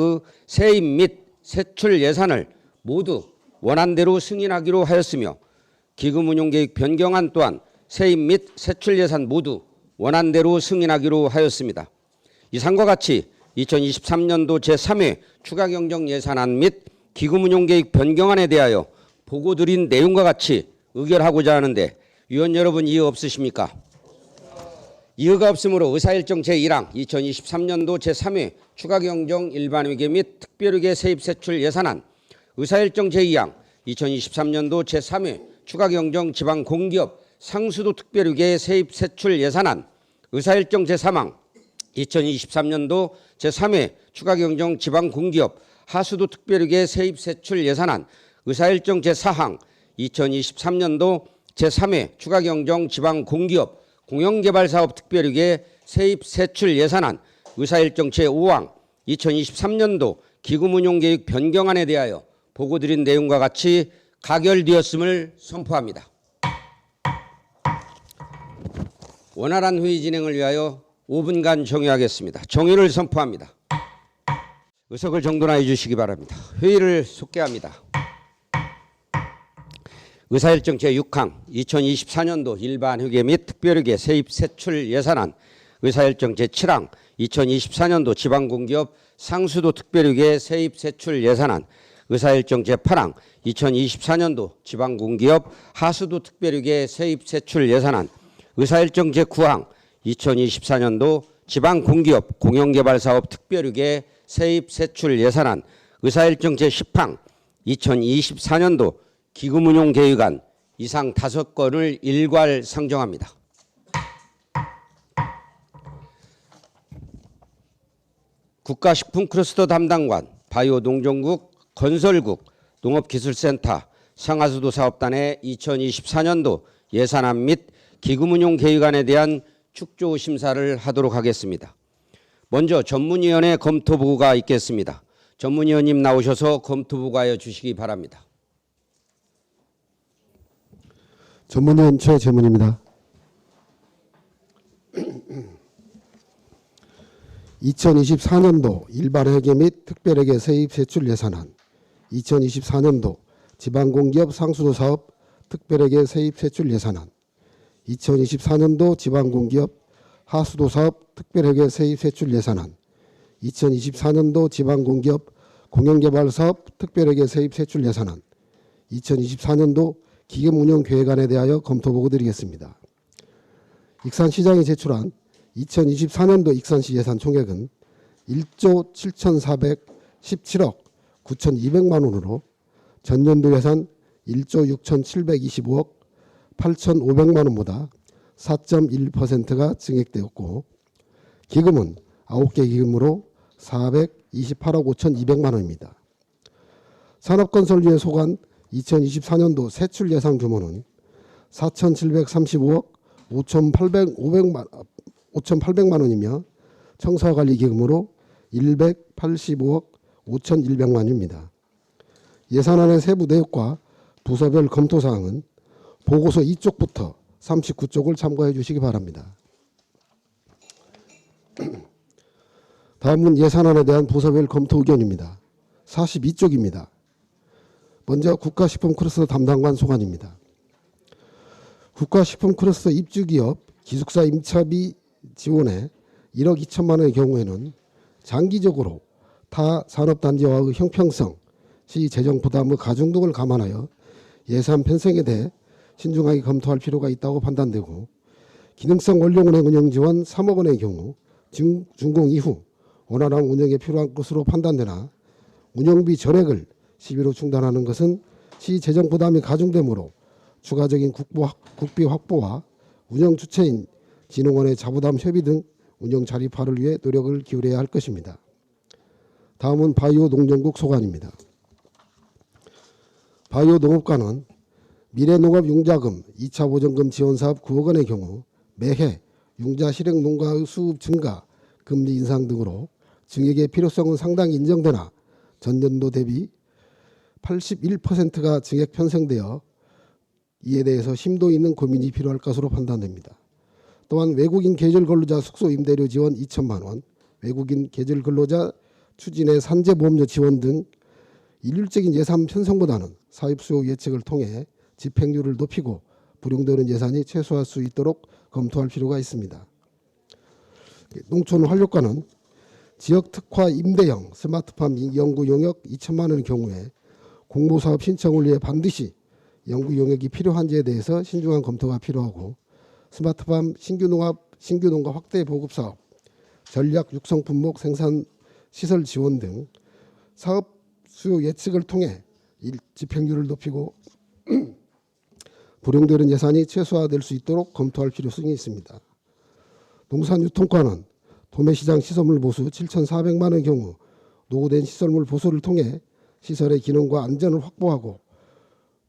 세입 및 세출 예산을 모두 원안대로 승인하기로 하였으며 기금운용계획 변경안 또한 세입 및 세출 예산 모두 원안대로 승인하기로 하였습니다. 이상과 같이 2023년도 제3회 추가경정 예산안 및 기금운용계획 변경안에 대하여 보고드린 내용과 같이 의결하고자 하는데 위원 여러분 이의 없으십니까? 이의가 없으므로 의사일정 제1항 2023년도 제3회 추가경정 일반회계 및 특별회계 세입세출 예산안, 의사일정 제2항 2023년도 제3회 추가경정 지방공기업 상수도 특별회계 세입세출 예산안, 의사일정 제3항 2023년도 제3회 추가경정 지방공기업 하수도 특별회계 세입세출 예산안, 의사일정 제4항 2023년도 제3회 추가경정 지방공기업 공영개발사업 특별회계 세입세출 예산안, 의사일정 제5항 2023년도 기금운용계획 변경안에 대하여 보고드린 내용과 같이 가결되었음을 선포합니다. 원활한 회의 진행을 위하여 5분간 정의하겠습니다. 정의를 선포합니다. 의석을 정돈하여 주시기 바랍니다. 회의를 속개합니다. 의사일정 제6항 2024년도 일반회계 및 특별회계 세입세출 예산안, 의사일정 제7항 2024년도 지방공기업 상수도 특별회계 세입세출 예산안, 의사일정 제8항 2024년도 지방공기업 하수도 특별회계 세입세출 예산안, 의사일정 제9항 2024년도 지방공기업 공영개발사업 특별회계 세입세출 예산안, 의사일정 제10항 2024년도 기금운용계획안 이상 5건을 일괄 상정합니다. 국가식품클러스터 담당관, 바이오농정국, 건설국, 농업기술센터, 상하수도 사업단의 2024년도 예산안 및 기금운용계획안에 대한 축조 심사를 하도록 하겠습니다. 먼저 전문위원회 검토 보고가 있겠습니다. 전문위원님 나오셔서 검토 보고하여 주시기 바랍니다. 전문위원 최재문입니다. 2024년도 일반회계 및 특별회계 세입 세출 예산안, 2024년도 지방공기업 상수도 사업 특별회계 세입 세출 예산안, 2024년도 지방공기업 하수도 사업 특별회계 세입 세출 예산안, 2024년도 지방공기업 공영개발 사업 특별회계 세입 세출 예산안, 2024년도 기금 운영 계획안에 대하여 검토 보고 드리겠습니다. 익산시장이 제출한 2024년도 익산시 예산 총액은 1조 7,417억 9,200만 원으로 전년도 예산 1조 6,725억 8,500만 원보다 4.1%가 증액되었고, 기금은 9개 기금으로 428억 5,200만 원입니다. 산업건설위에 소관 2024년도 세출 예산 규모는 4,735억 5,800만 원이며 청사관리 기금으로 185억 5,100만 원입니다. 예산안의 세부 내역과 부서별 검토 사항은 보고서 2쪽부터 39쪽을 참고해 주시기 바랍니다. 다음은 예산안에 대한 부서별 검토 의견입니다. 42쪽입니다. 먼저 국가식품 클러스터 담당관 소관입니다. 국가식품 클러스터 입주기업 기숙사 임차비 지원에 1억 2천만 원의 경우에는 장기적으로 타 산업단지와의 형평성, 시 재정 부담의 가중 등을 감안하여 예산 편성에 대해 신중하게 검토할 필요가 있다고 판단되고, 기능성 원료운행 운영 지원 3억 원의 경우 준공 이후 원활한 운영에 필요한 것으로 판단되나 운영비 전액을 시비로 충당하는 것은 시 재정 부담이 가중되므로 추가적인 국비 확보와 운영 주체인 진흥원의 자부담 협의 등 운영 자립화를 위해 노력을 기울여야 할 것입니다. 다음은 바이오 농정국 소관입니다. 바이오 농업과는 미래농업 융자금 2차 보전금 지원사업 9억 원의 경우 매해 융자 실행 농가의 수급 증가, 금리 인상 등으로 증액의 필요성은 상당히 인정되나 전년도 대비 81%가 증액 편성되어 이에 대해서 심도 있는 고민이 필요할 것으로 판단됩니다. 또한 외국인 계절 근로자 숙소 임대료 지원 2천만 원, 외국인 계절 근로자 추진의 산재보험료 지원 등 일률적인 예산 편성보다는 사업 수요 예측을 통해 집행률을 높이고 불용되는 예산이 최소화할 수 있도록 검토할 필요가 있습니다. 농촌환력과는 지역 특화 임대형 스마트팜 연구 용역 2천만 원의 경우에 공모사업 신청을 위해 반드시 연구 용역이 필요한지에 대해서 신중한 검토가 필요하고, 스마트팜 신규 농가 확대 보급 사업, 전략 육성 품목 생산 시설 지원 등 사업 수요 예측을 통해 집행률을 높이고 불용되는 예산이 최소화될 수 있도록 검토할 필요성이 있습니다. 농산유통과는 도매시장 시설물 보수 7,400만 원의 경우 노후된 시설물 보수를 통해 시설의 기능과 안전을 확보하고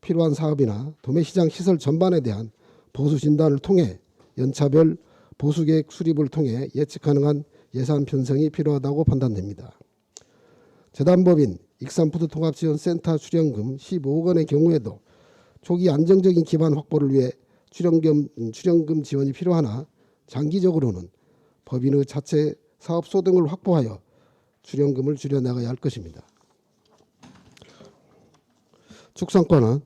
필요한 사업이나 도매시장 시설 전반에 대한 보수 진단을 통해 연차별 보수계획 수립을 통해 예측 가능한 예산 편성이 필요하다고 판단됩니다. 재단법인 익산푸드통합지원센터 출연금 15억 원의 경우에도 초기 안정적인 기반 확보를 위해 출연금 지원이 필요하나 장기적으로는 법인의 자체 사업소 등을 확보하여 출연금을 줄여나가야 할 것입니다. 축산과는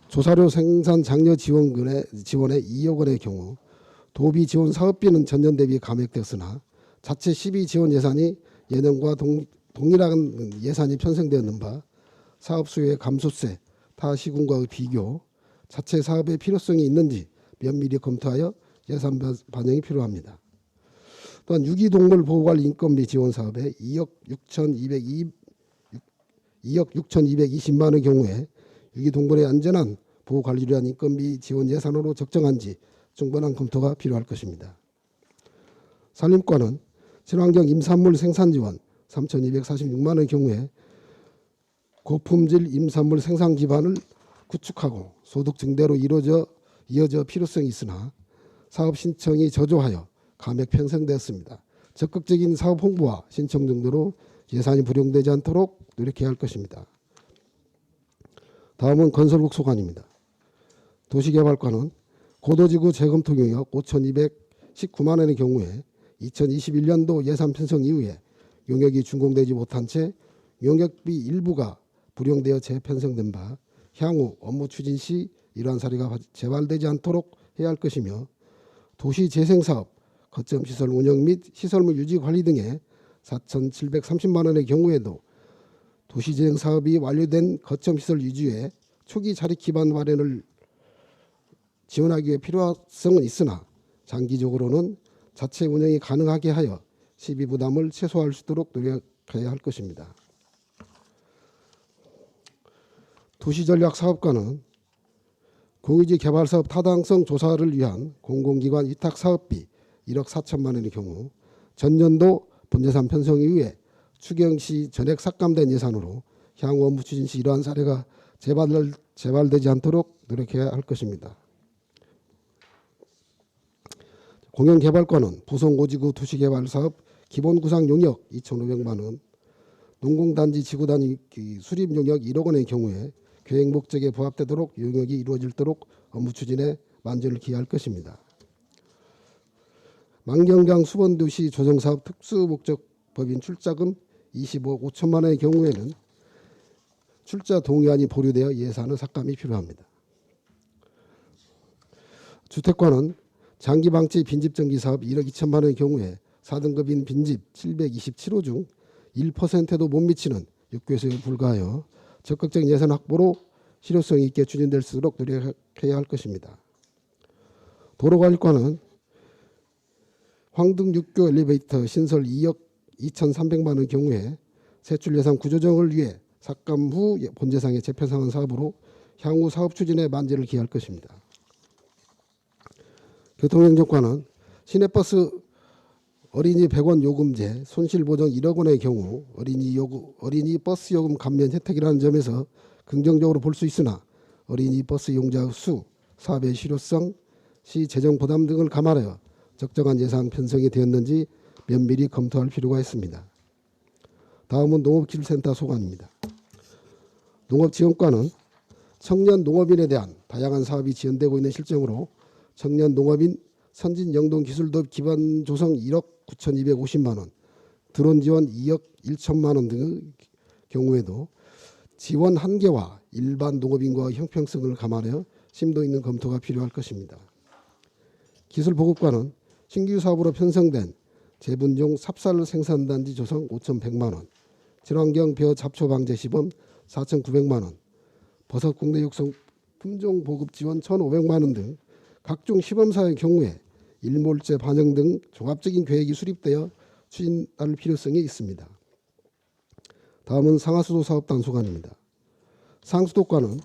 조사료 생산 장려 지원에 2억 원의 경우 도비 지원 사업비는 전년 대비 감액되었으나 자체 시비 지원 예산이 예년과 동일한 예산이 편성되었는 바 사업 수요의 감소세, 타 시군과의 비교, 자체 사업의 필요성이 있는지 면밀히 검토하여 예산 반영이 필요합니다. 또한 유기동물 보호관리 인건비 지원 사업에 2억 6,220만 원의 경우에 유기동물의 안전한 보호관리를 위한 인건비 지원 예산으로 적정한지 충분한 검토가 필요할 것입니다. 산림과는 친환경 임산물 생산 지원 3,246만 원의 경우에 고품질 임산물 생산 기반을 구축하고 소득 증대로 이어져 필요성이 있으나 사업 신청이 저조하여 감액 편성되었습니다. 적극적인 사업 홍보와 신청 등으로 예산이 불용되지 않도록 노력해야 할 것입니다. 다음은 건설국 소관입니다. 도시개발과는 고도지구 재검토 용역 5,219만 원의 경우에 2021년도 예산 편성 이후에 용역이 준공되지 못한 채 용역비 일부가 불용되어 재편성된 바 향후 업무 추진 시 이러한 사례가 재발되지 않도록 해야 할 것이며 도시재생사업, 거점시설 운영 및 시설물 유지 관리 등의 4,730만 원의 경우에도 도시재생사업이 완료된 거점시설 유지에 초기 자립 기반 마련을 지원하기 위해 필요성은 있으나 장기적으로는 자체 운영이 가능하게 하여 시비 부담을 최소화할 수 있도록 노력해야 할 것입니다. 도시전략사업과는 공유지 개발사업 타당성 조사를 위한 공공기관 위탁사업비 1억 4천만 원의 경우 전년도 본예산 편성 이후에 추경 시 전액 삭감된 예산으로 향후 업무 추진 시 이러한 사례가 재발되지 않도록 노력해야 할 것입니다. 공영개발과는 부성고지구 도시개발사업 기본구상 용역 2,500만 원, 농공단지 지구단위 수립 용역 1억 원의 경우에 계획 목적에 부합되도록 용역이 이루어지도록 업무 추진에 만전을 기할 것입니다. 만경강 수번도시 조정사업 특수목적법인 출자금 25억 5천만 원의 경우에는 출자 동의안이 보류되어 예산의 삭감이 필요합니다. 주택과는 장기방치 빈집정기 사업 1억 2천만 원의 경우에 4등급인 빈집 727호 중 1%도 못 미치는 6개 소에 불과하여 적극적인 예산 확보로 실효성 있게 추진될 수 있도록 노력해야 할 것입니다. 도로관리과는 황등 6교 엘리베이터 신설 2억 2,300만 원의 경우에 세출 예산 구조정을 위해 삭감 후 본재상에 재편성한 사업으로 향후 사업 추진에 만전을 기할 것입니다. 교통행정과는 시내버스 어린이 100원 요금제 손실보정 1억 원의 경우 어린이 버스 요금 감면 혜택이라는 점에서 긍정적으로 볼 수 있으나 어린이 버스 이용자 수, 사업의 실효성, 시 재정 부담 등을 감안하여 적정한 예산 편성이 되었는지 면밀히 검토할 필요가 있습니다. 다음은 농업기술센터 소관입니다. 농업지원과는 청년 농업인에 대한 다양한 사업이 지원되고 있는 실정으로 청년 농업인 선진 영동 기술도입 기반 조성 1억 9,250만 원, 드론 지원 2억 1천만 원 등의 경우에도 지원 한계와 일반 농업인과 형평성을 감안하여 심도 있는 검토가 필요할 것입니다. 기술보급과는 신규 사업으로 편성된 재분종 삽살 생산단지 조성 5,100만 원, 친환경 벼 잡초 방제 시범 4,900만 원, 버섯 국내 육성 품종 보급 지원 1,500만 원 등 각종 시범사의 경우에 일몰제 반영 등 종합적인 계획이 수립되어 추진할 필요성이 있습니다. 다음은 상하수도 사업단 소관입니다. 상수도과는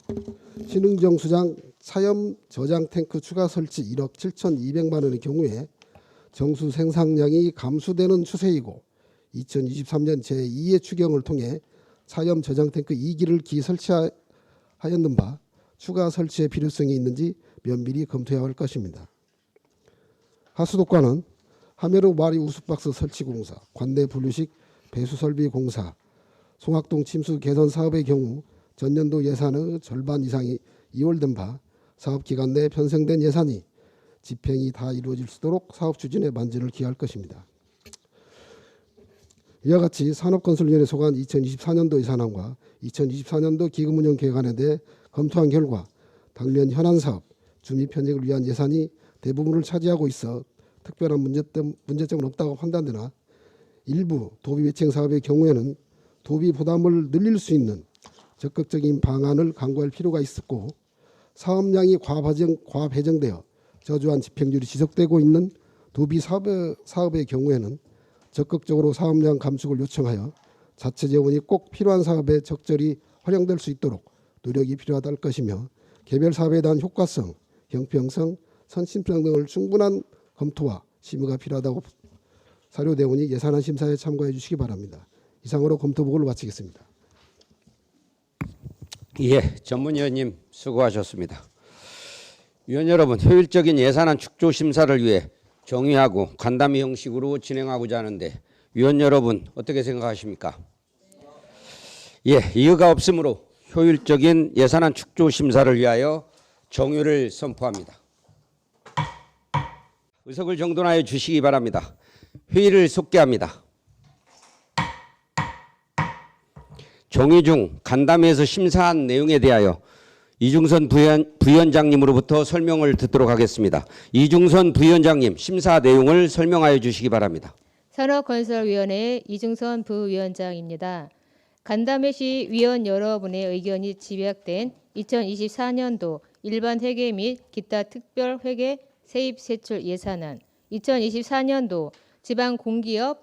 신흥정 수장 사염 저장 탱크 추가 설치 1억 7,200만 원의 경우에 정수 생산량이 감소되는 추세이고 2023년 제2의 추경을 통해 사염 저장 탱크 2기를 설치하였는 바 추가 설치의 필요성이 있는지 면밀히 검토해야 할 것입니다. 하수도과는 하메로 마리 우수박스 설치 공사, 관내 분류식 배수 설비 공사, 송악동 침수 개선 사업의 경우 전년도 예산의 절반 이상이 이월된 바 사업 기간 내에 편성된 예산이 집행이 다 이루어질 수 있도록 사업 추진에 만전을 기할 것입니다. 이와 같이 산업건설위원회 소관 2024년도 예산안과 2024년도 기금운영계획안에 대해 검토한 결과 당면 현안 사업, 주민 편익을 위한 예산이 대부분을 차지하고 있어 특별한 문제점은 없다고 판단되나 일부 도비 매칭 사업의 경우에는 도비 부담을 늘릴 수 있는 적극적인 방안을 강구할 필요가 있었고 사업량이 과배정되어 저조한 집행률이 지속되고 있는 도비 사업의 경우에는 적극적으로 사업량 감축을 요청하여 자체 재원이 꼭 필요한 사업에 적절히 활용될 수 있도록 노력이 필요하다 할 것이며 개별 사업에 대한 효과성, 형평성, 선심성 등을 충분한 검토와 심의가 필요하다고 사료되오니 예산안 심사에 참고해 주시기 바랍니다. 이상으로 검토 보고를 마치겠습니다. 예, 전문위원님 수고하셨습니다. 위원 여러분, 효율적인 예산안 축조 심사를 위해 정의하고 간담회 형식으로 진행하고자 하는데 위원 여러분 어떻게 생각하십니까? 예, 이의가 없으므로 효율적인 예산안 축조 심사를 위하여 정유를 선포합니다. 의석을 정돈하여 주시기 바랍니다. 회의를 속개합니다. 정의 중 간담회에서 심사한 내용에 대하여 이중선 부위원장님으로부터 설명을 듣도록 하겠습니다. 이중선 부위원장님, 심사 내용을 설명하여 주시기 바랍니다. 산업건설위원회 이중선 부위원장입니다. 간담회 시 위원 여러분의 의견이 집약된 2024년도 일반 회계 및 기타 특별 회계 세입 세출 예산안, 2024년도 지방 공기업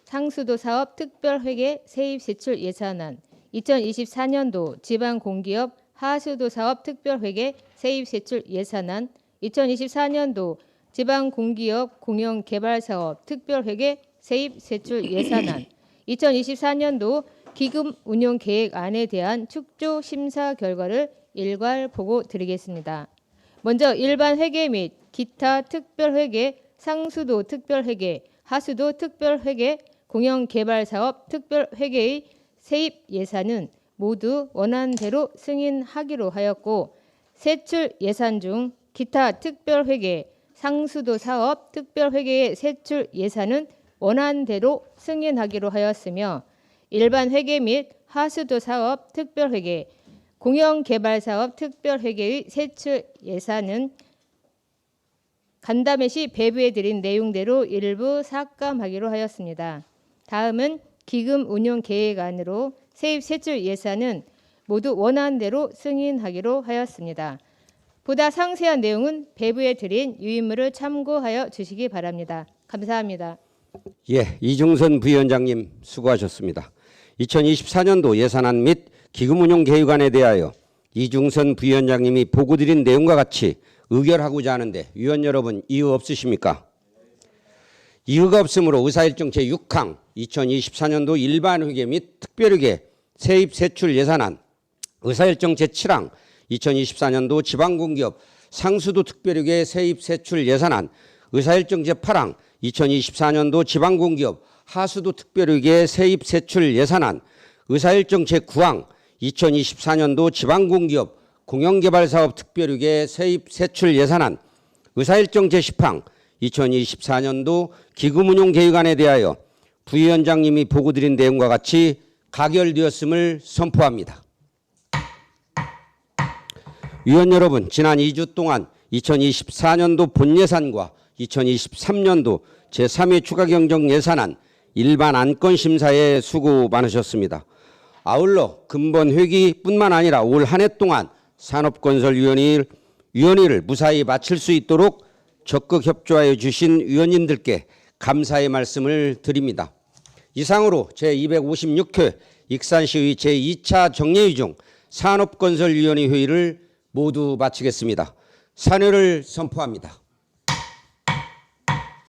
상수도 사업 특별 회계 세입 세출 예산안, 2024년도 지방 공기업 하수도 사업 특별 회계 세입 세출 예산안, 2024년도 지방 공기업 공영 개발 사업 특별 회계 세입 세출 예산안, 2024년도 기금 운용 계획안에 대한 축조 심사 결과를 일괄 보고 드리겠습니다. 먼저 일반 회계 및 기타 특별 회계, 상수도 특별 회계, 하수도 특별 회계, 공영 개발 사업 특별 회계의 세입 예산은 모두 원안대로 승인하기로 하였고, 세출 예산 중 기타 특별 회계, 상수도 사업 특별 회계의 세출 예산은 원안대로 승인하기로 하였으며, 일반 회계 및 하수도 사업 특별 회계, 공영 개발 사업 특별 회계의 세출 예산은 간담회 시 배부해 드린 내용대로 일부 삭감하기로 하였습니다. 다음은 기금 운용 계획안으로 세입 세출 예산은 모두 원안대로 승인하기로 하였습니다. 보다 상세한 내용은 배부해 드린 유인물을 참고하여 주시기 바랍니다. 감사합니다. 예, 이중선 부위원장님 수고하셨습니다. 2024년도 예산안 및 기금운용계획안에 대하여 이중선 부위원장님이 보고드린 내용과 같이 의결하고자 하는데 위원 여러분 이의 없으십니까? 이의가 없으므로 의사일정 제6항 2024년도 일반회계 및 특별회계 세입세출 예산안, 의사일정 제7항 2024년도 지방공기업 상수도 특별회계 세입세출 예산안, 의사일정 제8항 2024년도 지방공기업 하수도 특별회계 세입세출 예산안, 의사일정 제9항 2024년도 지방공기업 공영개발사업 특별회계 세입세출 예산안, 의사일정 제10항 2024년도 기금운용계획안에 대하여 부위원장님이 보고드린 내용과 같이 가결되었음을 선포합니다. 위원 여러분, 지난 2주 동안 2024년도 본예산과 2023년도 제3회 추가경정예산안 일반 안건심사에 수고 많으셨습니다. 아울러 근본 회기뿐만 아니라 올 한 해 동안 산업건설위원회를 무사히 마칠 수 있도록 적극 협조하여 주신 위원님들께 감사의 말씀을 드립니다. 이상으로 제256회 익산시의 제2차 정례위 중 산업건설위원회 회의를 모두 마치겠습니다. 산회를 선포합니다.